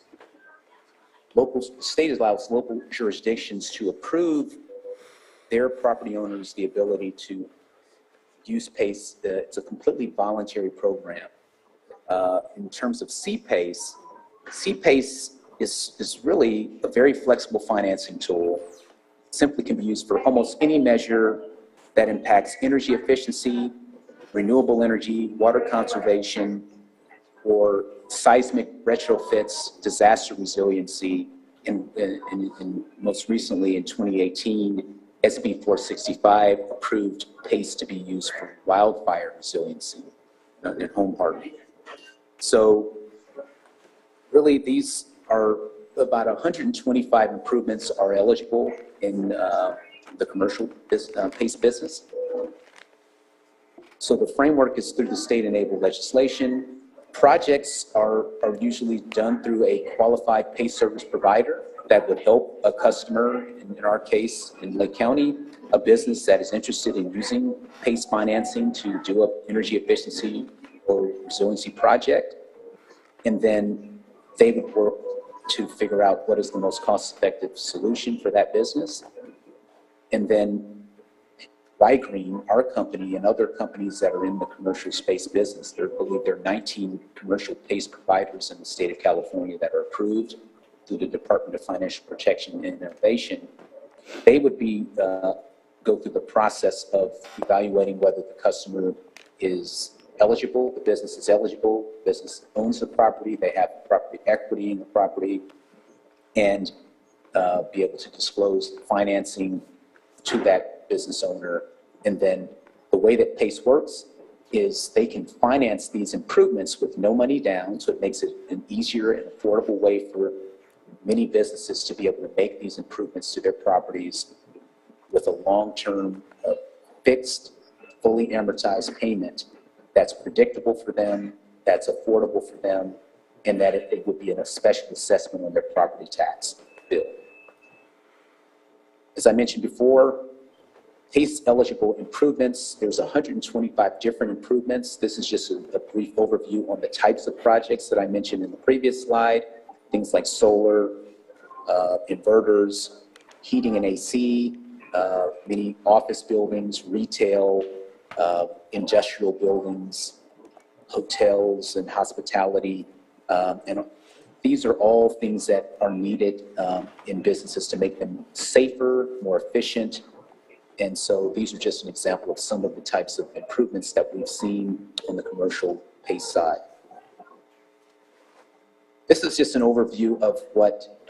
state allows local jurisdictions to approve their property owners the ability to use PACE. It's a completely voluntary program. In terms of CPACE, CPACE is really a very flexible financing tool. It simply can be used for almost any measure that impacts energy efficiency, renewable energy, water conservation, or seismic retrofits, disaster resiliency, and most recently in 2018, SB 465 approved PACE to be used for wildfire resiliency and home hardening. So really these are about 125 improvements are eligible in the commercial PACE business. So the framework is through the state-enabled legislation. Projects are usually done through a qualified PACE service provider that would help a customer, in our case in Lake County, a business that is interested in using PACE financing to do an energy efficiency or resiliency project. And then they would work to figure out what is the most cost-effective solution for that business. And then Y Green, our company, and other companies that are in the commercial space business, I believe there are 19 commercial PACE providers in the state of California that are approved through the Department of Financial Protection and Innovation. They would be go through the process of evaluating whether the customer is eligible, the business is eligible, the business owns the property, they have property equity in the property, and be able to disclose financing to that business owner. And then the way that PACE works is they can finance these improvements with no money down, so it makes it an easier and affordable way for many businesses to be able to make these improvements to their properties with a long-term fixed, fully amortized payment that's predictable for them, that's affordable for them, and that it would be a special assessment on their property tax bill. As I mentioned before, PACE-eligible improvements, there's 125 different improvements. This is just a brief overview on the types of projects that I mentioned in the previous slide, things like solar, inverters, heating and AC, many office buildings, retail, industrial buildings, hotels and hospitality. And these are all things that are needed in businesses to make them safer, more efficient. And so these are just an example of some of the types of improvements that we've seen on the commercial PACE side. This is just an overview of what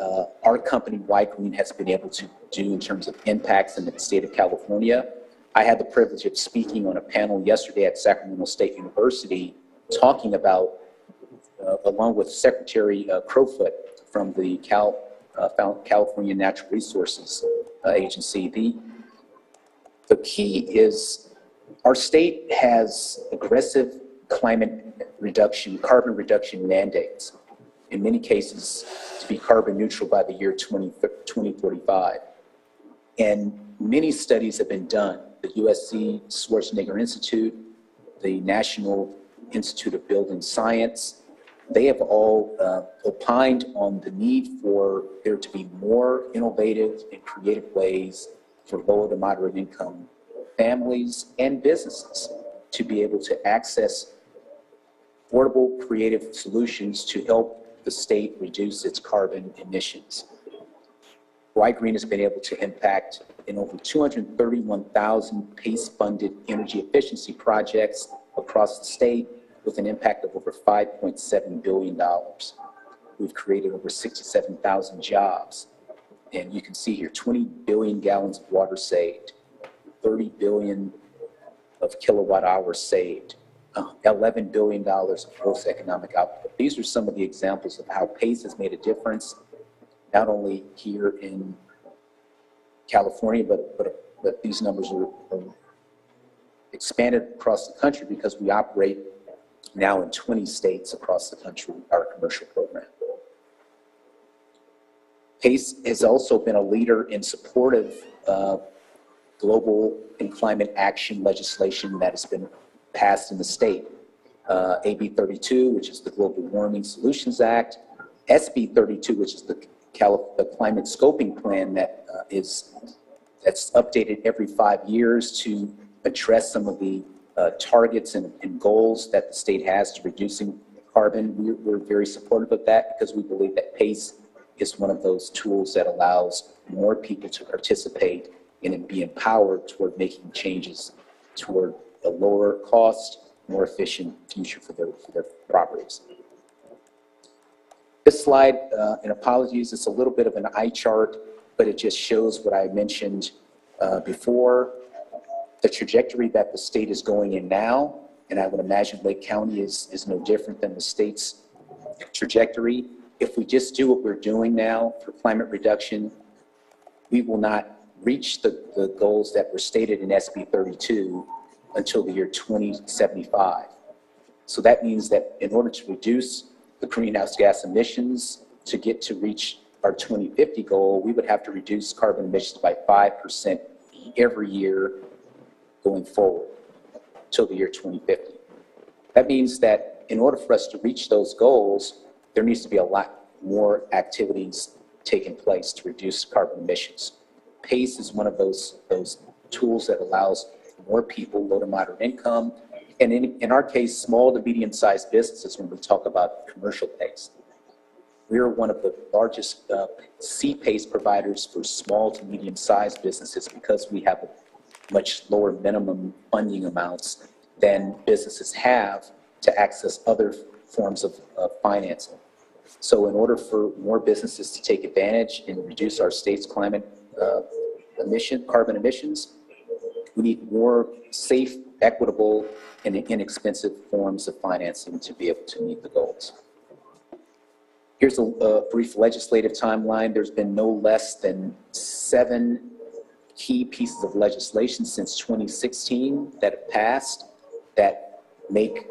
our company, White Green, has been able to do in terms of impacts in the state of California. I had the privilege of speaking on a panel yesterday at Sacramento State University talking about, along with Secretary Crowfoot from the California Natural Resources Agency, the key is our state has aggressive climate reduction, carbon reduction mandates, in many cases to be carbon neutral by the year 2045. And many studies have been done. The USC Schwarzenegger Institute, the National Institute of Building Science, they have all opined on the need for there to be more innovative and creative ways for low to moderate income families and businesses to be able to access affordable, creative solutions to help the state reduce its carbon emissions. White Green has been able to impact in over 231,000 PACE-funded energy efficiency projects across the state with an impact of over $5.7 billion. We've created over 67,000 jobs. And you can see here, 20 billion gallons of water saved, 30 billion of kilowatt hours saved, $11 billion of gross economic output. These are some of the examples of how PACE has made a difference, not only here in California, but these numbers are expanded across the country because we operate now in 20 states across the country, our commercial program. PACE has also been a leader in support of global and climate action legislation that has been passed in the state. AB 32, which is the Global Warming Solutions Act, SB 32, which is the climate scoping plan that's updated every 5 years to address some of the targets and goals that the state has to reducing carbon. We're very supportive of that because we believe that PACE is one of those tools that allows more people to participate and be empowered toward making changes toward a lower cost, more efficient future for their properties. This slide, and apologies, it's a little bit of an eye chart, but it just shows what I mentioned before, the trajectory that the state is going in now, and I would imagine Lake County is no different than the state's trajectory. If we just do what we're doing now for climate reduction, we will not reach the goals that were stated in SB 32 until the year 2075. So that means that in order to reduce the greenhouse gas emissions to get to reach our 2050 goal, we would have to reduce carbon emissions by 5% every year going forward till the year 2050. That means that in order for us to reach those goals, there needs to be a lot more activities taking place to reduce carbon emissions. PACE is one of those tools that allows more people, low to moderate income, and in our case, small to medium-sized businesses when we talk about commercial PACE. We are one of the largest C-PACE providers for small to medium-sized businesses because we have much lower minimum funding amounts than businesses have to access other forms of financing. So in order for more businesses to take advantage and reduce our state's carbon emissions, we need more safe, equitable, and inexpensive forms of financing to be able to meet the goals. Here's a brief legislative timeline. There's been no less than 7 key pieces of legislation since 2016 that have passed that make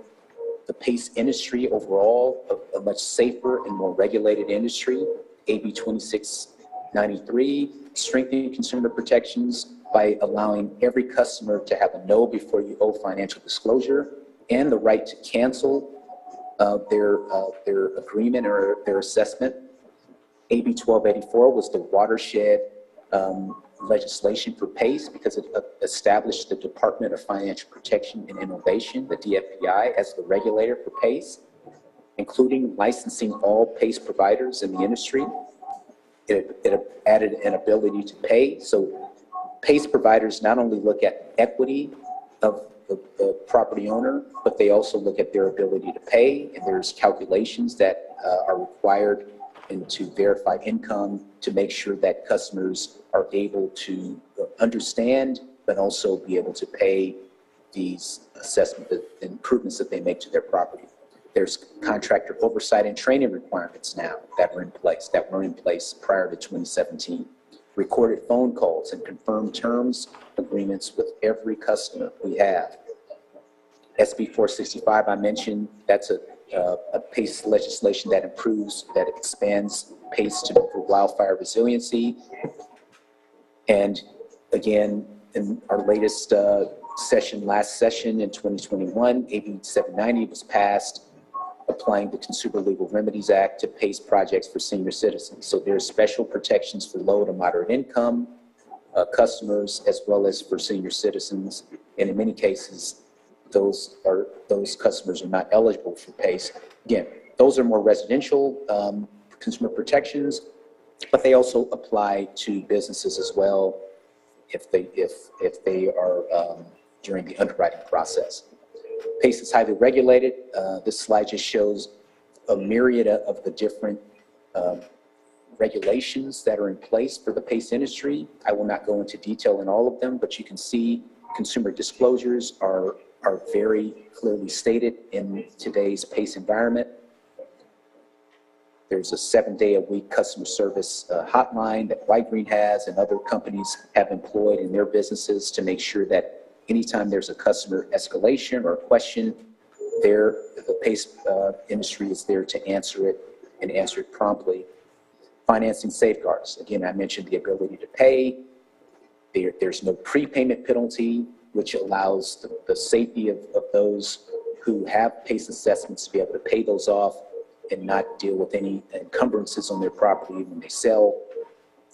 the PACE industry overall a much safer and more regulated industry. AB 2693, strengthening consumer protections by allowing every customer to have a no before you owe financial disclosure and the right to cancel their agreement or their assessment. AB 1284 was the watershed legislation for PACE because it established the Department of Financial Protection and Innovation, the DFPI, as the regulator for PACE, including licensing all PACE providers in the industry. It added an ability to pay. So PACE providers not only look at equity of the property owner, but they also look at their ability to pay, and there's calculations that are required and to verify income to make sure that customers are able to understand, but also be able to pay these assessment improvements that they make to their property. There's contractor oversight and training requirements now that were in place prior to 2017. Recorded phone calls and confirmed terms agreements with every customer we have. SB 465, I mentioned, that's a PACE legislation that expands PACE for wildfire resiliency. And again, in our latest last session in 2021, AB 790 was passed, applying the Consumer Legal Remedies Act to PACE projects for senior citizens. So there's special protections for low to moderate income customers, as well as for senior citizens. And in many cases, those customers are not eligible for PACE. Again, those are more residential consumer protections, but they also apply to businesses as well if they are during the underwriting process. PACE is highly regulated. This slide just shows a myriad of the different regulations that are in place for the PACE industry. I will not go into detail in all of them, but you can see consumer disclosures are very clearly stated in today's PACE environment. There's a 7-day-a-week customer service hotline that White Green has and other companies have employed in their businesses to make sure that anytime there's a customer escalation or a question, the PACE industry is there to answer it and answer it promptly. Financing safeguards. Again, I mentioned the ability to pay. There's no prepayment penalty, which allows the safety of those who have PACE assessments to be able to pay those off and not deal with any encumbrances on their property when they sell.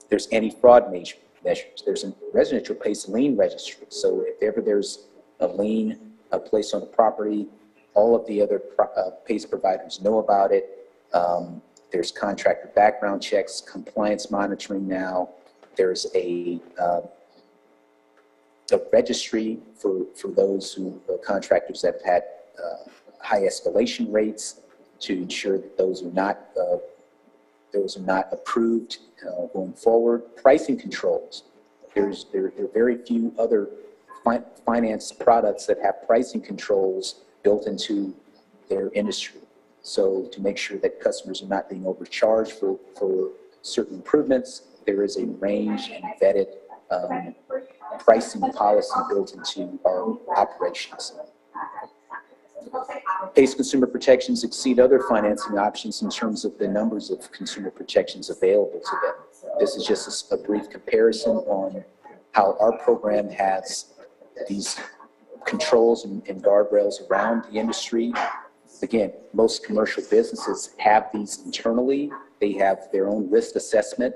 There's anti-fraud measures. There's a residential PACE lien registry. So if ever there's a lien placed on the property, all of the other PACE providers know about it. There's contractor background checks, compliance monitoring now. There's a registry for those contractors that have had high escalation rates to ensure that those are not approved going forward. Pricing controls. There are very few other finance products that have pricing controls built into their industry. So to make sure that customers are not being overcharged for certain improvements, there is a range and vetted pricing policy built into our operations. PACE consumer protections exceed other financing options in terms of the numbers of consumer protections available to them. This is just a brief comparison on how our program has these controls and guardrails around the industry. Again, most commercial businesses have these internally. They have their own risk assessment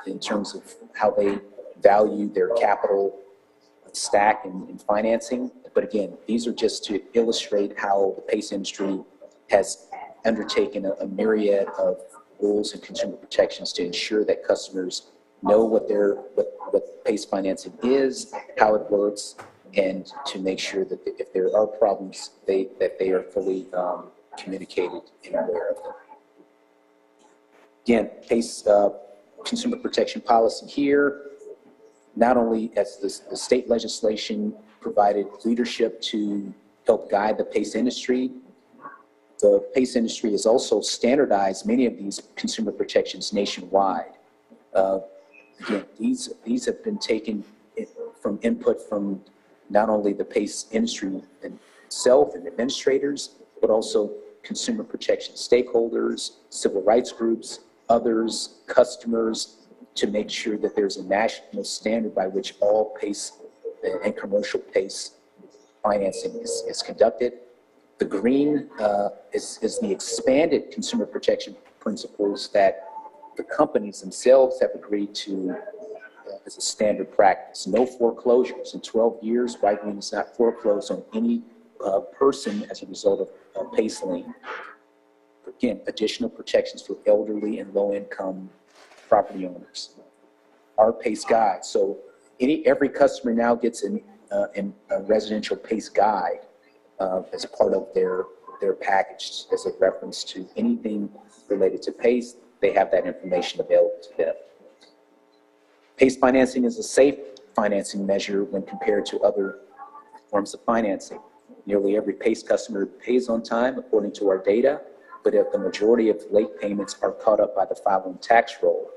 in terms of how they value their capital stack and financing. But again, these are just to illustrate how the PACE industry has undertaken a myriad of rules and consumer protections to ensure that customers know what PACE financing is, how it works, and to make sure that if there are problems, that they are fully communicated and aware of them. Again, PACE consumer protection policy here, not only as the state legislation provided leadership to help guide the PACE industry, the PACE industry has also standardized many of these consumer protections nationwide. Again, these have been taken from input from not only the PACE industry itself and administrators, but also consumer protection stakeholders, civil rights groups, others, customers, to make sure that there's a national standard by which all PACE and commercial PACE financing is conducted. The green is the expanded consumer protection principles that the companies themselves have agreed to as a standard practice. No foreclosures. In 12 years, White Green has not foreclosed on any person as a result of a PACE lien. Again, additional protections for elderly and low-income property owners. Our PACE guide. So every customer now gets a residential PACE guide as part of their package as a reference to anything related to PACE. They have that information available to them. PACE financing is a safe financing measure when compared to other forms of financing. Nearly every PACE customer pays on time according to our data, but if the majority of late payments are caught up by the following tax roll.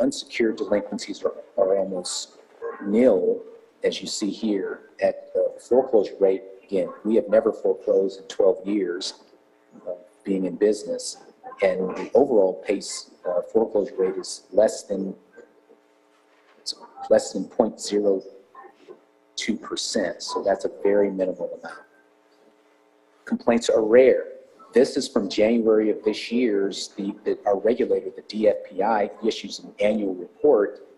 Unsecured delinquencies are almost nil, as you see here. At the foreclosure rate, again, we have never foreclosed in 12 years of being in business, and the overall PACE foreclosure rate is less than 0.02%, so that's a very minimal amount. Complaints are rare. This is from January of this year's, our regulator, the DFPI, issues an annual report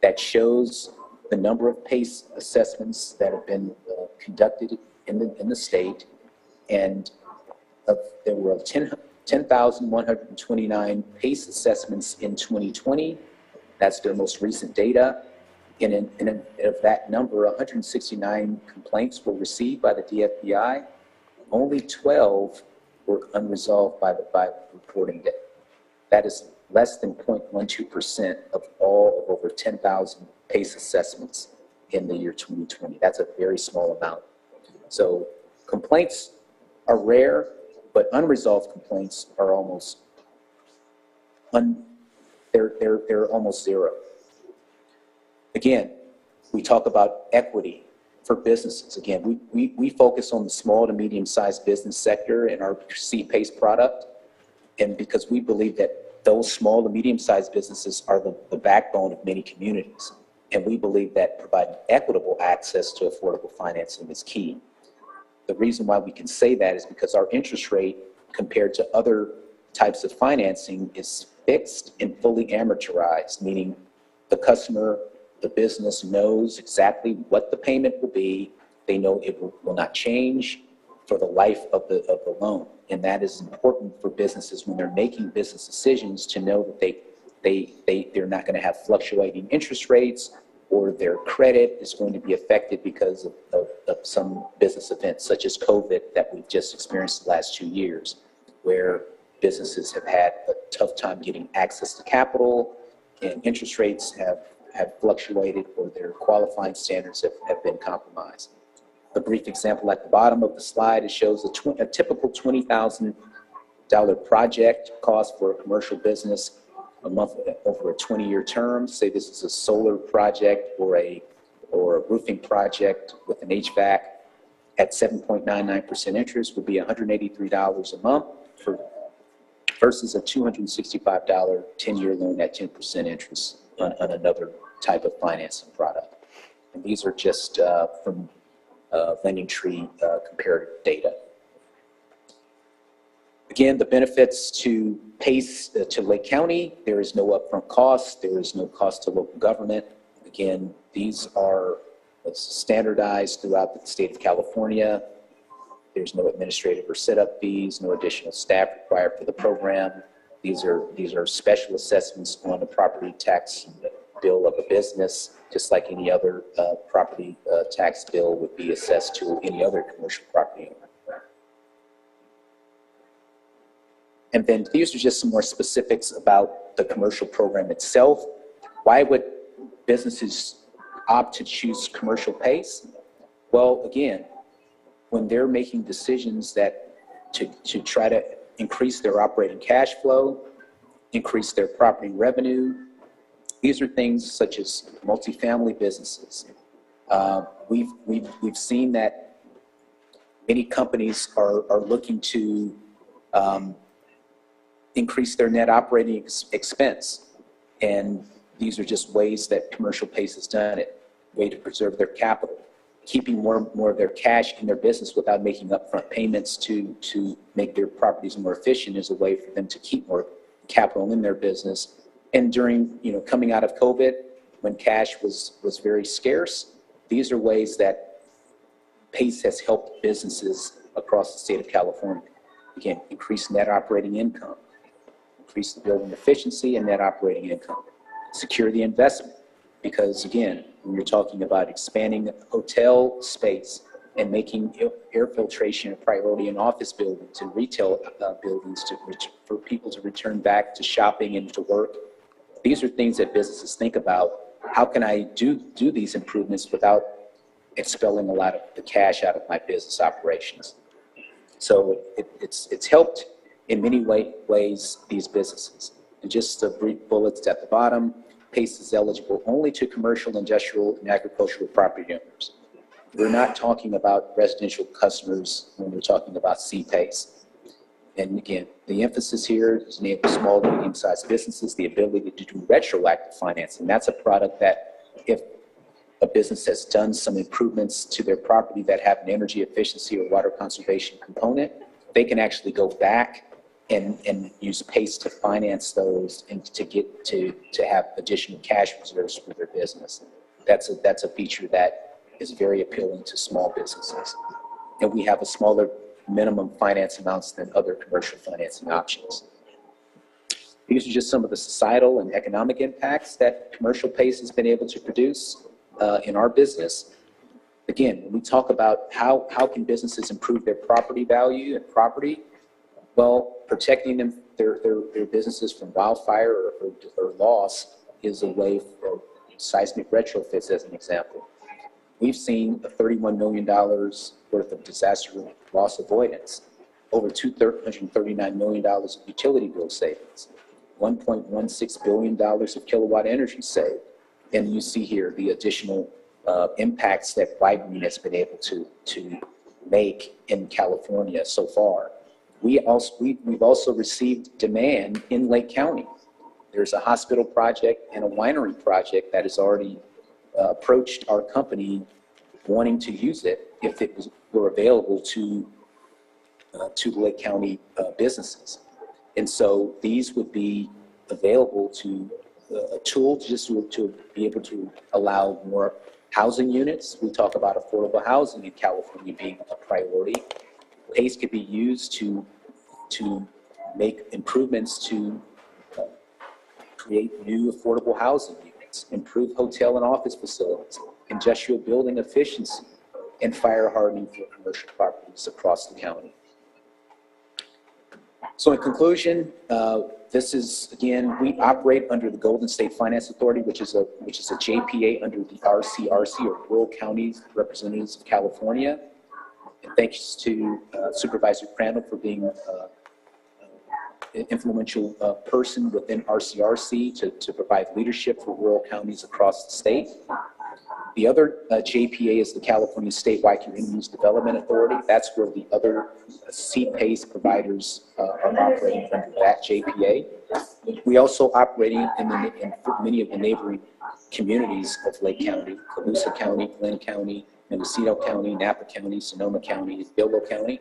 that shows the number of PACE assessments that have been conducted in the state, and there were 10,129 PACE assessments in 2020. That's their most recent data. And of that number, 169 complaints were received by the DFPI. Only 12 were unresolved by the reporting date. That is less than 0.12% of all of over 10,000 PACE assessments in the year 2020. That's a very small amount. So complaints are rare, but unresolved complaints are almost they're almost zero. Again, we talk about equity for businesses. Again, we focus on the small to medium-sized business sector in our C-PACE product, and because we believe that those small to medium-sized businesses are the backbone of many communities, and we believe that providing equitable access to affordable financing is key. The reason why we can say that is because our interest rate compared to other types of financing is fixed and fully amortized, meaning the customer, the business knows exactly what the payment will be. They know it will not change for the life of the loan. And that is important for businesses when they're making business decisions to know that they're not going to have fluctuating interest rates, or their credit is going to be affected because of some business events such as COVID that we've just experienced the last 2 years, where businesses have had a tough time getting access to capital, and interest rates have fluctuated, or their qualifying standards have been compromised. A brief example at the bottom of the slide, it shows a typical $20,000 project cost for a commercial business a month over a 20-year term. Say this is a solar project or a roofing project with an HVAC at 7.99% interest would be $183 a month versus a $265 10-year loan at 10% interest on another type of financing product. And these are just from LendingTree comparative data. Again, the benefits to PACE to Lake County: there is no upfront cost, there is no cost to local government. Again, these are standardized throughout the state of California. There's no administrative or setup fees, no additional staff required for the program. These are special assessments on the property tax bill of a business, just like any other property tax bill would be assessed to any other commercial property owner. And then these are just some more specifics about the commercial program itself. Why would businesses opt to choose commercial PACE? Well, again, when they're making decisions that to try to increase their operating cash flow, increase their property revenue, these are things such as multifamily businesses. We've seen that many companies are looking to increase their net operating expense. And these are just ways that commercial PACE has done it, way to preserve their capital, keeping more of their cash in their business without making upfront payments to make their properties more efficient is a way for them to keep more capital in their business. And during, coming out of COVID, when cash was very scarce, these are ways that PACE has helped businesses across the state of California. Again, increase net operating income, increase the building efficiency and net operating income, secure the investment. Because again, when you're talking about expanding hotel space and making air filtration a priority in office buildings and retail buildings for people to return back to shopping and to work, these are things that businesses think about. How can I do these improvements without expelling a lot of the cash out of my business operations? So it's helped in many ways these businesses. And just the brief bullets at the bottom, PACE is eligible only to commercial, industrial, and agricultural property owners. We're not talking about residential customers when we're talking about CPACE. And again, the emphasis here is enable small and medium-sized businesses the ability to do retroactive financing. That's a product that if a business has done some improvements to their property that have an energy efficiency or water conservation component, they can actually go back and use PACE to finance those and to have additional cash reserves for their business. That's a feature that is very appealing to small businesses. And we have a smaller minimum finance amounts than other commercial financing options. These are just some of the societal and economic impacts that commercial PACE has been able to produce in our business. Again, when we talk about how can businesses improve their property value and property, well, protecting them, their businesses from wildfire or loss is a way for seismic retrofits, as an example. We've seen a $31 million worth of disaster loss avoidance, over $239 million of utility bill savings, $1.16 billion of kilowatt energy saved. And you see here the additional impacts that Rezoning has been able to make in California so far. We've also received demand in Lake County. There's a hospital project and a winery project that has already approached our company wanting to use it if it were available to the Lake County businesses. And so these would be available to a tool just to be able to allow more housing units. We talk about affordable housing in California being a priority. PACE could be used to make improvements to create new affordable housing units, improve hotel and office facilities, industrial building efficiency, and fire hardening for commercial properties across the county. So in conclusion, this is, again, we operate under the Golden State Finance Authority, which is a JPA under the RCRC, or Rural Counties Representatives of California. And thanks to Supervisor Crandall for being an influential person within RCRC to provide leadership for rural counties across the state. The other JPA is the California Statewide Communities Development Authority. That's where the other CPACE providers are operating under that JPA. We also operating in many of the neighboring communities of Lake County, Colusa County, Glenn County, Mendocino County, Napa County, Sonoma County, Bilbo County.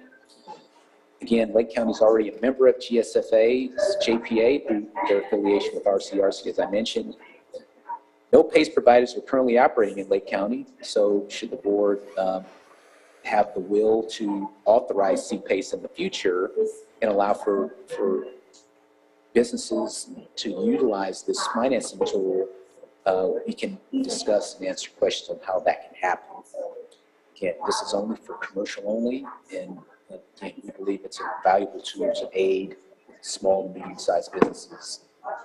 Again, Lake County is already a member of GSFA's JPA through their affiliation with RCRC, as I mentioned. No PACE providers are currently operating in Lake County, so should the board have the will to authorize CPACE in the future and allow for businesses to utilize this financing tool, we can discuss and answer questions on how that can happen. Again, this is only for commercial only, and again, we believe it's a valuable tool to aid small and medium-sized businesses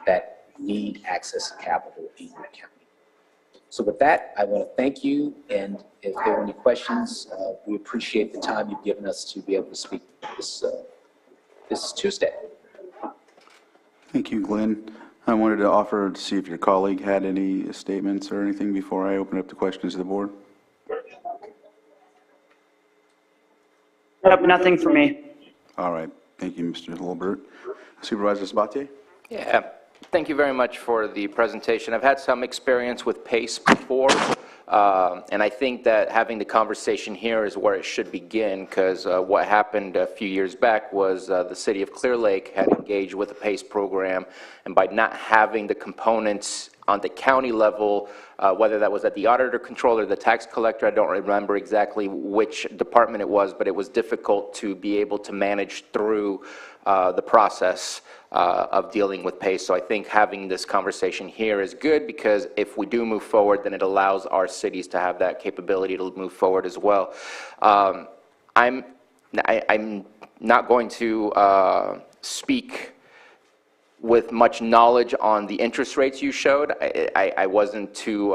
that need access to capital in your county. So with that, I want to thank you, and if there are any questions, we appreciate the time you've given us to be able to speak this Tuesday. Thank you, Glenn. I wanted to offer to see if your colleague had any statements or anything before I open up the questions to the board. Nope, nothing for me. All right. Thank you, Mr. Hilbert. Supervisor Sabatier? Yeah, thank you very much for the presentation. I've had some experience with PACE before, and I think that having the conversation here is where it should begin, because what happened a few years back was the city of Clear Lake had engaged with the PACE program, and by not having the components on the county level, whether that was at the auditor controller, the tax collector, I don't remember exactly which department it was, but it was difficult to be able to manage through the process of dealing with PACE. So I think having this conversation here is good, because if we do move forward, then it allows our cities to have that capability to move forward as well. I'm not going to speak with much knowledge on the interest rates you showed. I wasn't too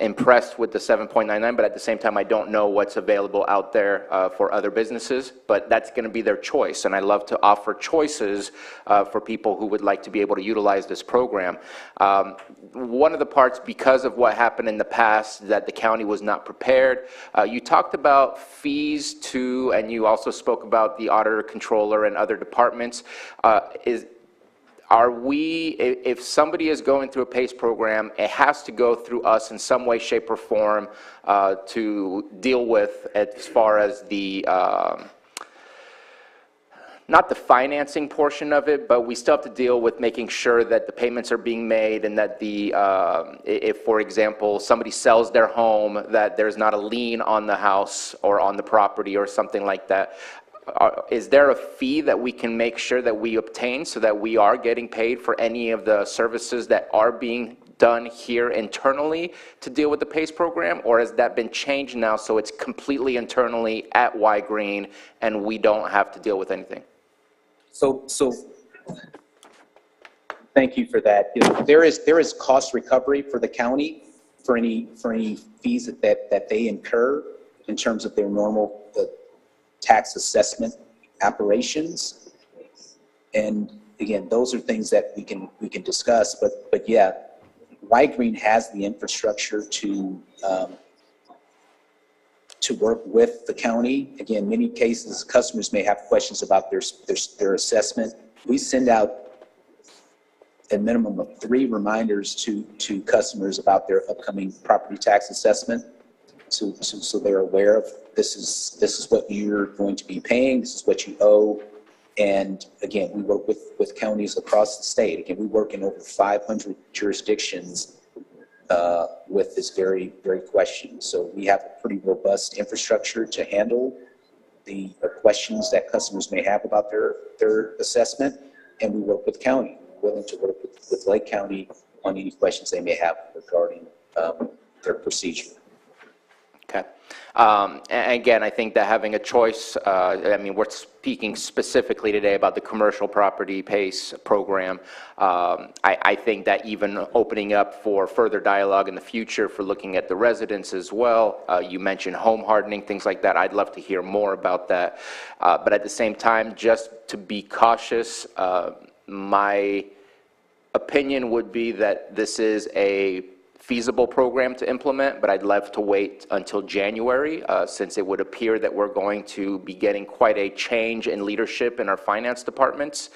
impressed with the 7.99, but at the same time, I don't know what's available out there for other businesses, but that's going to be their choice, and I love to offer choices for people who would like to be able to utilize this program. One of the parts, because of what happened in the past, that the county was not prepared. You talked about fees too, and you also spoke about the auditor, controller, and other departments. Are we, if somebody is going through a PACE program, it has to go through us in some way, shape, or form to deal with as far as the, not the financing portion of it, but we still have to deal with making sure that the payments are being made, and that the, if, for example, somebody sells their home, that there's not a lien on the house or on the property or something like that. Is there a fee that we can make sure that we obtain so that we are getting paid for any of the services that are being done here internally to deal with the PACE program, or has that been changed now so it's completely internally at Y Green and we don't have to deal with anything? So thank you for that. You know, there is cost recovery for the county for any fees that they incur in terms of their normal tax assessment operations. And again, those are things that we can discuss, but yeah, Y Green has the infrastructure to work with the county. Again, many cases, customers may have questions about their assessment. We send out a minimum of 3 reminders to customers about their upcoming property tax assessment, so they're aware of this is what you're going to be paying, this is what you owe. And again, we work with counties across the state. Again, we work in over 500 jurisdictions with this very, very question. So we have a pretty robust infrastructure to handle the questions that customers may have about their assessment. And we work with county, willing to work with Lake County on any questions they may have regarding their procedure. Okay. And again, I think that having a choice, I mean, we're speaking specifically today about the commercial property PACE program. I think that even opening up for further dialogue in the future for looking at the residents as well, you mentioned home hardening, things like that. I'd love to hear more about that. But at the same time, just to be cautious, my opinion would be that this is a feasible program to implement, but I'd love to wait until January, since it would appear that we're going to be getting quite a change in leadership in our finance departments,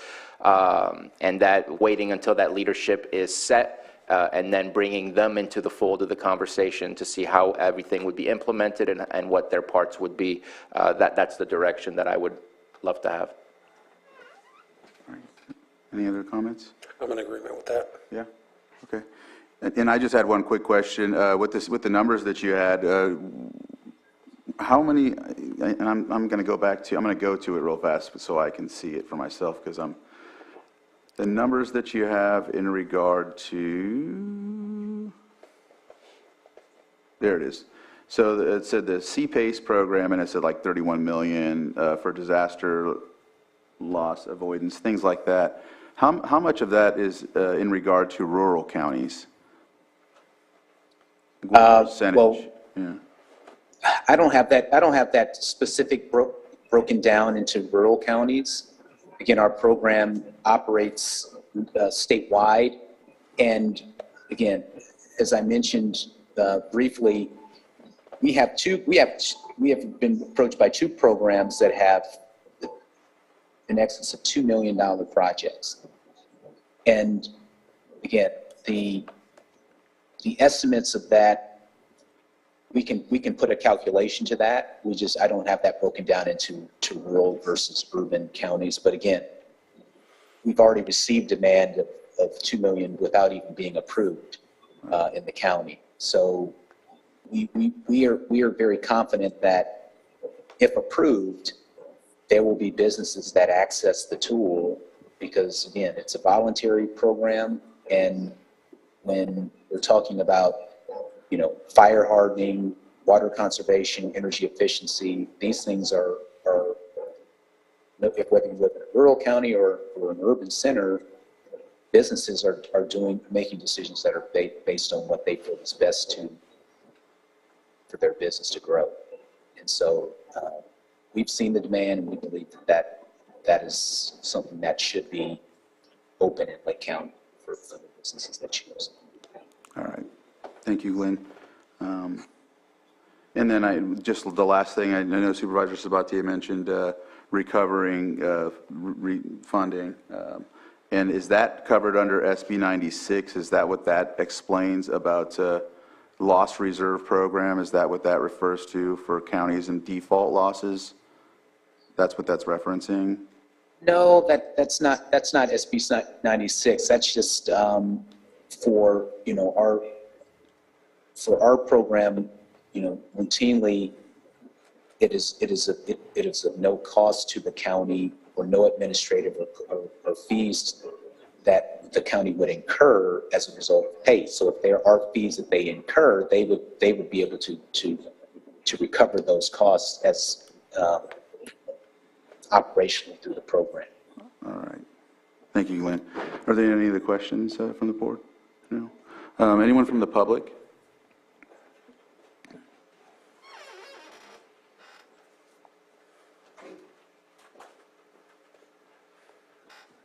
and that waiting until that leadership is set, and then bringing them into the fold of the conversation to see how everything would be implemented and what their parts would be. That's the direction that I would love to have. Any other comments? I'm in agreement with that. Yeah, okay. And I just had one quick question. With the numbers that you had, how many, and I'm going to go back to, I'm going to go to it real fast so I can see it for myself, because the numbers that you have in regard to, there it is. So it said the CPACE program, and it said like 31 million for disaster loss avoidance, things like that. How much of that is in regard to rural counties? What percentage? Well, Yeah. I don't have that specific broken down into rural counties. Again, our program operates statewide, and again, as I mentioned briefly, we have been approached by 2 programs that have in excess of $2 million projects. And again, the estimates of that, we can put a calculation to that. I don't have that broken down into rural versus urban counties. But again, we've already received demand of $2 million without even being approved in the county. So we are very confident that if approved, there will be businesses that access the tool, because again, it's a voluntary program, and when we're talking about, you know, fire hardening, water conservation, energy efficiency, these things are whether you live in a rural county or an urban center, businesses are making decisions that are based on what they feel is best for their business to grow. And so we've seen the demand, and we believe that is something that should be open in Lake County for the businesses that choose. All right. Thank you, Glenn. And then just the last thing, I know Supervisor Sabatier mentioned recovering funding. And is that covered under SB 96? Is that what that explains about loss reserve program? Is that what that refers to for counties and default losses? That's what that's referencing? No, that's not SB 96. That's just for, you know, our program, you know, routinely it is of no cost to the county, or no administrative or fees that the county would incur as a result of pay. So if there are fees that they incur, they would be able to recover those costs as operationally through the program. All right. Thank you, Glenn. Are there any other questions from the board? No. Anyone from the public?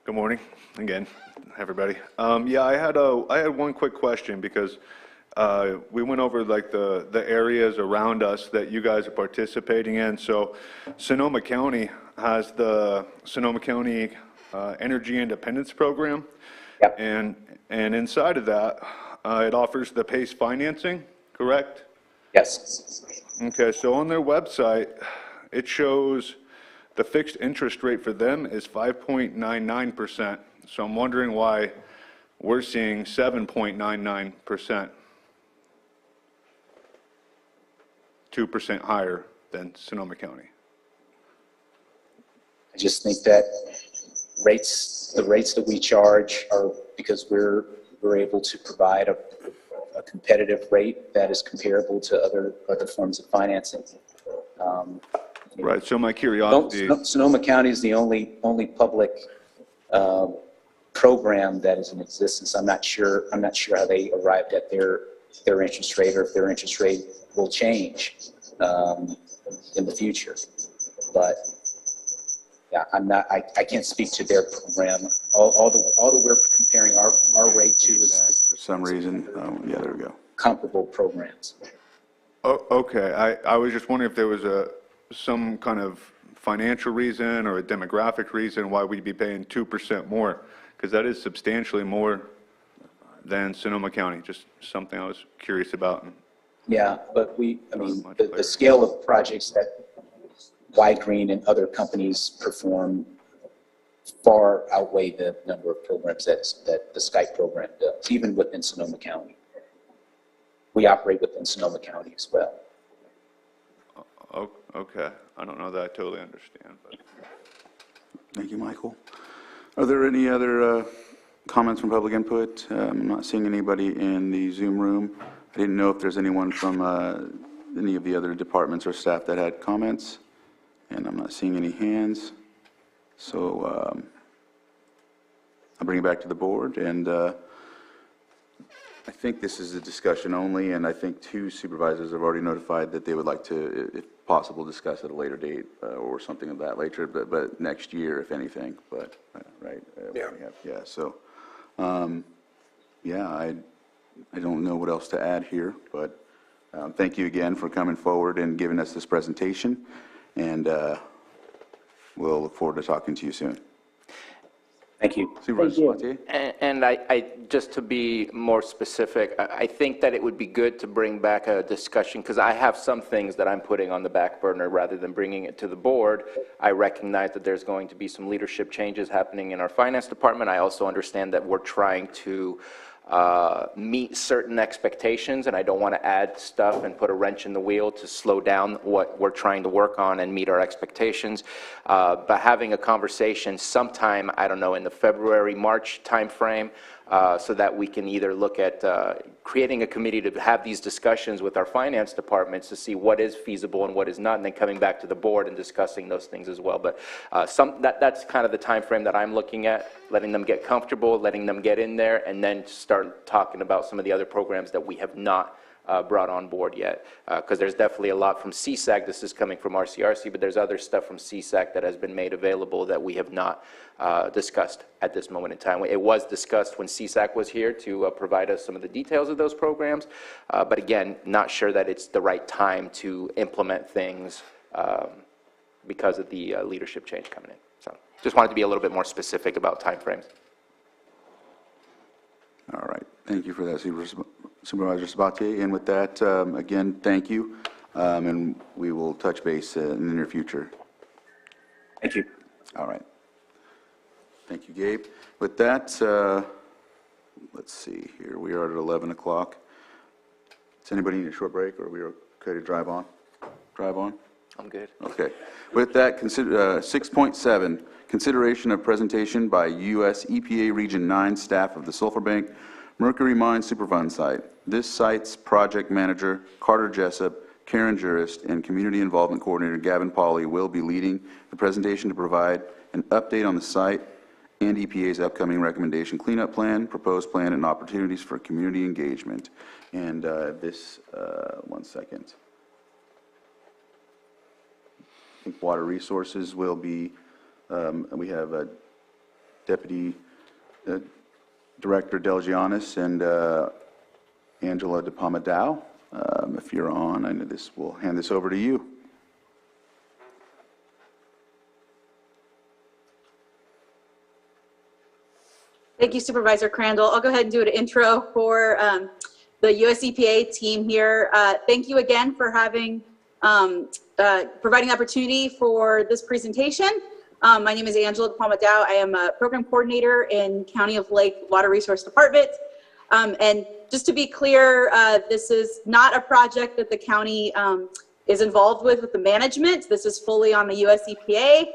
Good morning, again, everybody. Yeah, I had one quick question, because we went over like the areas around us that you guys are participating in. So Sonoma County has the Sonoma County Energy Independence Program. Yep. And inside of that, it offers the PACE financing, correct? Yes. Okay, so on their website, it shows the fixed interest rate for them is 5.99%. So I'm wondering why we're seeing 7.99%, 2% higher than Sonoma County. I just think that the rates that we charge are because we're able to provide a competitive rate that is comparable to other forms of financing. Right. So my curiosity. Sonoma County is the only public program that is in existence. I'm not sure how they arrived at their interest rate, or if their interest rate will change in the future. But yeah, I can't speak to their program. All that we're comparing our rate to is, for some reason. Yeah, there we go. Comparable programs. Oh, okay. I was just wondering if there was some kind of financial reason or a demographic reason why we'd be paying 2% more, because that is substantially more than Sonoma County. Just something I was curious about. Yeah, but the scale of projects that Wide Green and other companies perform far outweigh the number of programs that the Skype program does, even within Sonoma County. We operate within Sonoma County as well. Oh, okay. I don't know that I totally understand. But. Thank you, Michael. Are there any other comments from public input? I'm not seeing anybody in the Zoom room. I didn't know if there's anyone from any of the other departments or staff that had comments, and I'm not seeing any hands. So I'll bring it back to the board, and I think this is a discussion only, and I think 2 supervisors have already notified that they would like to, if possible, discuss at a later date or something of that nature, but next year, if anything, but, right? Yeah, so, yeah, I don't know what else to add here, but thank you again for coming forward and giving us this presentation, and we'll look forward to talking to you soon. Thank you. Supervisor Sabatier? And I, just to be more specific, I think that it would be good to bring back a discussion, because I have some things that I'm putting on the back burner rather than bringing it to the board. I recognize that there's going to be some leadership changes happening in our finance department. I also understand that we're trying to meet certain expectations, and I don't want to add stuff and put a wrench in the wheel to slow down what we're trying to work on and meet our expectations. But having a conversation sometime, I don't know, in the February, March timeframe, so that we can either look at creating a committee to have these discussions with our finance departments to see what is feasible and what is not, and then coming back to the board and discussing those things as well. But that's kind of the time frame that I'm looking at, letting them get comfortable, letting them get in there, and then start talking about some of the other programs that we have not brought on board yet, because there's definitely a lot from CSAC. This is coming from RCRC, but there's other stuff from CSAC that has been made available that we have not discussed at this moment in time. It was discussed when CSAC was here to provide us some of the details of those programs, but again, not sure that it's the right time to implement things because of the leadership change coming in. So just wanted to be a little bit more specific about timeframes. All right. Thank you for that, Supervisor Sabatier. And with that, again, thank you, and we will touch base in the near future. Thank you. All right. Thank you, Gabe. With that, let's see here. We are at 11 o'clock. Does anybody need a short break, or are we okay to drive on? Drive on? I'm good. Okay. With that, 6.7, consideration of presentation by U.S. EPA Region 9 staff of the Sulphur Bank Mercury Mine Superfund site. This site's project manager, Carter Jessup, Karen Jurist, and community involvement coordinator, Gavin Pauley, will be leading the presentation to provide an update on the site and EPA's upcoming recommendation cleanup plan, proposed plan, and opportunities for community engagement. And one second. I think Water Resources will be, we have a Deputy Director Delgianis and Angela DePamadao. If you're on, I know this, we'll hand this over to you. Thank you, Supervisor Crandall. I'll go ahead and do an intro for the US EPA team here. Thank you again for having providing the opportunity for this presentation. My name is Angela DePamadao. I am a program coordinator in County of Lake Water Resource Department. And just to be clear, this is not a project that the county is involved with the management. This is fully on the US EPA.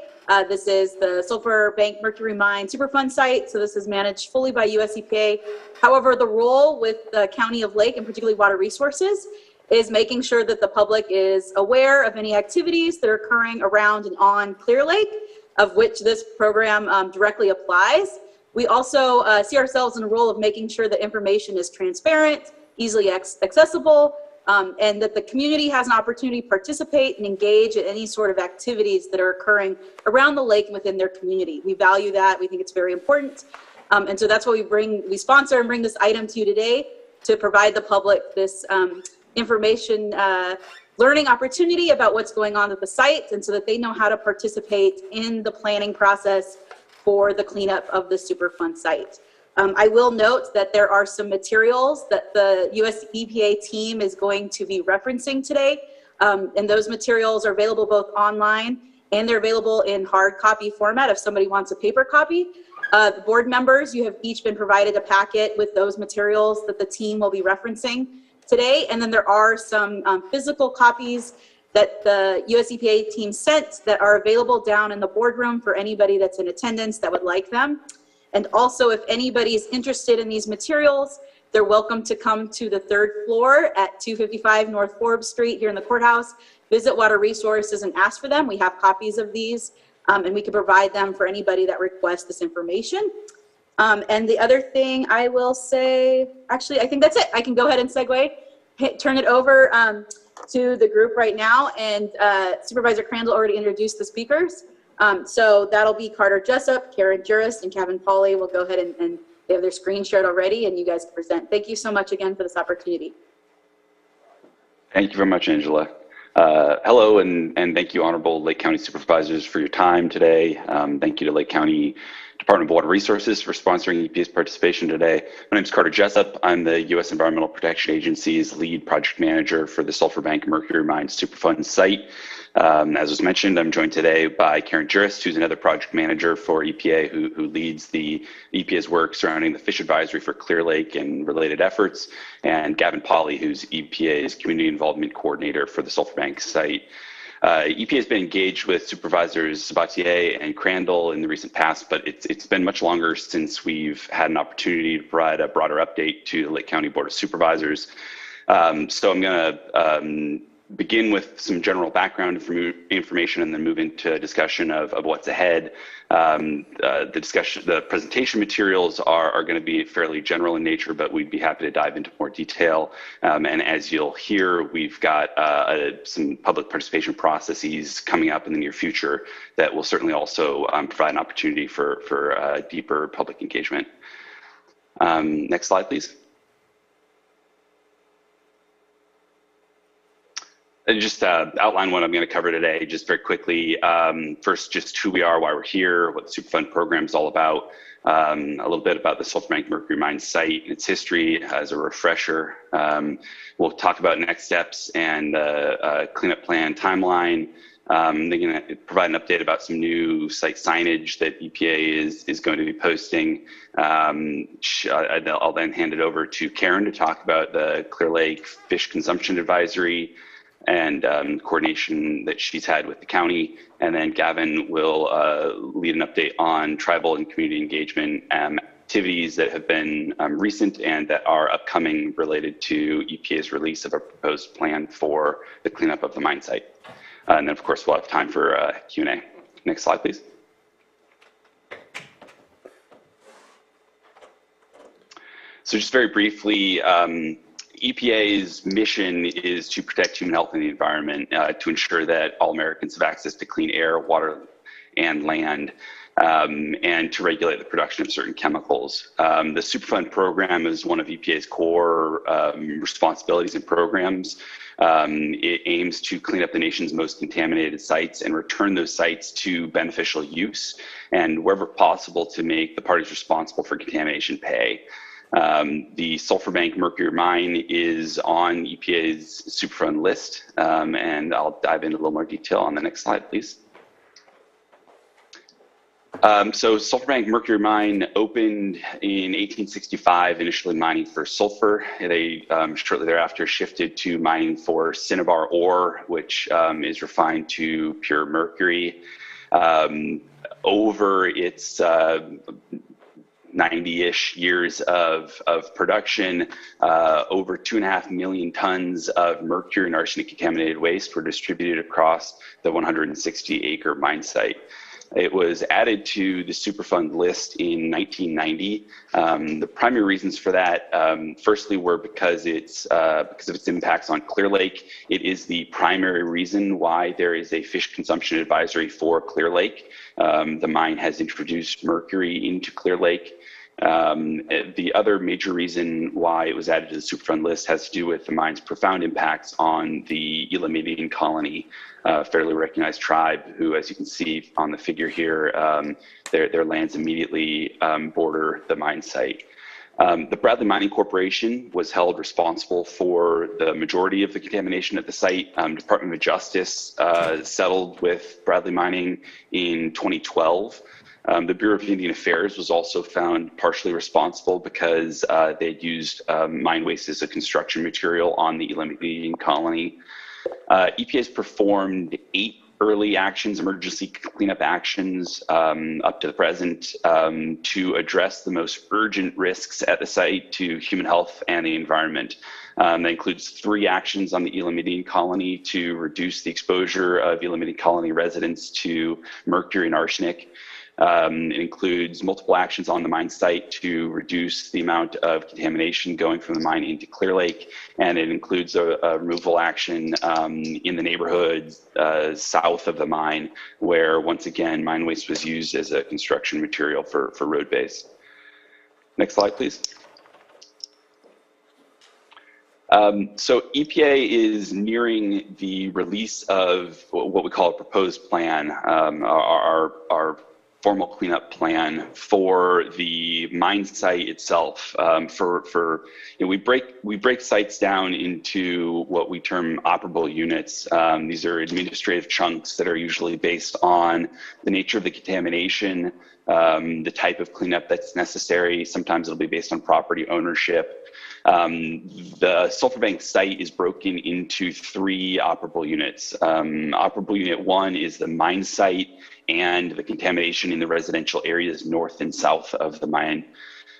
This is the Sulphur Bank Mercury Mine Superfund site, so this is managed fully by US EPA. However, the role with the County of Lake, and particularly Water Resources, is making sure that the public is aware of any activities that are occurring around and on Clear Lake, of which this program directly applies. We also see ourselves in a role of making sure that information is transparent, easily accessible, and that the community has an opportunity to participate and engage in any sort of activities that are occurring around the lake and within their community. We value that. We think it's very important. And so that's why we sponsor and bring this item to you today, to provide the public this information learning opportunity about what's going on at the site, and so that they know how to participate in the planning process for the cleanup of the Superfund site. I will note that there are some materials that the US EPA team is going to be referencing today, and those materials are available both online and they're available in hard copy format if somebody wants a paper copy. The board members, you have each been provided a packet with those materials that the team will be referencing today, and then there are some physical copies that the US EPA team sent that are available down in the boardroom for anybody that's in attendance that would like them. And also, if anybody is interested in these materials, they're welcome to come to the 3rd floor at 255 North Forbes Street here in the courthouse, visit Water Resources and ask for them. We have copies of these and we can provide them for anybody that requests this information. And the other thing I will say, actually, I think that's it. I can go ahead and segue, turn it over to the group right now. And Supervisor Crandall already introduced the speakers. So that'll be Carter Jessup, Karen Juris, and Kevin Pauley. Will go ahead and they have their screen shared already, and you guys can present. Thank you so much again for this opportunity. Thank you very much, Angela. Hello, and thank you, Honorable Lake County Supervisors, for your time today. Thank you to Lake County Department of Water Resources for sponsoring EPA's participation today. My name is Carter Jessup. I'm the U.S. Environmental Protection Agency's lead project manager for the Sulphur Bank Mercury Mine Superfund site. As was mentioned, I'm joined today by Karen Juris, who's another project manager for EPA, who leads the EPA's work surrounding the fish advisory for Clear Lake and related efforts, and Gavin Pauley, who's EPA's community involvement coordinator for the Sulphur Bank site. EPA has been engaged with Supervisors Sabatier and Crandall in the recent past, but it's been much longer since we've had an opportunity to provide a broader update to the Lake County Board of Supervisors. So I'm going to begin with some general background information and then move into a discussion of what's ahead. The presentation materials are going to be fairly general in nature, but we'd be happy to dive into more detail. And as you'll hear, we've got some public participation processes coming up in the near future that will certainly also provide an opportunity for deeper public engagement. Next slide, please. And just outline what I'm going to cover today, just very quickly. First, just who we are, why we're here, what the Superfund program is all about, a little bit about the Sulphur Bank Mercury Mine site and its history as a refresher. We'll talk about next steps and cleanup plan timeline. They're going to provide an update about some new site signage that EPA is going to be posting. I'll then hand it over to Karen to talk about the Clear Lake Fish Consumption Advisory and coordination that she's had with the county. And then Gavin will lead an update on tribal and community engagement activities that have been recent and that are upcoming related to EPA's release of a proposed plan for the cleanup of the mine site. And then of course, we'll have time for Q&A. Next slide, please. So just very briefly, EPA's mission is to protect human health and the environment, to ensure that all Americans have access to clean air, water, and land, and to regulate the production of certain chemicals. The Superfund program is one of EPA's core responsibilities and programs. It aims to clean up the nation's most contaminated sites and return those sites to beneficial use, and wherever possible to make the parties responsible for contamination pay. The Sulphur Bank Mercury Mine is on EPA's Superfund list, and I'll dive into a little more detail on the next slide, please. So Sulphur Bank Mercury Mine opened in 1865, initially mining for sulfur. They shortly thereafter shifted to mining for cinnabar ore, which is refined to pure mercury. Over its 90-ish years of production, over 2.5 million tons of mercury and arsenic contaminated waste were distributed across the 160-acre mine site. It was added to the Superfund list in 1990. The primary reasons for that, firstly, were because of its impacts on Clear Lake. It is the primary reason why there is a fish consumption advisory for Clear Lake. The mine has introduced mercury into Clear Lake. The other major reason why it was added to the Superfund list has to do with the mine's profound impacts on the Elam Indian colony, a fairly recognized tribe who, as you can see on the figure here, their lands immediately border the mine site. The Bradley Mining Corporation was held responsible for the majority of the contamination at the site. Department of Justice settled with Bradley Mining in 2012. The Bureau of Indian Affairs was also found partially responsible because they had used mine waste as a construction material on the Elam Indian colony. EPA has performed 8 early actions, emergency cleanup actions up to the present to address the most urgent risks at the site to human health and the environment. That includes 3 actions on the Elam Indian colony to reduce the exposure of Elam Indian colony residents to mercury and arsenic. It includes multiple actions on the mine site to reduce the amount of contamination going from the mine into Clear Lake, and it includes a removal action in the neighborhood south of the mine, where once again mine waste was used as a construction material for road base. Next slide, please. So EPA is nearing the release of what we call a proposed plan, our formal cleanup plan for the mine site itself. We break sites down into what we term operable units. These are administrative chunks that are usually based on the nature of the contamination, the type of cleanup that's necessary. Sometimes it'll be based on property ownership. The sulfur bank site is broken into 3 operable units. Operable unit 1 is the mine site and the contamination in the residential areas north and south of the mine.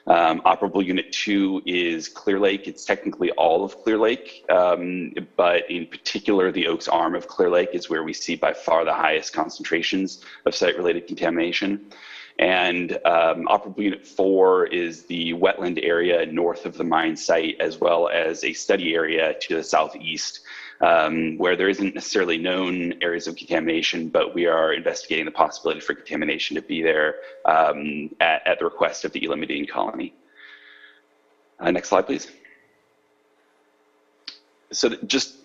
Operable unit 2 is Clear Lake. It's technically all of Clear Lake, but in particular, the Oaks arm of Clear Lake is where we see by far the highest concentrations of site-related contamination. And operable unit 4 is the wetland area north of the mine site, as well as a study area to the southeast, where there isn't necessarily known areas of contamination, but we are investigating the possibility for contamination to be there at the request of the Elam Indian colony. Next slide, please. So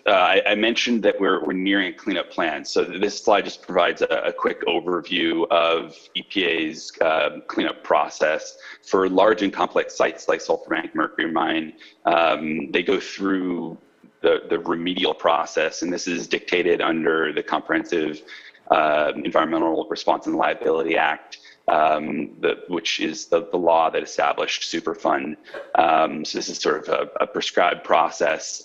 I mentioned that we're nearing a cleanup plan. So this slide just provides a quick overview of EPA's cleanup process. For large and complex sites like Sulphur Bank Mercury Mine, they go through the remedial process, and this is dictated under the Comprehensive Environmental Response and Liability Act, which is the law that established Superfund. So this is sort of a prescribed process.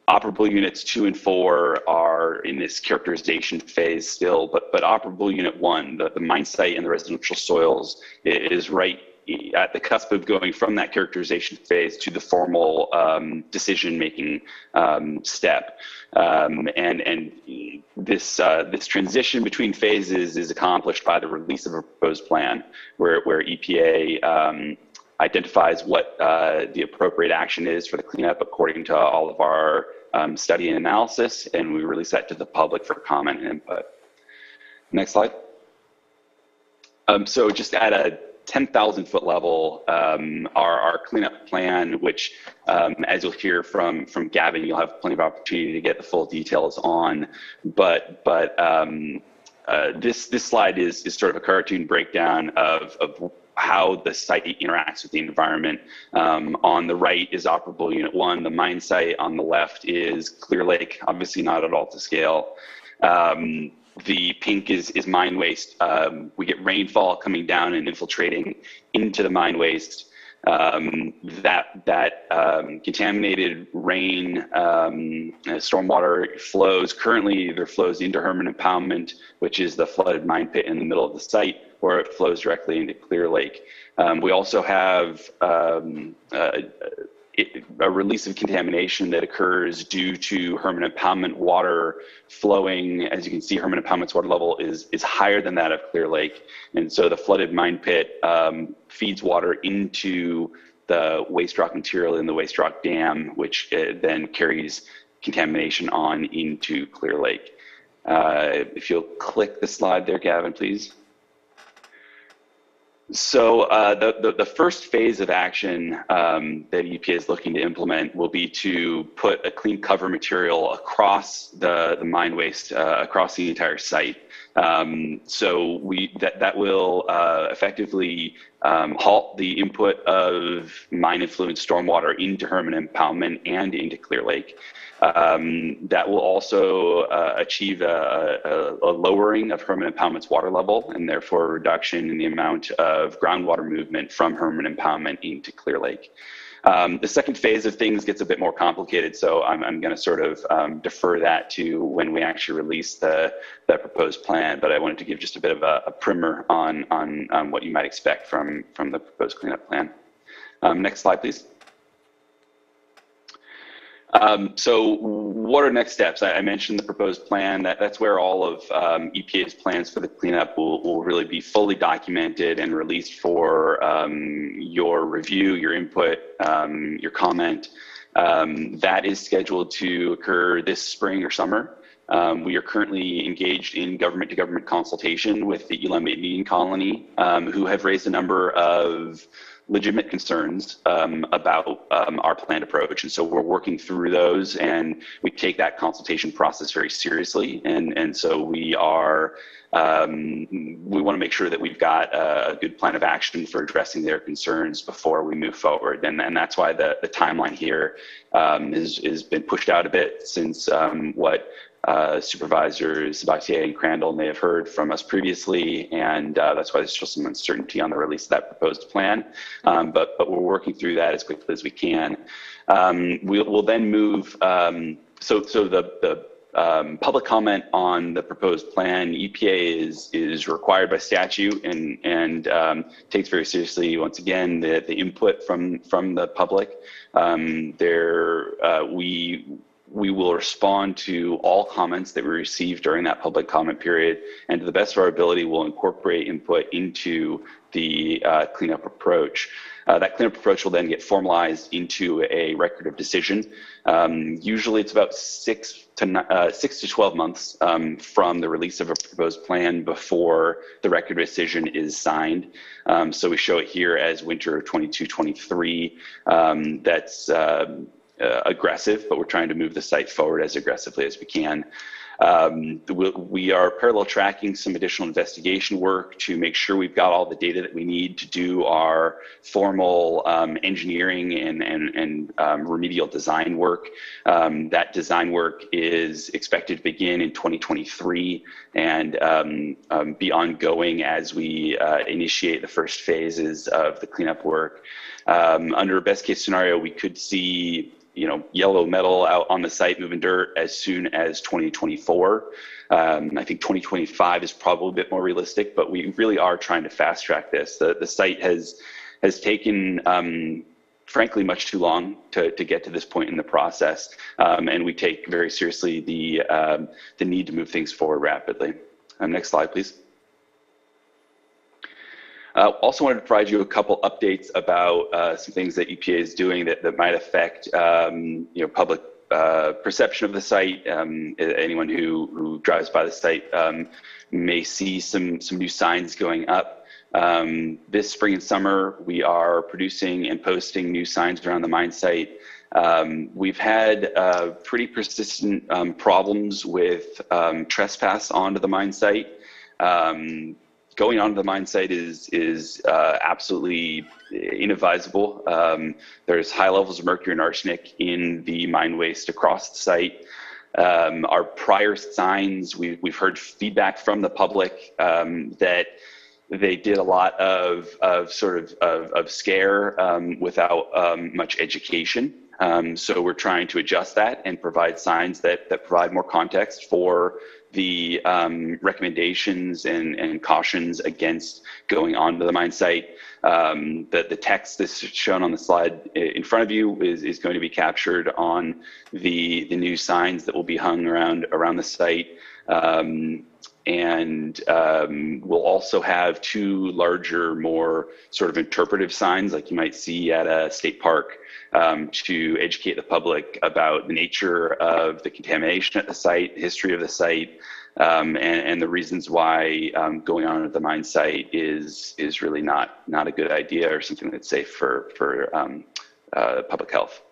Operable units 2 and 4 are in this characterization phase still, but operable unit 1, the mine site and the residential soils, is right at the cusp of going from that characterization phase to the formal decision-making step. And this transition between phases is accomplished by the release of a proposed plan, where EPA identifies what the appropriate action is for the cleanup according to all of our study and analysis, and we release that to the public for comment and input. Next slide. So just at a 10,000-foot level, our cleanup plan, which, as you'll hear from Gavin, you'll have plenty of opportunity to get the full details on. But this slide is sort of a cartoon breakdown of how the site interacts with the environment. On the right is operable unit 1, the mine site. On the left is Clear Lake, obviously not at all to scale. The pink is mine waste. We get rainfall coming down and infiltrating into the mine waste. That contaminated rain, stormwater flows. Currently, either flows into Herman Impoundment, which is the flooded mine pit in the middle of the site, or it flows directly into Clear Lake. We also have a release of contamination that occurs due to Herman Impoundment water flowing. As you can see, Herman Impoundment's water level is higher than that of Clear Lake. And so the flooded mine pit feeds water into the waste rock material in the waste rock dam, which then carries contamination on into Clear Lake. If you'll click the slide there, Gavin, please. So the first phase of action that EPA is looking to implement will be to put a clean cover material across the mine waste, across the entire site. So that will effectively halt the input of mine-influenced stormwater into Herman Impoundment and into Clear Lake. That will also achieve a lowering of Herman Impoundment's water level, and therefore a reduction in the amount of groundwater movement from Herman Impoundment into Clear Lake. The second phase of things gets a bit more complicated, so I'm going to sort of defer that to when we actually release the proposed plan. But I wanted to give just a bit of a primer on what you might expect from the proposed cleanup plan. Next slide, please. So what are next steps? I mentioned the proposed plan. That's where all of EPA's plans for the cleanup will really be fully documented and released for your review, your input, your comment. That is scheduled to occur this spring or summer. We are currently engaged in government-to-government consultation with the Elam Indian Colony, who have raised a number of legitimate concerns about our planned approach. And so we're working through those, and we take that consultation process very seriously. And so we are, we want to make sure that we've got a good plan of action for addressing their concerns before we move forward. And that's why the timeline here has been pushed out a bit since what Supervisors Sabatier and Crandall may have heard from us previously, and that's why there's still some uncertainty on the release of that proposed plan. But we're working through that as quickly as we can. We'll then move. So the public comment on the proposed plan, EPA is required by statute and takes very seriously, once again, the input from the public. We will respond to all comments that we receive during that public comment period, and to the best of our ability, we'll incorporate input into the cleanup approach. That cleanup approach will then get formalized into a record of decision. Usually it's about 6 to 12 months from the release of a proposed plan before the record of decision is signed. So we show it here as winter of 22-23. That's aggressive, but we're trying to move the site forward as aggressively as we can. We are parallel tracking some additional investigation work to make sure we've got all the data that we need to do our formal engineering and remedial design work. That design work is expected to begin in 2023 and be ongoing as we initiate the first phases of the cleanup work. Under a best case scenario, we could see yellow metal out on the site moving dirt as soon as 2024. I think 2025 is probably a bit more realistic, but we really are trying to fast track this. The site has taken, frankly, much too long to get to this point in the process, and we take very seriously the need to move things forward rapidly. Next slide, please. Also wanted to provide you a couple updates about some things that EPA is doing that might affect public perception of the site. Anyone who drives by the site may see some new signs going up. This spring and summer, we are producing and posting new signs around the mine site. We've had pretty persistent problems with trespass onto the mine site. Going onto the mine site is absolutely inadvisable. There's high levels of mercury and arsenic in the mine waste across the site. Our prior signs, we've heard feedback from the public that they did a lot of scare without much education. So we're trying to adjust that and provide signs that provide more context for the recommendations and cautions against going onto the mine site. The text that's shown on the slide in front of you is going to be captured on the new signs that will be hung around the site. And we'll also have 2 larger, more sort of interpretive signs like you might see at a state park to educate the public about the nature of the contamination at the site, the history of the site, and the reasons why going on at the mine site is really not a good idea or something that's safe for public health.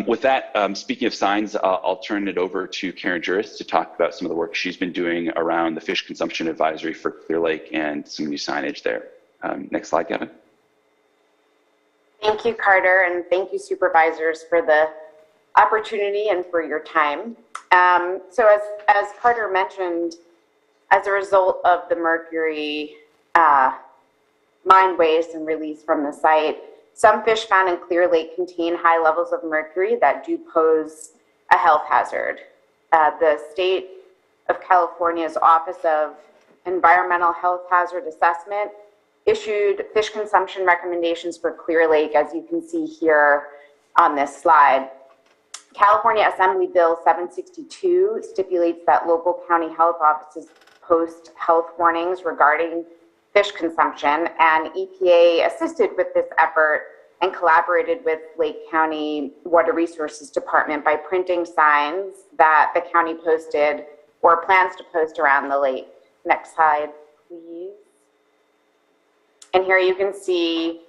With that, speaking of signs, I'll turn it over to Karen Juris to talk about some of the work she's been doing around the fish consumption advisory for Clear Lake and some new signage there. Next slide, Gavin. Thank you, Carter, and thank you, supervisors, for the opportunity and for your time. So as Carter mentioned, as a result of the mercury mine waste and release from the site, Some fish found in Clear Lake contain high levels of mercury that do pose a health hazard. The State of California's Office of Environmental Health Hazard Assessment issued fish consumption recommendations for Clear Lake, as you can see here on this slide. California Assembly Bill 762 stipulates that local county health offices post health warnings regarding fish consumption, and EPA assisted with this effort and collaborated with Lake County Water Resources Department by printing signs that the county posted or plans to post around the lake. Next slide, please. And here you can see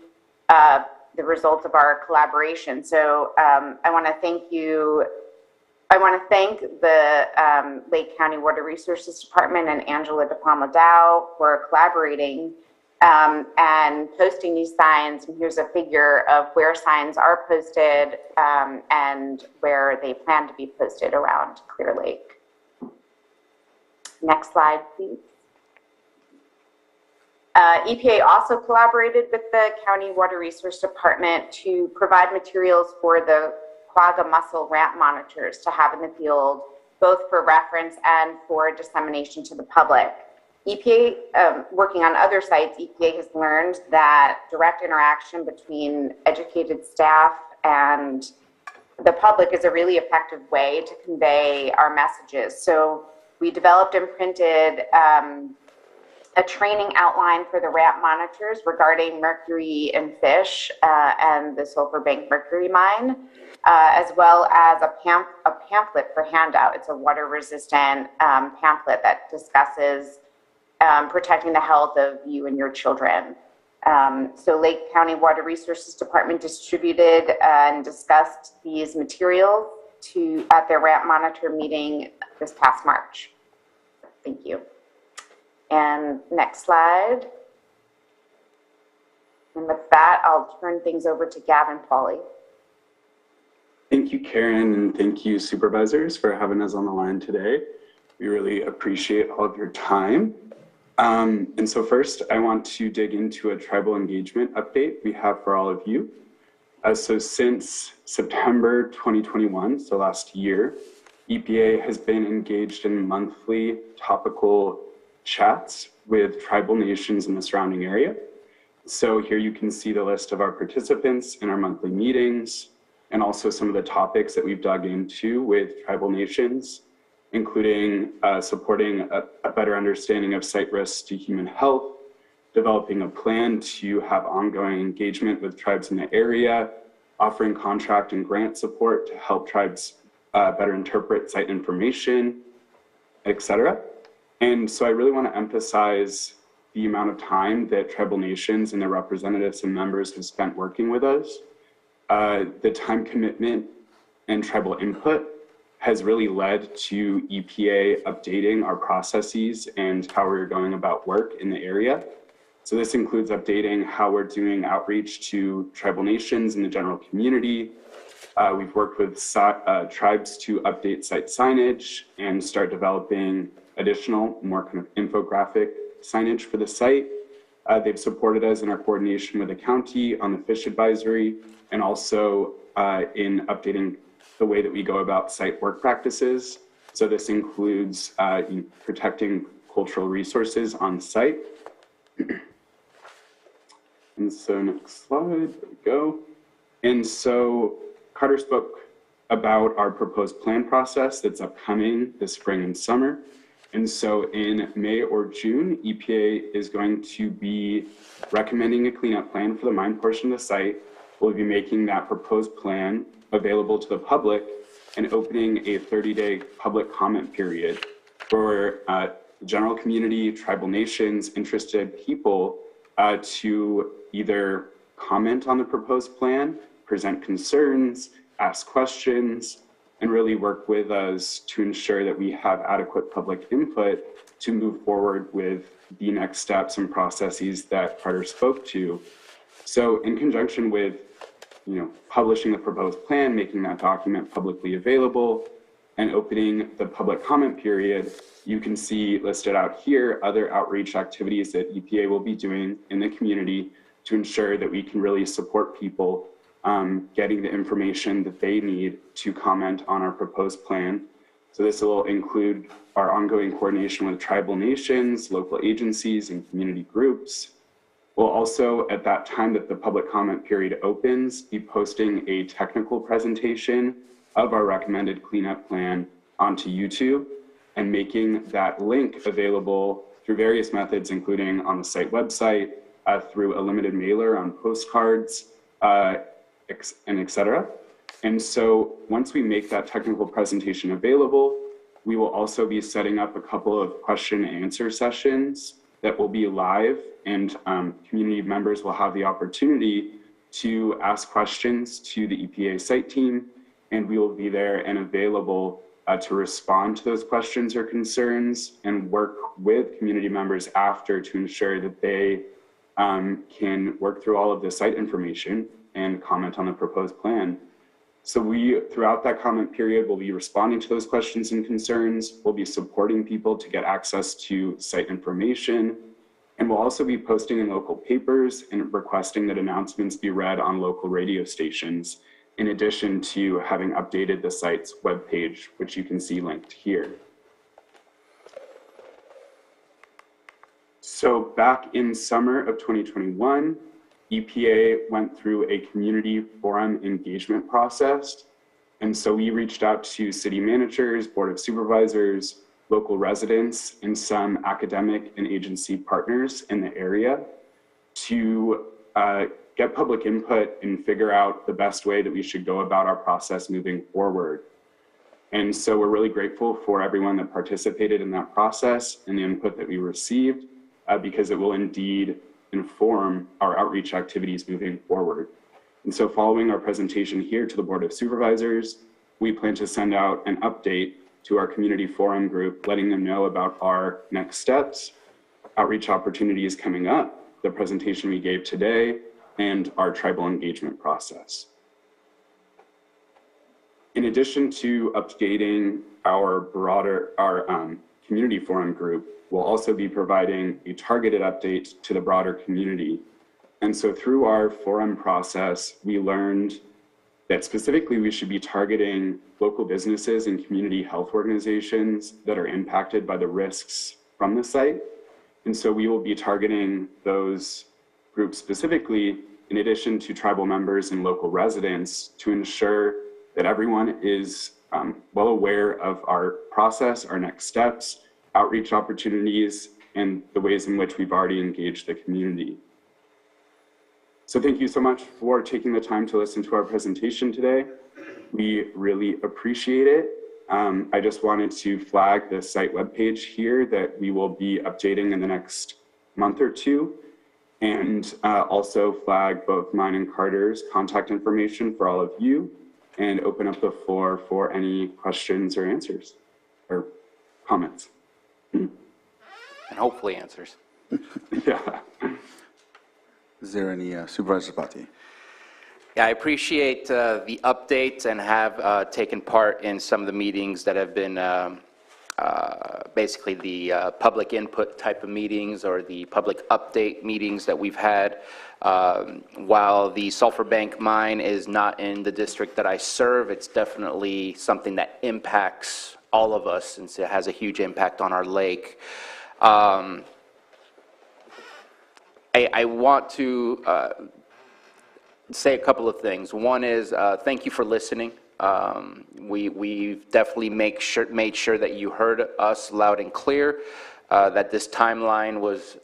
the results of our collaboration. So I want to thank you. I want to thank the Lake County Water Resources Department and Angela DePalma-Dow for collaborating and posting these signs. And here's a figure of where signs are posted and where they plan to be posted around Clear Lake. Next slide, please. EPA also collaborated with the County Water Resource Department to provide materials for the quagga mussel ramp monitors to have in the field, both for reference and for dissemination to the public. EPA, working on other sites, EPA has learned that direct interaction between educated staff and the public is a really effective way to convey our messages. So we developed and printed a training outline for the ramp monitors regarding mercury in fish and the Sulphur Bank mercury mine, as well as a pamphlet for handout. It's a water-resistant pamphlet that discusses protecting the health of you and your children. So Lake County Water Resources Department distributed and discussed these materials at their ramp monitor meeting this past March. Thank you. And next slide. And with that, I'll turn things over to Gavin Pauley. Thank you, Karen, and thank you, supervisors, for having us on the line today. We really appreciate all of your time. And so first, I want to dig into a tribal engagement update we have for all of you. So since September 2021, so last year, EPA has been engaged in monthly topical chats with tribal nations in the surrounding area. So here you can see the list of our participants in our monthly meetings, and also some of the topics that we've dug into with tribal nations, including supporting a better understanding of site risks to human health, developing a plan to have ongoing engagement with tribes in the area, offering contract and grant support to help tribes better interpret site information, etc. And so I really want to emphasize the amount of time that tribal nations and their representatives and members have spent working with us. The time commitment and tribal input has really led to EPA updating our processes and how we're going about work in the area. So this includes updating how we're doing outreach to tribal nations in the general community. We've worked with tribes to update site signage and start developing additional, more kind of infographic signage for the site. They've supported us in our coordination with the county on the fish advisory, and also in updating the way that we go about site work practices. So this includes protecting cultural resources on site. And so next slide, there we go. And so Carter spoke about our proposed plan process that's upcoming this spring and summer. And so in May or June, EPA is going to be recommending a cleanup plan for the mine portion of the site. We'll be making that proposed plan available to the public and opening a 30-day public comment period for general community, tribal nations, interested people to either comment on the proposed plan, present concerns, ask questions, and really work with us to ensure that we have adequate public input to move forward with the next steps and processes that Carter spoke to. So in conjunction with publishing the proposed plan, making that document publicly available, and opening the public comment period, you can see listed out here other outreach activities that EPA will be doing in the community to ensure that we can really support people getting the information that they need to comment on our proposed plan. So this will include our ongoing coordination with tribal nations, local agencies, and community groups. We'll also, at that time that the public comment period opens, be posting a technical presentation of our recommended cleanup plan onto YouTube and making that link available through various methods, including on the site website, through a limited mailer on postcards, and et cetera. And so once we make that technical presentation available, we will also be setting up a couple of question and answer sessions that will be live, and community members will have the opportunity to ask questions to the EPA site team, and we will be there and available to respond to those questions or concerns and work with community members after to ensure that they can work through all of the site information and comment on the proposed plan. So we, throughout that comment period, will be responding to those questions and concerns. We'll be supporting people to get access to site information. And we'll also be posting in local papers and requesting that announcements be read on local radio stations, in addition to having updated the site's webpage, which you can see linked here. So back in summer of 2021, EPA went through a community forum engagement process. And so we reached out to city managers, board of supervisors, local residents, and some academic and agency partners in the area to get public input and figure out the best way that we should go about our process moving forward. And so we're really grateful for everyone that participated in that process and the input that we received, because it will indeed inform our outreach activities moving forward. And so following our presentation here to the Board of Supervisors, we plan to send out an update to our community forum group, letting them know about our next steps, outreach opportunities coming up, the presentation we gave today, and our tribal engagement process. In addition to updating our community forum group, we'll also be providing a targeted update to the broader community. And so through our forum process, we learned that specifically we should be targeting local businesses and community health organizations that are impacted by the risks from the site. And so we will be targeting those groups specifically, in addition to tribal members and local residents, to ensure that everyone is well aware of our process, our next steps, outreach opportunities, and the ways in which we've already engaged the community. So thank you so much for taking the time to listen to our presentation today. We really appreciate it. I just wanted to flag the site webpage here that we will be updating in the next month or two, and also flag both mine and Carter's contact information for all of you, and open up the floor for any questions or answers or comments. And hopefully answers. Yeah. Is there any Supervisor Sabatier? Yeah, I appreciate the update and have taken part in some of the meetings that have been basically the public input type of meetings or the public update meetings that we've had. While the Sulphur Bank mine is not in the district that I serve, it's definitely something that impacts all of us, since it has a huge impact on our lake. I want to say a couple of things. One is thank you for listening. We've definitely made sure that you heard us loud and clear, that this timeline was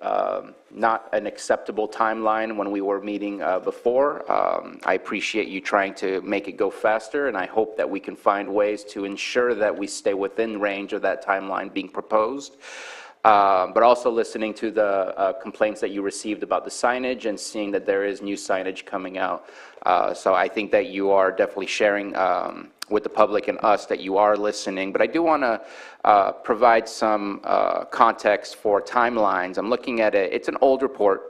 not an acceptable timeline when we were meeting before. I appreciate you trying to make it go faster, and I hope that we can find ways to ensure that we stay within range of that timeline being proposed. But also listening to the complaints that you received about the signage and seeing that there is new signage coming out. So I think that you are definitely sharing with the public and us that you are listening. But I do want to provide some context for timelines. I'm looking at it. It's an old report,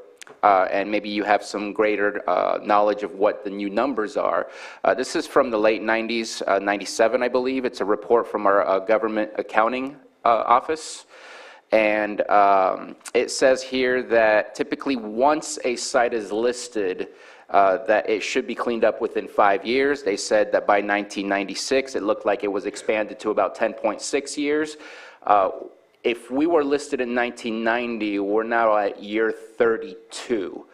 and maybe you have some greater knowledge of what the new numbers are. This is from the late 90s, 97, I believe. It's a report from our government accounting office. And it says here that typically once a site is listed, that it should be cleaned up within 5 years. They said that by 1996, it looked like it was expanded to about 10.6 years. If we were listed in 1990, we're now at year 32.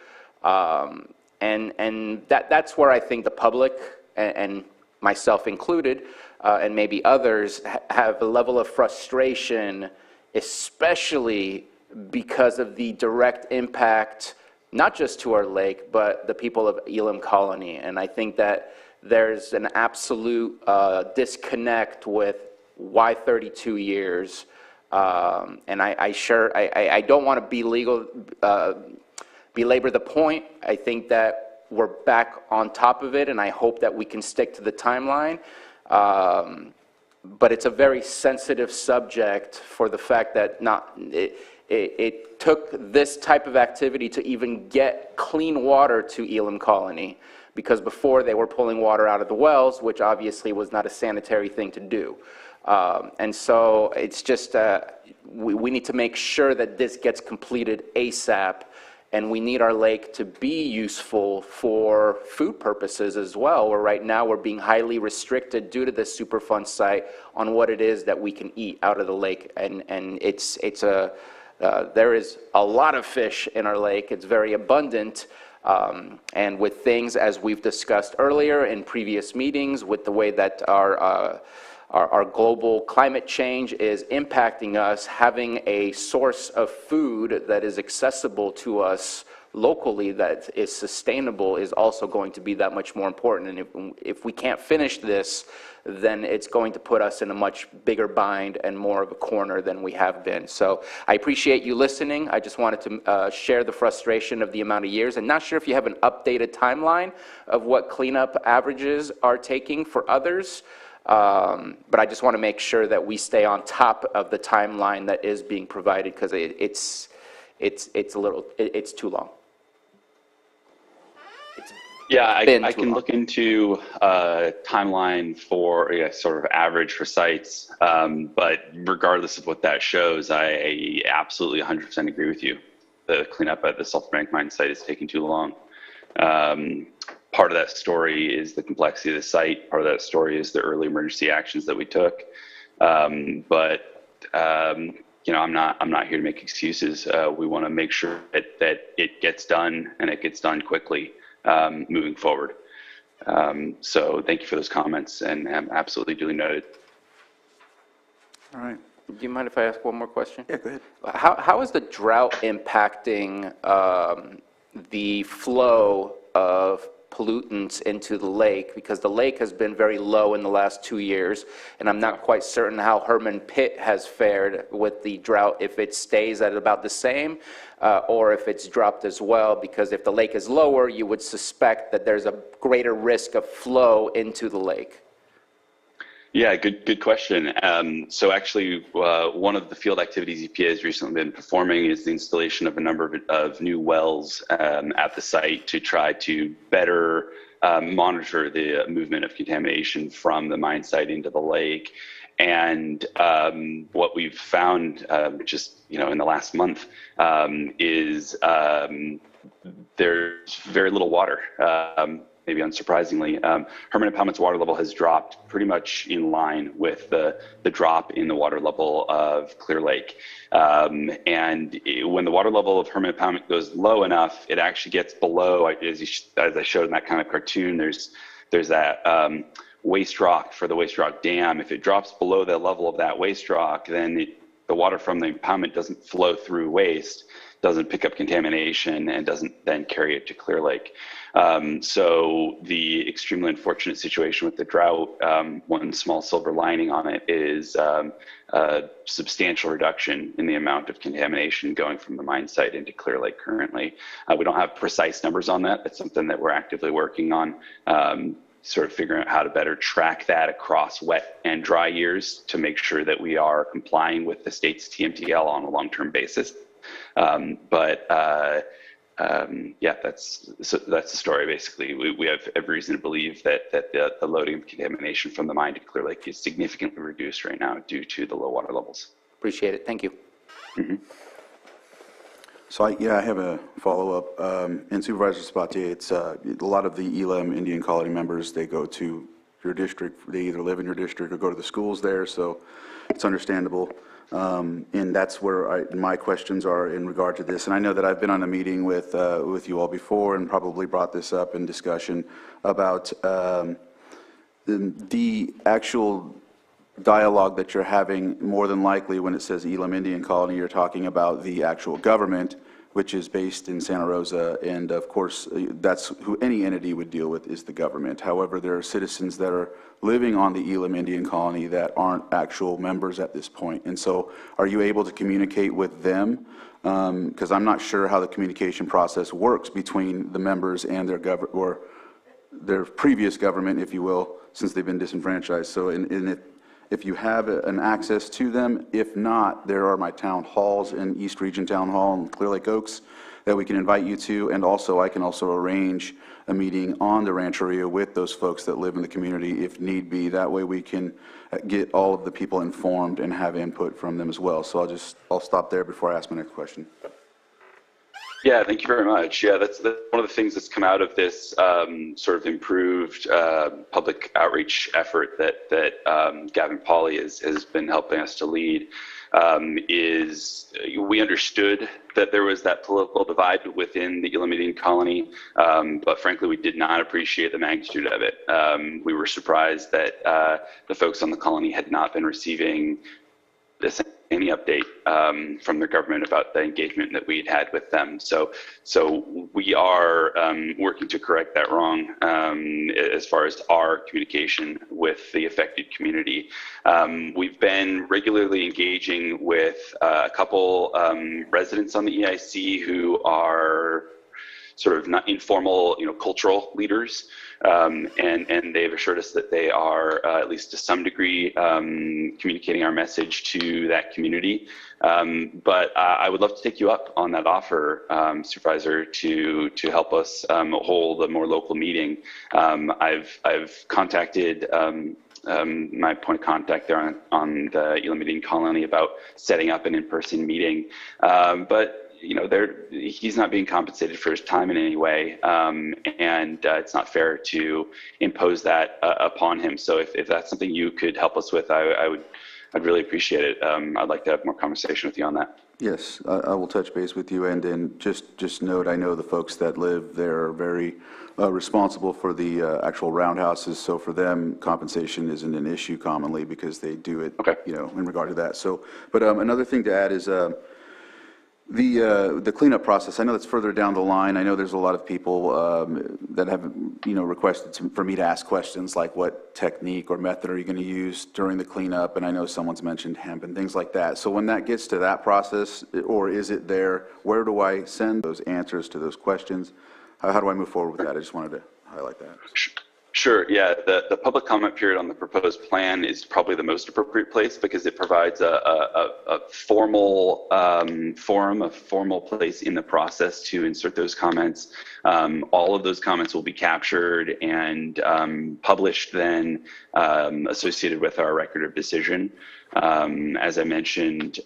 And that's where I think the public, and myself included, and maybe others, have a level of frustration, especially because of the direct impact, not just to our lake, but the people of Elam Colony. And I think that there's an absolute disconnect with why 32 years. And I don't want to belabor the point. I think that we're back on top of it, and I hope that we can stick to the timeline. But it's a very sensitive subject for the fact that it took this type of activity to even get clean water to Elam Colony, because before they were pulling water out of the wells, which obviously was not a sanitary thing to do. And so it's just, we need to make sure that this gets completed ASAP, and we need our lake to be useful for food purposes as well, where right now we're being highly restricted due to this Superfund site on what it is that we can eat out of the lake. And there is a lot of fish in our lake. It's very abundant. And with things, as we've discussed earlier in previous meetings, with the way that our global climate change is impacting us, having a source of food that is accessible to us locally, that is sustainable, is also going to be that much more important. And if we can't finish this, then it's going to put us in a much bigger bind and more of a corner than we have been. So I appreciate you listening. I just wanted to share the frustration of the amount of years. And not sure if you have an updated timeline of what cleanup averages are taking for others. But I just want to make sure that we stay on top of the timeline that is being provided, because it's too long. Yeah, I can look into timeline for sort of average for sites, but regardless of what that shows, I absolutely 100% agree with you. The cleanup at the Sulphur Bank mine site is taking too long. Part of that story is the complexity of the site. Part of that story is the early emergency actions that we took. I'm not here to make excuses. We want to make sure that it gets done, and it gets done quickly moving forward. So thank you for those comments, and absolutely duly noted. All right. Do you mind if I ask one more question? Yeah, go ahead. How is the drought impacting the flow of pollutants into the lake? Because the lake has been very low in the last 2 years, and I'm not quite certain how Herman Pit has fared with the drought, if it stays at about the same, or if it's dropped as well, because if the lake is lower, you would suspect that there's a greater risk of flow into the lake. Yeah, good question. So actually, one of the field activities EPA has recently been performing is the installation of a number of new wells at the site to try to better monitor the movement of contamination from the mine site into the lake. And what we've found just in the last month is there's very little water. Maybe unsurprisingly, Herman and Powmett's water level has dropped pretty much in line with the drop in the water level of Clear Lake. When the water level of Herman and Powmett goes low enough, it actually gets below, as I showed in that kind of cartoon, there's that waste rock for the waste rock dam. If it drops below the level of that waste rock, then the water from the impoundment doesn't flow through waste, doesn't pick up contamination, and doesn't then carry it to Clear Lake. So the extremely unfortunate situation with the drought, one small silver lining on it is a substantial reduction in the amount of contamination going from the mine site into Clear Lake currently. We don't have precise numbers on that. That's something that we're actively working on, sort of figuring out how to better track that across wet and dry years to make sure that we are complying with the state's TMDL on a long-term basis. Yeah, that's the story. Basically, we have every reason to believe that the loading of contamination from the mine to Clear Lake is significantly reduced right now due to the low water levels. Appreciate it. Thank you. So I have a follow-up. In Supervisor Sabatier, it's a lot of the Elam Indian Colony members, they go to your district, they either live in your district or go to the schools there, so it's understandable. And that's where my questions are in regard to this. And I know that I've been on a meeting with you all before and probably brought this up in discussion about the actual dialogue that you're having. More than likely, when it says Elam Indian Colony, you're talking about the actual government, which is based in Santa Rosa, and of course, that's who any entity would deal with, is the government. However, there are citizens that are living on the Elam Indian Colony that aren't actual members at this point. And so, are you able to communicate with them? Because I'm not sure how the communication process works between the members and their previous government, if you will, since they've been disenfranchised. So, if you have an access to them, if not, there are my town halls in East Region Town Hall and Clear Lake Oaks that we can invite you to, and also I can also arrange a meeting on the Rancheria with those folks that live in the community if need be. That way we can get all of the people informed and have input from them as well. So I'll stop there before I ask my next question. Yeah, thank you very much. Yeah, that's one of the things that's come out of this sort of improved public outreach effort that Gavin Pauley has been helping us to lead, is we understood that there was that political divide within the Elam Indian Colony, but frankly, we did not appreciate the magnitude of it. We were surprised that the folks on the colony had not been receiving any update from their government about the engagement that we had with them. So we are working to correct that wrong as far as our communication with the affected community. We've been regularly engaging with a couple residents on the EIC who are sort of not informal, cultural leaders, and they've assured us that they are, at least to some degree, communicating our message to that community. But I would love to take you up on that offer, Supervisor, to help us hold a more local meeting. I've contacted my point of contact there on the Elam Indian Colony about setting up an in-person meeting, but he's not being compensated for his time in any way, and it's not fair to impose that upon him. So if that's something you could help us with, I'd really appreciate it. I'd like to have more conversation with you on that. Yes, I will touch base with you, and then just note, I know the folks that live there are very responsible for the actual roundhouses, so for them, compensation isn't an issue commonly because they do it, in regard to that. So, but another thing to add is the cleanup process. I know that's further down the line. I know there's a lot of people that have, requested for me to ask questions like what technique or method are you going to use during the cleanup, and I know someone's mentioned hemp and things like that. So when that gets to that process, or is it there, where do I send those answers to those questions? How do I move forward with that? I just wanted to highlight that. Sure, yeah. The public comment period on the proposed plan is probably the most appropriate place because it provides a formal forum, a formal place in the process to insert those comments. All of those comments will be captured and published then, associated with our record of decision. As I mentioned,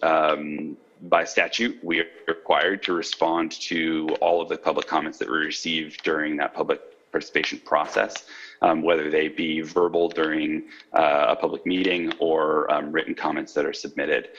by statute, we are required to respond to all of the public comments that we receive during that public participation process, whether they be verbal during a public meeting or written comments that are submitted.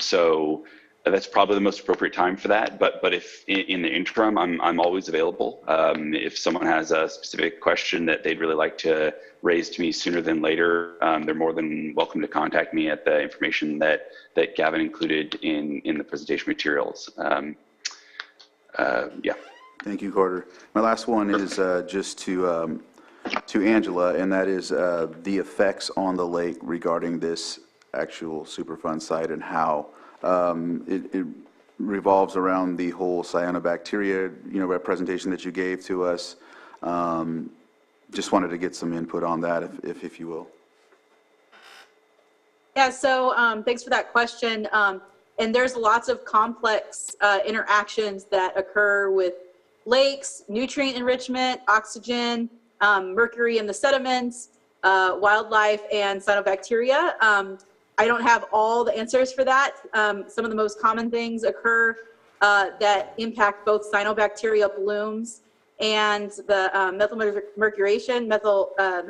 So that's probably the most appropriate time for that. But if in the interim, I'm always available. If someone has a specific question that they'd really like to raise to me sooner than later, they're more than welcome to contact me at the information that Gavin included in the presentation materials. Yeah. Thank you, Carter. My last one is just to Angela, and that is the effects on the lake regarding this actual Superfund site and how it revolves around the whole Cyanobacteria, presentation that you gave to us. Just wanted to get some input on that, if you will. Yeah, so thanks for that question. And there's lots of complex interactions that occur with lakes, nutrient enrichment, oxygen, mercury in the sediments, wildlife, and cyanobacteria. I don't have all the answers for that. Some of the most common things occur that impact both cyanobacteria blooms and the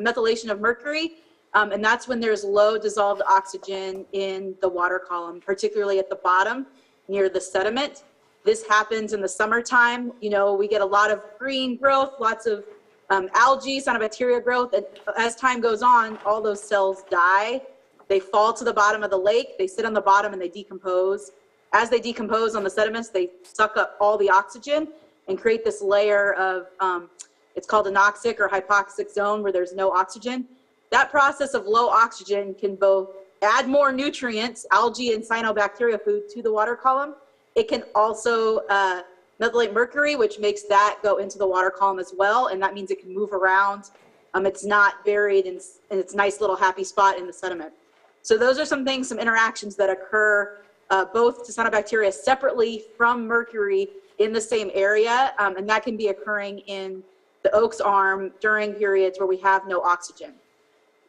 methylation of mercury. And that's when there's low dissolved oxygen in the water column, particularly at the bottom near the sediment. This happens in the summertime. You know, we get a lot of green growth, lots of algae, cyanobacteria growth. And as time goes on, all those cells die. They fall to the bottom of the lake. They sit on the bottom and they decompose. As they decompose on the sediments, they suck up all the oxygen and create this layer of, it's called anoxic or hypoxic zone, where there's no oxygen. That process of low oxygen can both add more nutrients, algae and cyanobacteria food, to the water column. It can also methylate mercury, which makes that go into the water column as well, and that means it can move around. It's not buried in its nice little happy spot in the sediment. So those are some things, some interactions that occur both to cyanobacteria separately from mercury in the same area, and that can be occurring in the Oaks Arm during periods where we have no oxygen.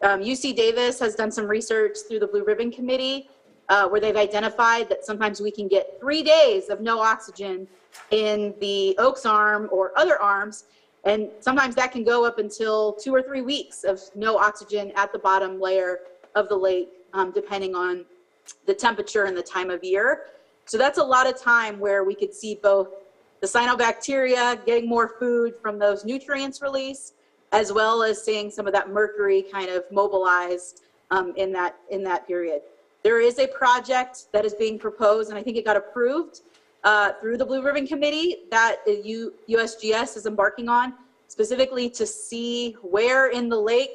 UC Davis has done some research through the Blue Ribbon Committee where they've identified that sometimes we can get 3 days of no oxygen in the Oaks Arm or other arms, and sometimes that can go up until 2 or 3 weeks of no oxygen at the bottom layer of the lake, depending on the temperature and the time of year. So that's a lot of time where we could see both the cyanobacteria getting more food from those nutrients released, as well as seeing some of that mercury kind of mobilized in that period. There is a project that is being proposed, and I think it got approved through the Blue Ribbon Committee that USGS is embarking on, specifically to see where in the lake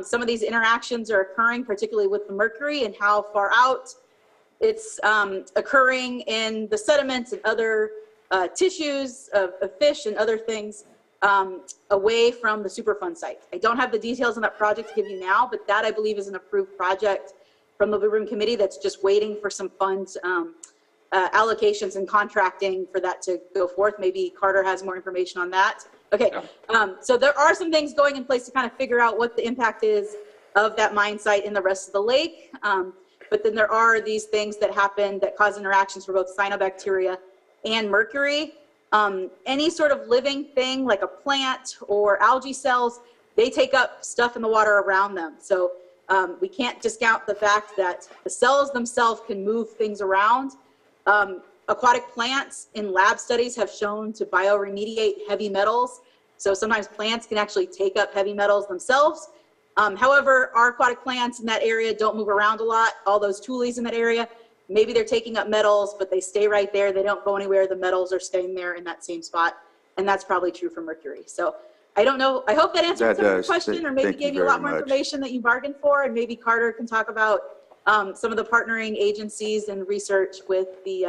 some of these interactions are occurring, particularly with the mercury, and how far out it's occurring in the sediments and other tissues of fish and other things away from the Superfund site. I don't have the details on that project to give you now, but that I believe is an approved project from the Blue Ribbon Committee that's just waiting for some funds allocations and contracting for that to go forth. Maybe Carter has more information on that. Okay, so there are some things going in place to kind of figure out what the impact is of that mine site in the rest of the lake. But then there are these things that happen that cause interactions for both cyanobacteria and mercury. Any sort of living thing like a plant or algae cells, they take up stuff in the water around them. So we can't discount the fact that the cells themselves can move things around. Aquatic plants in lab studies have shown to bioremediate heavy metals. So sometimes plants can actually take up heavy metals themselves. However, our aquatic plants in that area don't move around a lot. All those tules in that area, maybe they're taking up metals, but they stay right there. They don't go anywhere. The metals are staying there in that same spot. And that's probably true for mercury. So I don't know. I hope that answered some of your question, or maybe gave you a lot more information that you bargained for. And maybe Carter can talk about some of the partnering agencies and research with the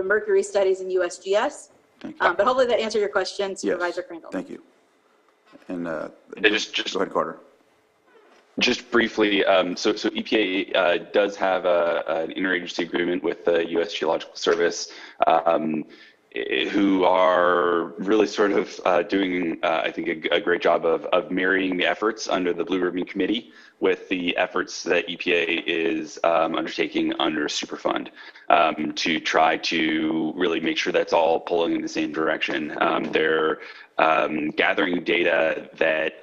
mercury studies in USGS. But hopefully that answered your question, Supervisor Crandall. Thank you. And just go ahead, Carter. Just briefly, so EPA does have an interagency agreement with the U.S. Geological Service, who are really sort of doing, I think, a great job of marrying the efforts under the Blue Ribbon Committee with the efforts that EPA is undertaking under Superfund to try to really make sure that's all pulling in the same direction. They're gathering data that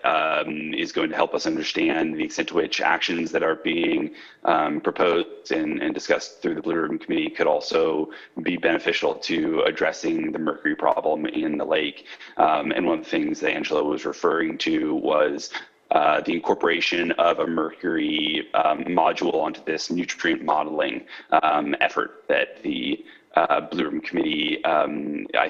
is going to help us understand the extent to which actions that are being proposed and discussed through the Blue Ribbon Committee could also be beneficial to addressing the mercury problem in the lake. And one of the things that Angela was referring to was the incorporation of a mercury module onto this nutrient modeling effort that the Blue Ribbon Committee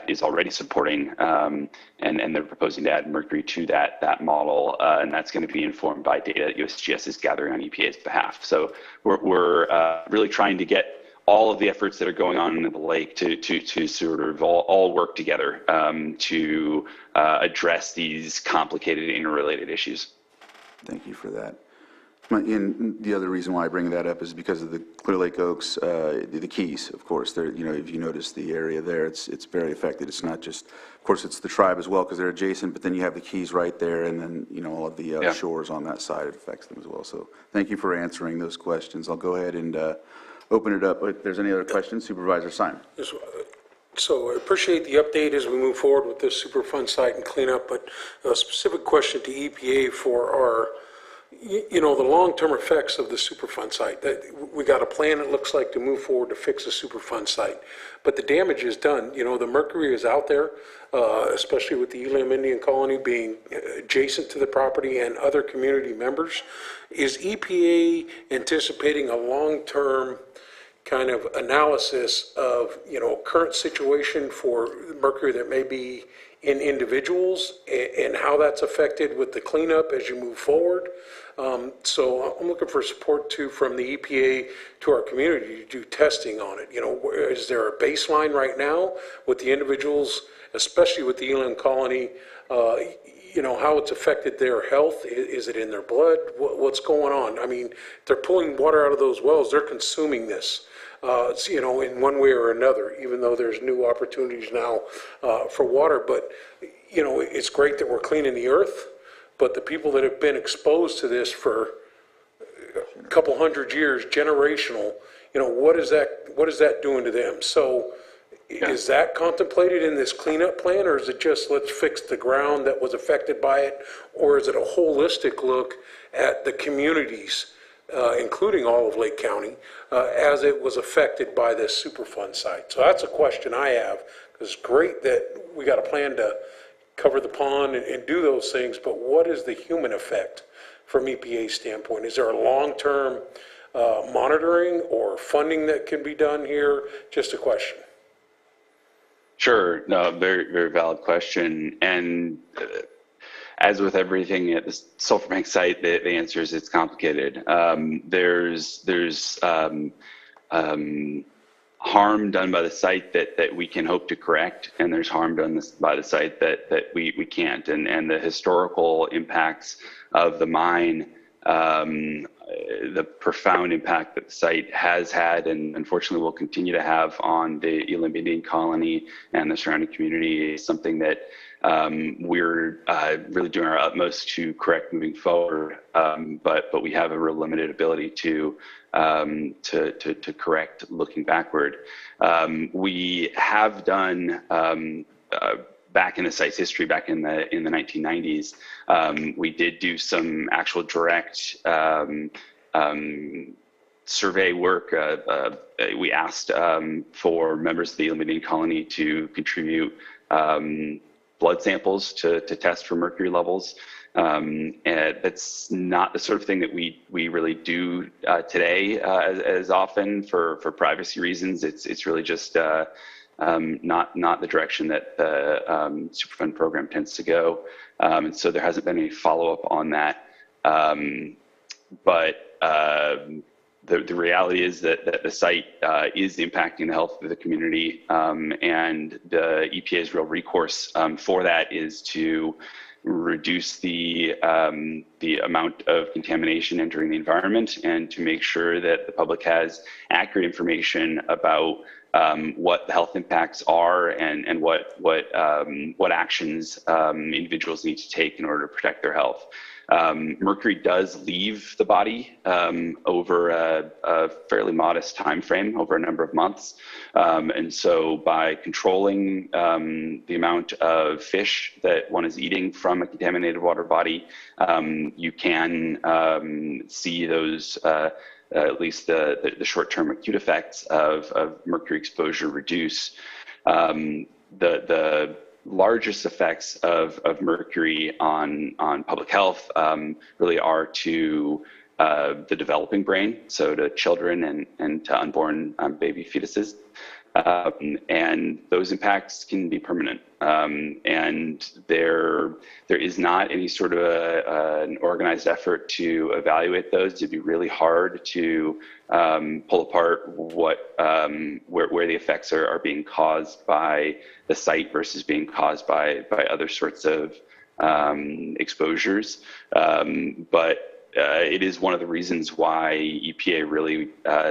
is already supporting, and they're proposing to add mercury to that model, and that's going to be informed by data that USGS is gathering on EPA's behalf. So we're really trying to get all of the efforts that are going on in the lake to sort of all work together to address these complicated interrelated issues. Thank you for that. And the other reason why I bring that up is because of the Clear Lake Oaks, the Keys, of course. They're, you know, if you notice the area there, it's very affected. It's not just, of course, it's the tribe as well because they're adjacent, but then you have the Keys right there, and then, you know, all of the shores on that side, it affects them as well. So thank you for answering those questions. I'll go ahead and open it up. If there's any other questions, Supervisor Simon. So I appreciate the update as we move forward with this Superfund site and cleanup, but a specific question to EPA for our, you know, the long-term effects of the Superfund site. That we got a plan, it looks like, to move forward to fix the Superfund site, but the damage is done. You know, the mercury is out there, especially with the Elam Indian Colony being adjacent to the property and other community members. Is EPA anticipating a long-term kind of analysis of, you know, current situation for mercury that may be in individuals and how that's affected with the cleanup as you move forward? So I'm looking for support too from the EPA to our community to do testing on it. You know, is there a baseline right now with the individuals, especially with the Elam Colony, you know, how it's affected their health? Is it in their blood? What's going on? I mean, they're pulling water out of those wells, they're consuming this. You know, in one way or another, even though there's new opportunities now for water. But, you know, it's great that we're cleaning the earth, but the people that have been exposed to this for a couple hundred years, generational, you know, what is that doing to them? So is that contemplated in this cleanup plan, or is it just let's fix the ground that was affected by it? Or is it a holistic look at the communities, including all of Lake County, as it was affected by this Superfund site? So that's a question I have, because it's great that we got a plan to cover the pond and do those things, but what is the human effect from EPA's standpoint? Is there a long-term monitoring or funding that can be done here? Just a question. Sure, no, very, very valid question. And as with everything at the sulfur bank site, the answer is it's complicated. There's harm done by the site that we can hope to correct, and there's harm done by the site that we can't. And the historical impacts of the mine, the profound impact that the site has had and unfortunately will continue to have on the Elam Indian Colony and the surrounding community is something that we're really doing our utmost to correct moving forward, but we have a real limited ability to correct looking backward. We have done back in the site's history, back in the 1990s, we did do some actual direct survey work. We asked for members of the Elam Indian Colony to contribute blood samples to test for mercury levels. And that's not the sort of thing that we really do today as often for privacy reasons. It's really just not the direction that the Superfund program tends to go. And so there hasn't been any follow-up on that. But the reality is that the site is impacting the health of the community, and the EPA's real recourse for that is to reduce the amount of contamination entering the environment and to make sure that the public has accurate information about what the health impacts are and what actions individuals need to take in order to protect their health. Mercury does leave the body over a fairly modest time frame, over a number of months. And so by controlling the amount of fish that one is eating from a contaminated water body, you can see those at least the short-term acute effects of mercury exposure reduce. The largest effects of mercury on public health really are to the developing brain, so to children and to unborn baby fetuses. And those impacts can be permanent. And there is not any sort of an organized effort to evaluate those. It'd be really hard to pull apart where the effects are being caused by the site versus being caused by other sorts of exposures. But it is one of the reasons why EPA really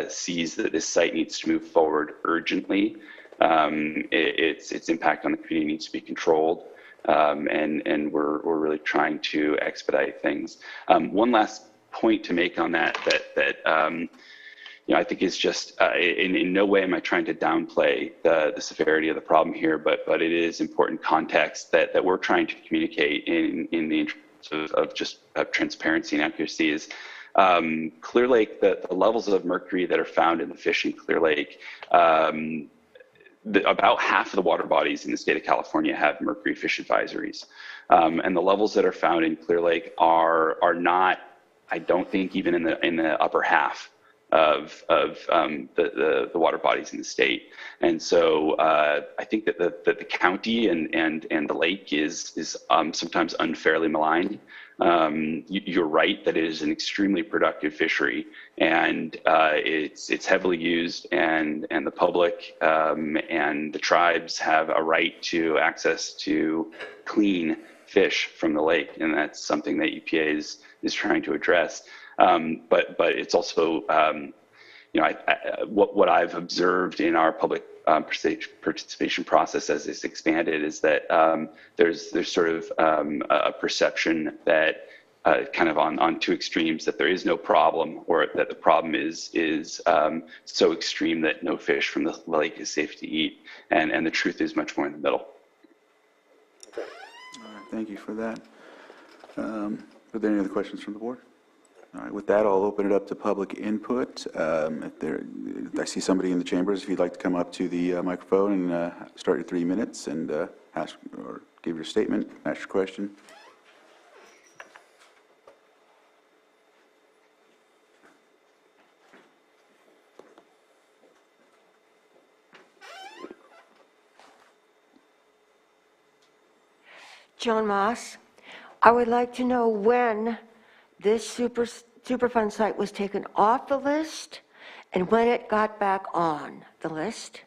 sees that this site needs to move forward urgently. Its impact on the community needs to be controlled, and we're really trying to expedite things. One last point to make on that I think is just in no way am I trying to downplay the severity of the problem here, but it is important context that we're trying to communicate in the interest of just transparency and accuracy is Clear Lake, the levels of mercury that are found in the fish in Clear Lake, about half of the water bodies in the state of California have mercury fish advisories. And the levels that are found in Clear Lake are not, I don't think, even in the upper half of the water bodies in the state. And so I think that the county and the lake is sometimes unfairly maligned. You're right that it is an extremely productive fishery, and it's heavily used, and the public and the tribes have a right to access to clean fish from the lake, and that's something that EPA is trying to address. But it's also, what I've observed in our public participation process as it's expanded is that there's sort of a perception that kind of on two extremes, that there is no problem, or that the problem is so extreme that no fish from the lake is safe to eat, and the truth is much more in the middle. All right, thank you for that. Are there any other questions from the board? All right, with that, I'll open it up to public input. If I see somebody in the chambers, if you'd like to come up to the microphone and start your 3 minutes and ask or give your statement, ask your question. Joan Moss, I would like to know when this Superfund site was taken off the list and when it got back on the list.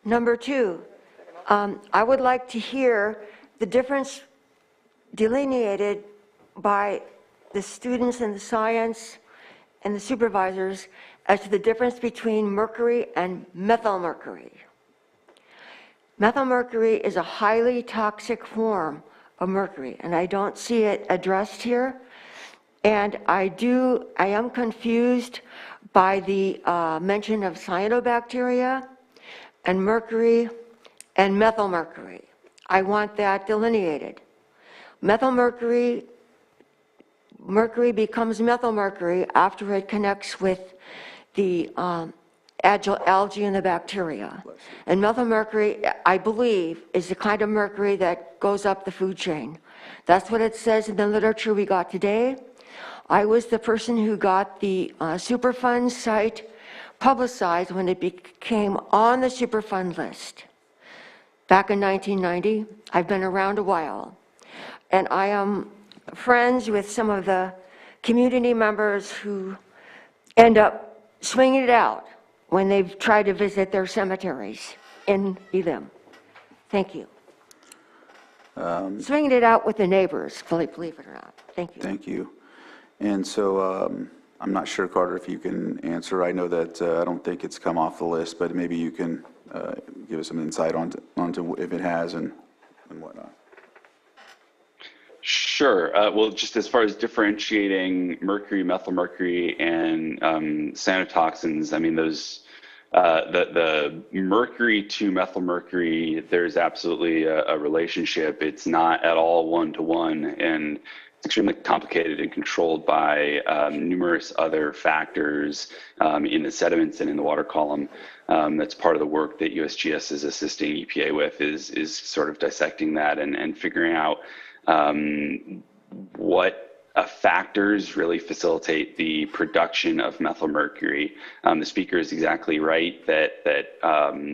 Number two, I would like to hear the difference delineated by the students in the science and the supervisors as to the difference between mercury and methylmercury. Methylmercury is a highly toxic form of mercury, and I don't see it addressed here. And I am confused by the mention of cyanobacteria and mercury and methylmercury. I want that delineated. Mercury becomes methylmercury after it connects with the algae and the bacteria. And methylmercury, I believe, is the kind of mercury that goes up the food chain. That's what it says in the literature we got today. I was the person who got the Superfund site publicized when it became on the Superfund list back in 1990. I've been around a while. And I am friends with some of the community members who end up swinging it out when they've tried to visit their cemeteries in Elim. Thank you. Swinging it out with the neighbors, believe it or not. Thank you. Thank you. And so I'm not sure, Carter, if you can answer. I know that I don't think it's come off the list, but maybe you can give us some insight onto if it has and whatnot. Sure. Well, just as far as differentiating mercury, methylmercury, and cyanotoxins, I mean, those the mercury to methylmercury, there's absolutely a relationship. It's not at all one-to-one, and it's extremely complicated and controlled by numerous other factors in the sediments and in the water column. That's part of the work that USGS is assisting EPA with, is sort of dissecting that and figuring out what factors really facilitate the production of methylmercury. The speaker is exactly right that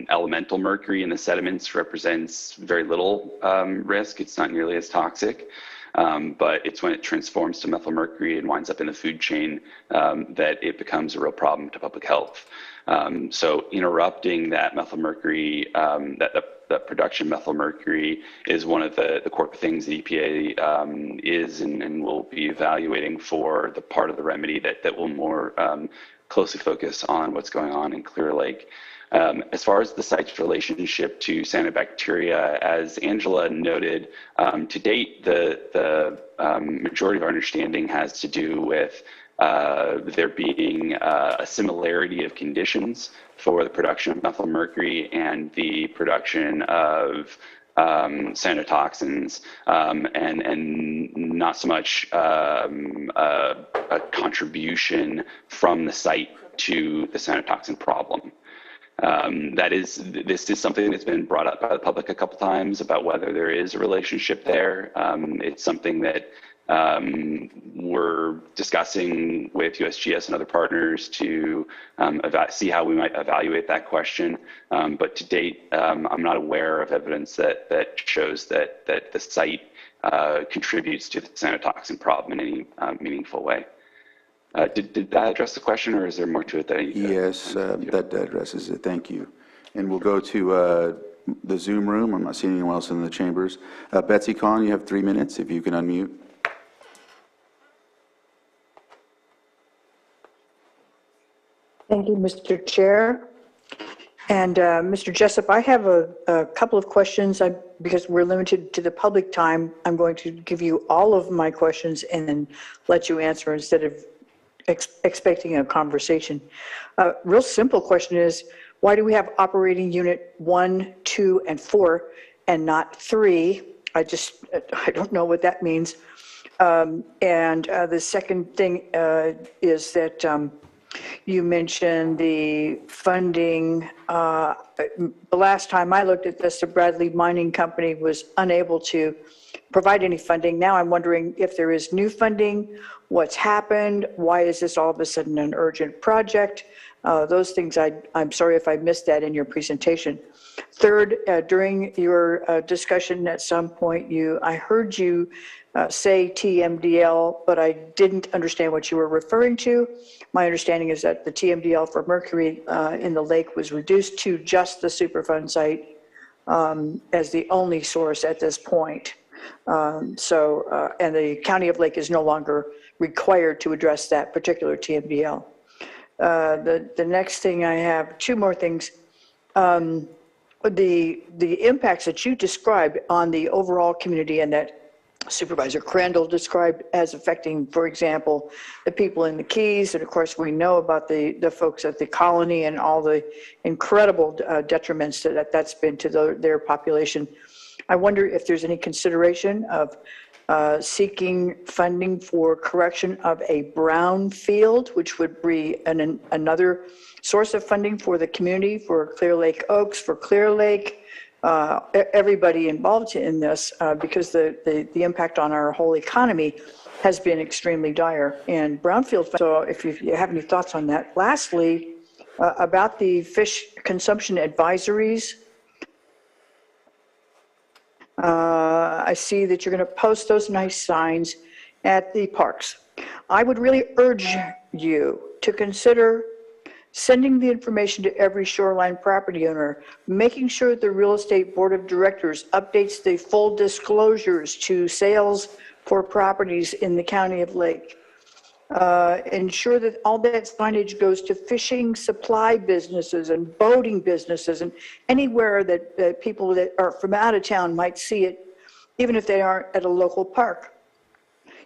elemental mercury in the sediments represents very little risk. It's not nearly as toxic. But it's when it transforms to methylmercury and winds up in the food chain that it becomes a real problem to public health. So interrupting that methylmercury, production methylmercury is one of the core things the EPA is and will be evaluating for the part of the remedy that will more closely focus on what's going on in Clear Lake. As far as the site's relationship to cyanobacteria, as Angela noted, to date, the majority of our understanding has to do with there being a similarity of conditions for the production of methylmercury and the production of cyanotoxins, and not so much a contribution from the site to the cyanotoxin problem. This is something that's been brought up by the public a couple times about whether there is a relationship there. It's something that we're discussing with USGS and other partners to see how we might evaluate that question. But to date, I'm not aware of evidence that shows that the site contributes to the cyanotoxin problem in any meaningful way. Did that address the question, or is there more to it that I need to? Yes, that addresses it. Thank you. And we'll go to the Zoom room. I'm not seeing anyone else in the chambers. Betsy Kahn, you have 3 minutes, if you can unmute. Thank you, Mr. Chair. And Mr. Jessup, I have a couple of questions. Because we're limited to the public time, I'm going to give you all of my questions and then let you answer instead of expecting a conversation. Real simple question is, why do we have operating unit 1, 2, and 4 and not 3? I don't know what that means. And the second thing is that you mentioned the funding. The last time I looked at this, the Bradley Mining Company was unable to provide any funding. Now I'm wondering if there is new funding, what's happened, why is this all of a sudden an urgent project? Those things, I'm sorry if I missed that in your presentation. Third, during your discussion at some point, I heard you say TMDL, but I didn't understand what you were referring to. My understanding is that the TMDL for mercury in the lake was reduced to just the Superfund site as the only source at this point. And the County of Lake is no longer required to address that particular TMDL. The next thing I have, 2 more things. The impacts that you described on the overall community and that Supervisor Crandall described as affecting, for example, the people in the Keys, and of course we know about the folks at the colony and all the incredible detriments that's been to their population. I wonder if there's any consideration of seeking funding for correction of a brown field, which would be another source of funding for the community, for Clear Lake Oaks, for Clear Lake, everybody involved in this, because the impact on our whole economy has been extremely dire. And brownfield, so if you have any thoughts on that. Lastly, about the fish consumption advisories, I see that you're going to post those nice signs at the parks. I would really urge you to consider sending the information to every shoreline property owner, making sure the real estate board of directors updates the full disclosures to sales for properties in the County of Lake. Ensure that all that signage goes to fishing supply businesses and boating businesses and anywhere that people that are from out of town might see it, even if they aren't at a local park.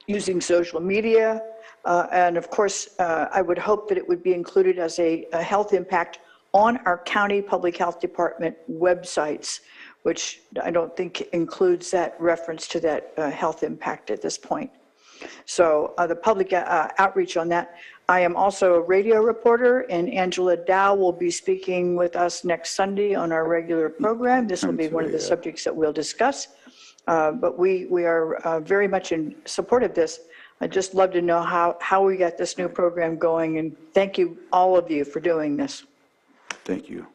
Using social media, and of course, I would hope that it would be included as a health impact on our county public health department websites, which I don't think includes that reference to that health impact at this point. So the public outreach on that. I am also a radio reporter, and Angela Dow will be speaking with us next Sunday on our regular program. This will be one of the subjects that we'll discuss. But we are very much in support of this. I'd just love to know how we got this new program going, and thank you, all of you, for doing this. Thank you.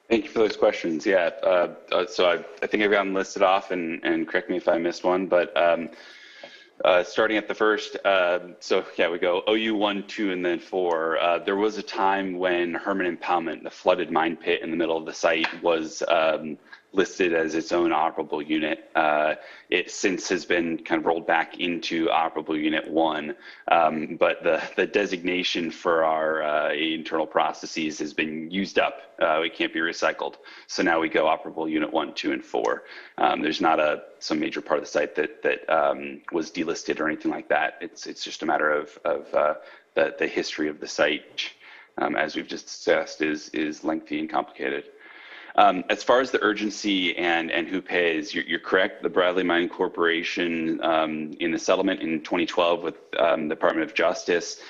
Thank you for those questions. Yeah, so I think I've got them listed off, and correct me if I missed one, but Starting at the first, so yeah, we go OU 1, 2, and then 4. There was a time when Herman Impoundment, the flooded mine pit in the middle of the site, was listed as its own operable unit. It since has been kind of rolled back into operable unit 1, but the designation for our internal processes has been used up. It can't be recycled. So now we go operable unit 1, 2, and 4. There's not some major part of the site that was delisted or anything like that. It's just a matter of the history of the site, as we've just discussed, is lengthy and complicated. As far as the urgency and who pays, you're correct. The Bradley Mine Corporation, in the settlement in 2012 with the Department of Justice,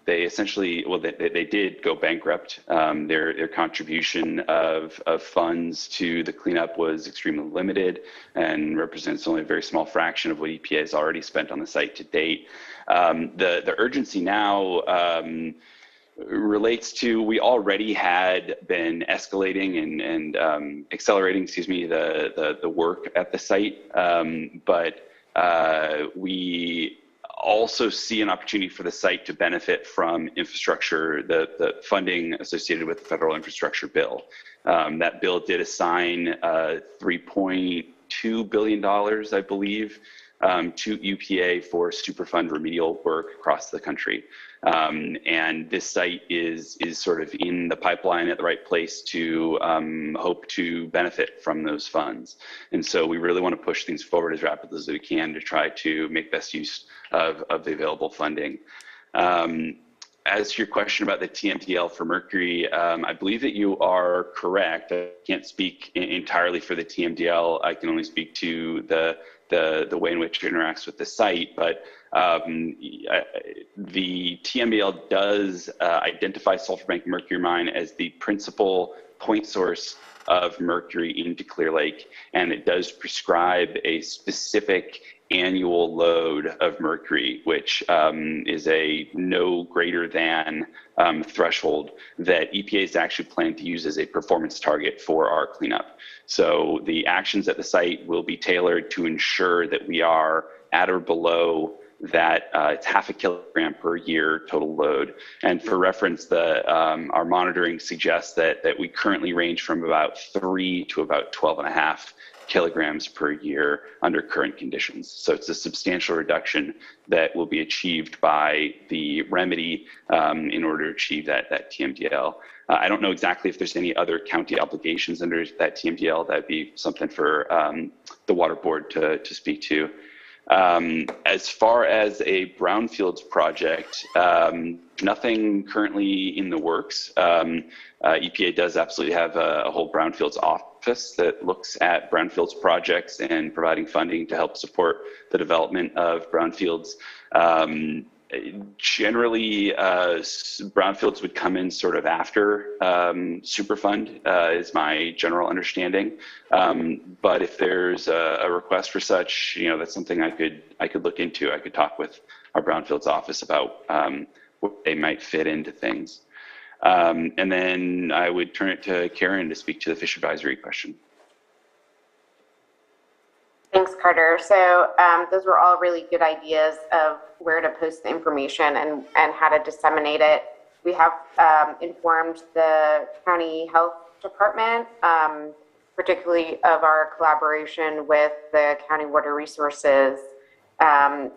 they essentially, well, they did go bankrupt. Their contribution of funds to the cleanup was extremely limited and represents only a very small fraction of what EPA has already spent on the site to date. The urgency now relates to, we already had been escalating and accelerating, the work at the site, but we also see an opportunity for the site to benefit from infrastructure, the funding associated with the federal infrastructure bill. That bill did assign $3.2 billion, I believe, to EPA for Superfund remedial work across the country. And this site is sort of in the pipeline at the right place to hope to benefit from those funds. And so we really want to push things forward as rapidly as we can to try to make best use of the available funding. As to your question about the TMDL for mercury, I believe that you are correct. I can't speak entirely for the TMDL. I can only speak to the way in which it interacts with the site, but the TMDL does identify Sulphur Bank Mercury Mine as the principal point source of mercury into Clear Lake, and it does prescribe a specific annual load of mercury, which is a no greater than threshold that EPA is actually planning to use as a performance target for our cleanup. So the actions at the site will be tailored to ensure that we are at or below that. It's 0.5 kilogram per year total load. And for reference, our monitoring suggests that we currently range from about 3 to about 12.5 kilograms per year under current conditions. So it's a substantial reduction that will be achieved by the remedy in order to achieve that TMDL. I don't know exactly if there's any other county obligations under that TMDL. That'd be something for the Water Board to speak to. As far as a brownfields project, nothing currently in the works. EPA does absolutely have a whole brownfields office that looks at brownfields projects and providing funding to help support the development of brownfields. Generally, brownfields would come in sort of after Superfund, is my general understanding. But if there's a request for such, that's something I could look into. I could talk with our brownfields office about what they might fit into things. And then I would turn it to Karen to speak to the fish advisory question. Thanks, Carter. So those were all really good ideas of where to post the information and how to disseminate it. We have informed the county health department, particularly of our collaboration with the county water resources. And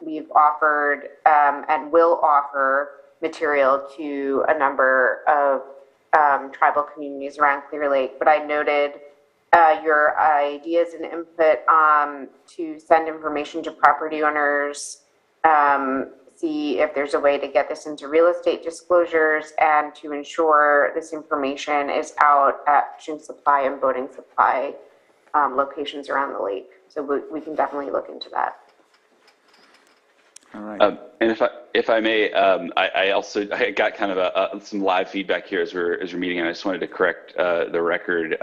we've offered and will offer material to a number of tribal communities around Clear Lake. But I noted your ideas and input to send information to property owners, see if there's a way to get this into real estate disclosures, and to ensure this information is out at fishing supply and boating supply locations around the lake. So we can definitely look into that. All right. And if I may, I got kind of some live feedback here as we're meeting, and I just wanted to correct the record.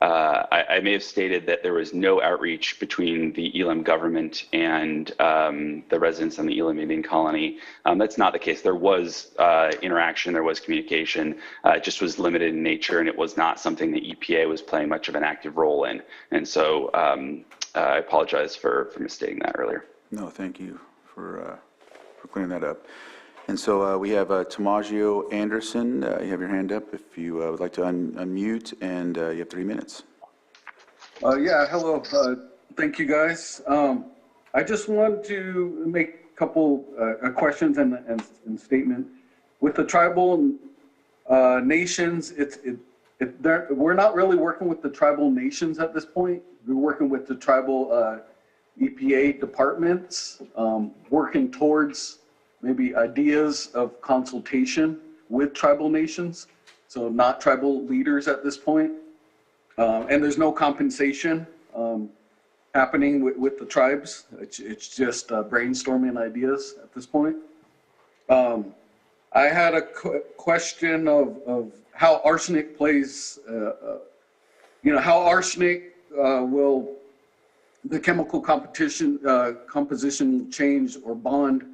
I may have stated that there was no outreach between the Elam government and the residents on the Elam Indian Colony. That's not the case. There was interaction, there was communication. It just was limited in nature, and it was not something that EPA was playing much of an active role in. And so I apologize for misstating that earlier. No, thank you for clearing that up. And so we have Tomagio Anderson. You have your hand up if you would like to unmute, and you have 3 minutes. Yeah, hello. Thank you, guys. I just want to make a couple questions and statement. With the tribal nations, we're not really working with the tribal nations at this point. We're working with the tribal EPA departments, working towards maybe ideas of consultation with tribal nations, so not tribal leaders at this point. And there's no compensation happening with the tribes. It's just brainstorming ideas at this point. I had a question of how arsenic plays, how arsenic will the chemical composition change or bond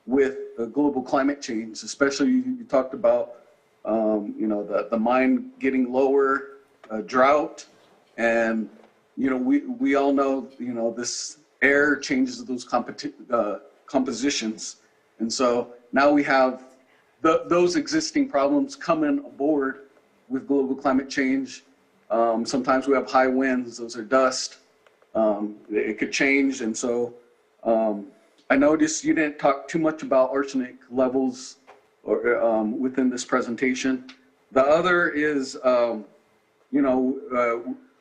with global climate change, especially you talked about, the mine getting lower, drought, and, we all know, this air changes those compositions. And so now we have those existing problems coming aboard with global climate change. Sometimes we have high winds, those are dust. It could change, and so I noticed you didn't talk too much about arsenic levels or within this presentation. The other is,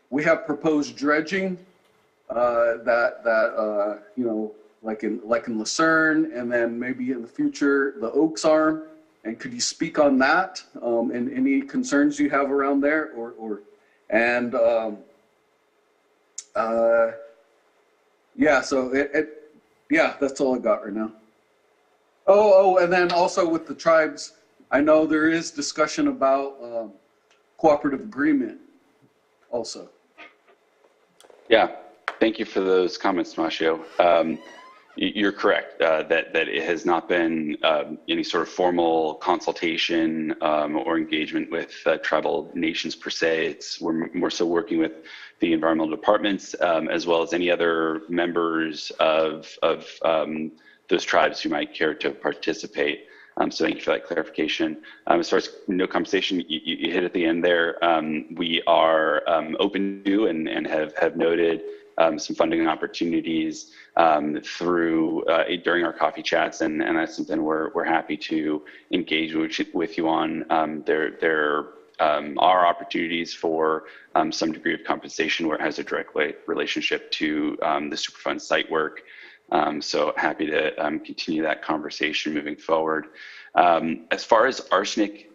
we have proposed dredging that like in Lucerne, and then maybe in the future the Oaks Arm. And could you speak on that and any concerns you have around there, yeah, so yeah, that's all I got right now. Oh, and then also with the tribes, I know there is discussion about cooperative agreement also. Yeah, thank you for those comments, Tomasio. You're correct that it has not been any sort of formal consultation or engagement with tribal nations per se. We're more so working with the environmental departments as well as any other members of those tribes who might care to participate. So thank you for that clarification. As far as no compensation, you hit at the end there. We are open to and have noted some funding opportunities through during our coffee chats, and that's something we're happy to engage with you on. There are opportunities for some degree of compensation where it has a direct relationship to the Superfund site work. So happy to continue that conversation moving forward. As far as arsenic,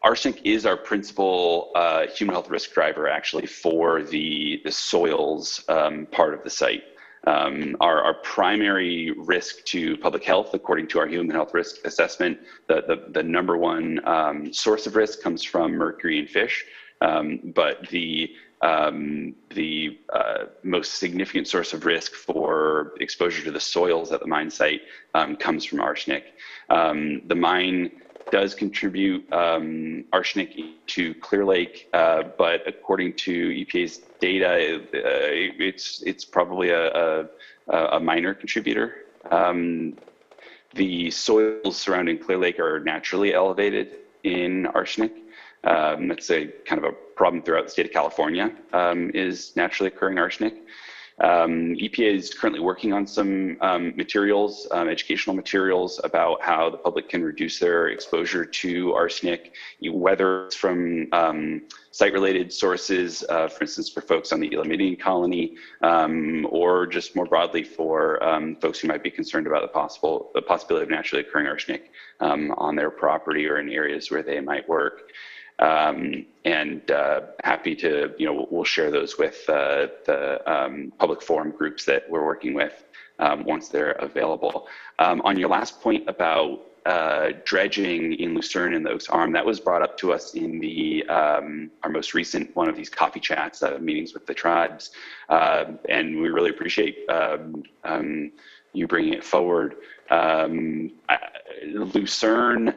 arsenic is our principal human health risk driver, actually, for the soils part of the site. Our primary risk to public health, according to our human health risk assessment, the number one source of risk comes from mercury in fish, but the most significant source of risk for exposure to the soils at the mine site comes from arsenic. The mine does contribute arsenic to Clear Lake, but according to EPA's data, it's probably a minor contributor. The soils surrounding Clear Lake are naturally elevated in arsenic. That's a kind of a problem throughout the state of California, is naturally occurring arsenic. EPA is currently working on some materials, educational materials about how the public can reduce their exposure to arsenic, whether it's from site-related sources, for instance, for folks on the Elam Indian Colony, or just more broadly for folks who might be concerned about the possibility of naturally occurring arsenic on their property or in areas where they might work. And happy to, we'll share those with the public forum groups that we're working with once they're available. On your last point about dredging in Lucerne and the Oaks Arm. That was brought up to us in the our most recent one of these coffee chats, meetings with the tribes, and we really appreciate you bringing it forward. Lucerne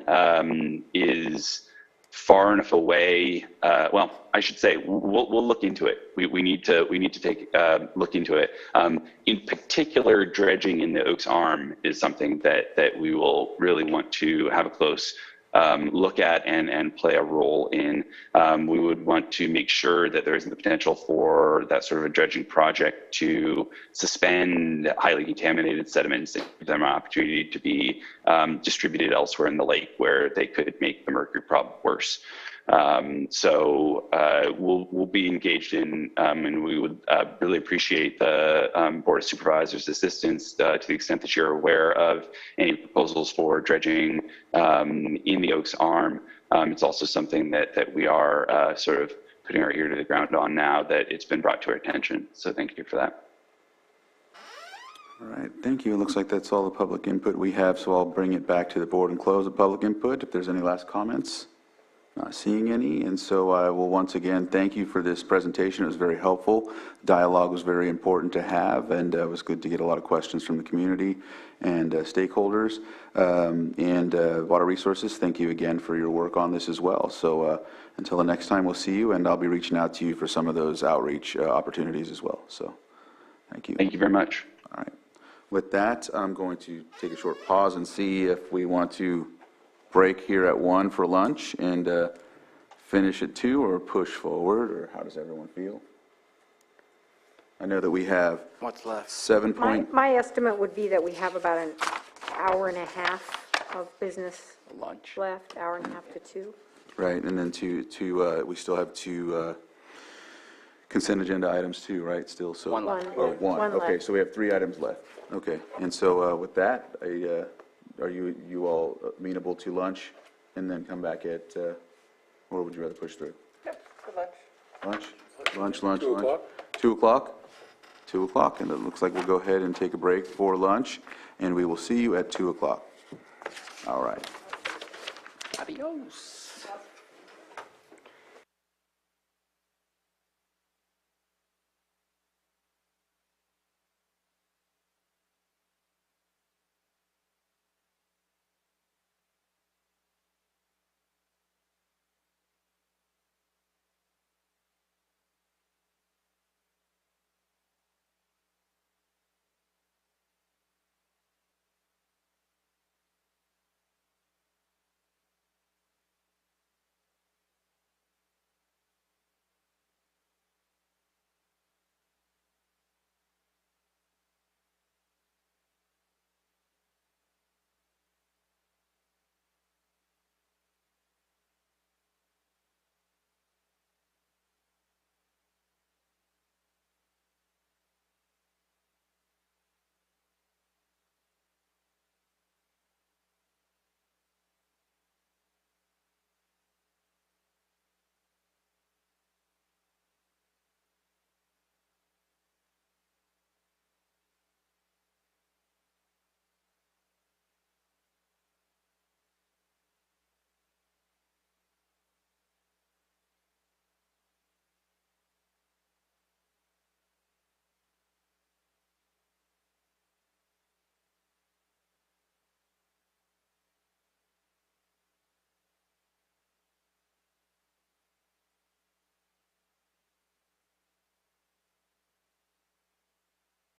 is far enough away. Well, I should say we'll look into it. We need to take look into it. In particular, dredging in the Oaks Arm is something that we will really want to have a close look at and play a role in. We would want to make sure that there isn't the potential for that sort of a dredging project to suspend highly contaminated sediments and give them an opportunity to be distributed elsewhere in the lake where they could make the mercury problem worse. So we'll be engaged in, and we would really appreciate the Board of Supervisors' assistance to the extent that you're aware of any proposals for dredging in the Oaks Arm. It's also something that we are sort of putting our ear to the ground on now that it's been brought to our attention. So thank you for that. All right, thank you. It looks like that's all the public input we have, so I'll bring it back to the board and close the public input if there's any last comments. Not seeing any, and so I will once again thank you for this presentation. It was very helpful. Dialogue was very important to have, and it was good to get a lot of questions from the community and stakeholders. And Water Resources, thank you again for your work on this as well. So until the next time, we'll see you, and I'll be reaching out to you for some of those outreach opportunities as well. So thank you. Thank you very much. All right. With that, I'm going to take a short pause and see if we want to break here at 1 for lunch and finish at 2 or push forward, or how does everyone feel? I know that we have what's left. 7 point. My estimate would be that we have about an hour and a half of business lunch left, hour and a half to 2. Right, and then we still have 2 consent agenda items too, right? Still, so one left. Or one. One Okay, left. so we have 3 items left. Okay, and so with that, are you all amenable to lunch and then come back at, or would you rather push through? Yep, for lunch. Lunch. 2 o'clock? 2 o'clock? 2 o'clock, and it looks like we'll go ahead and take a break for lunch, and we will see you at 2 o'clock. All right. Adios.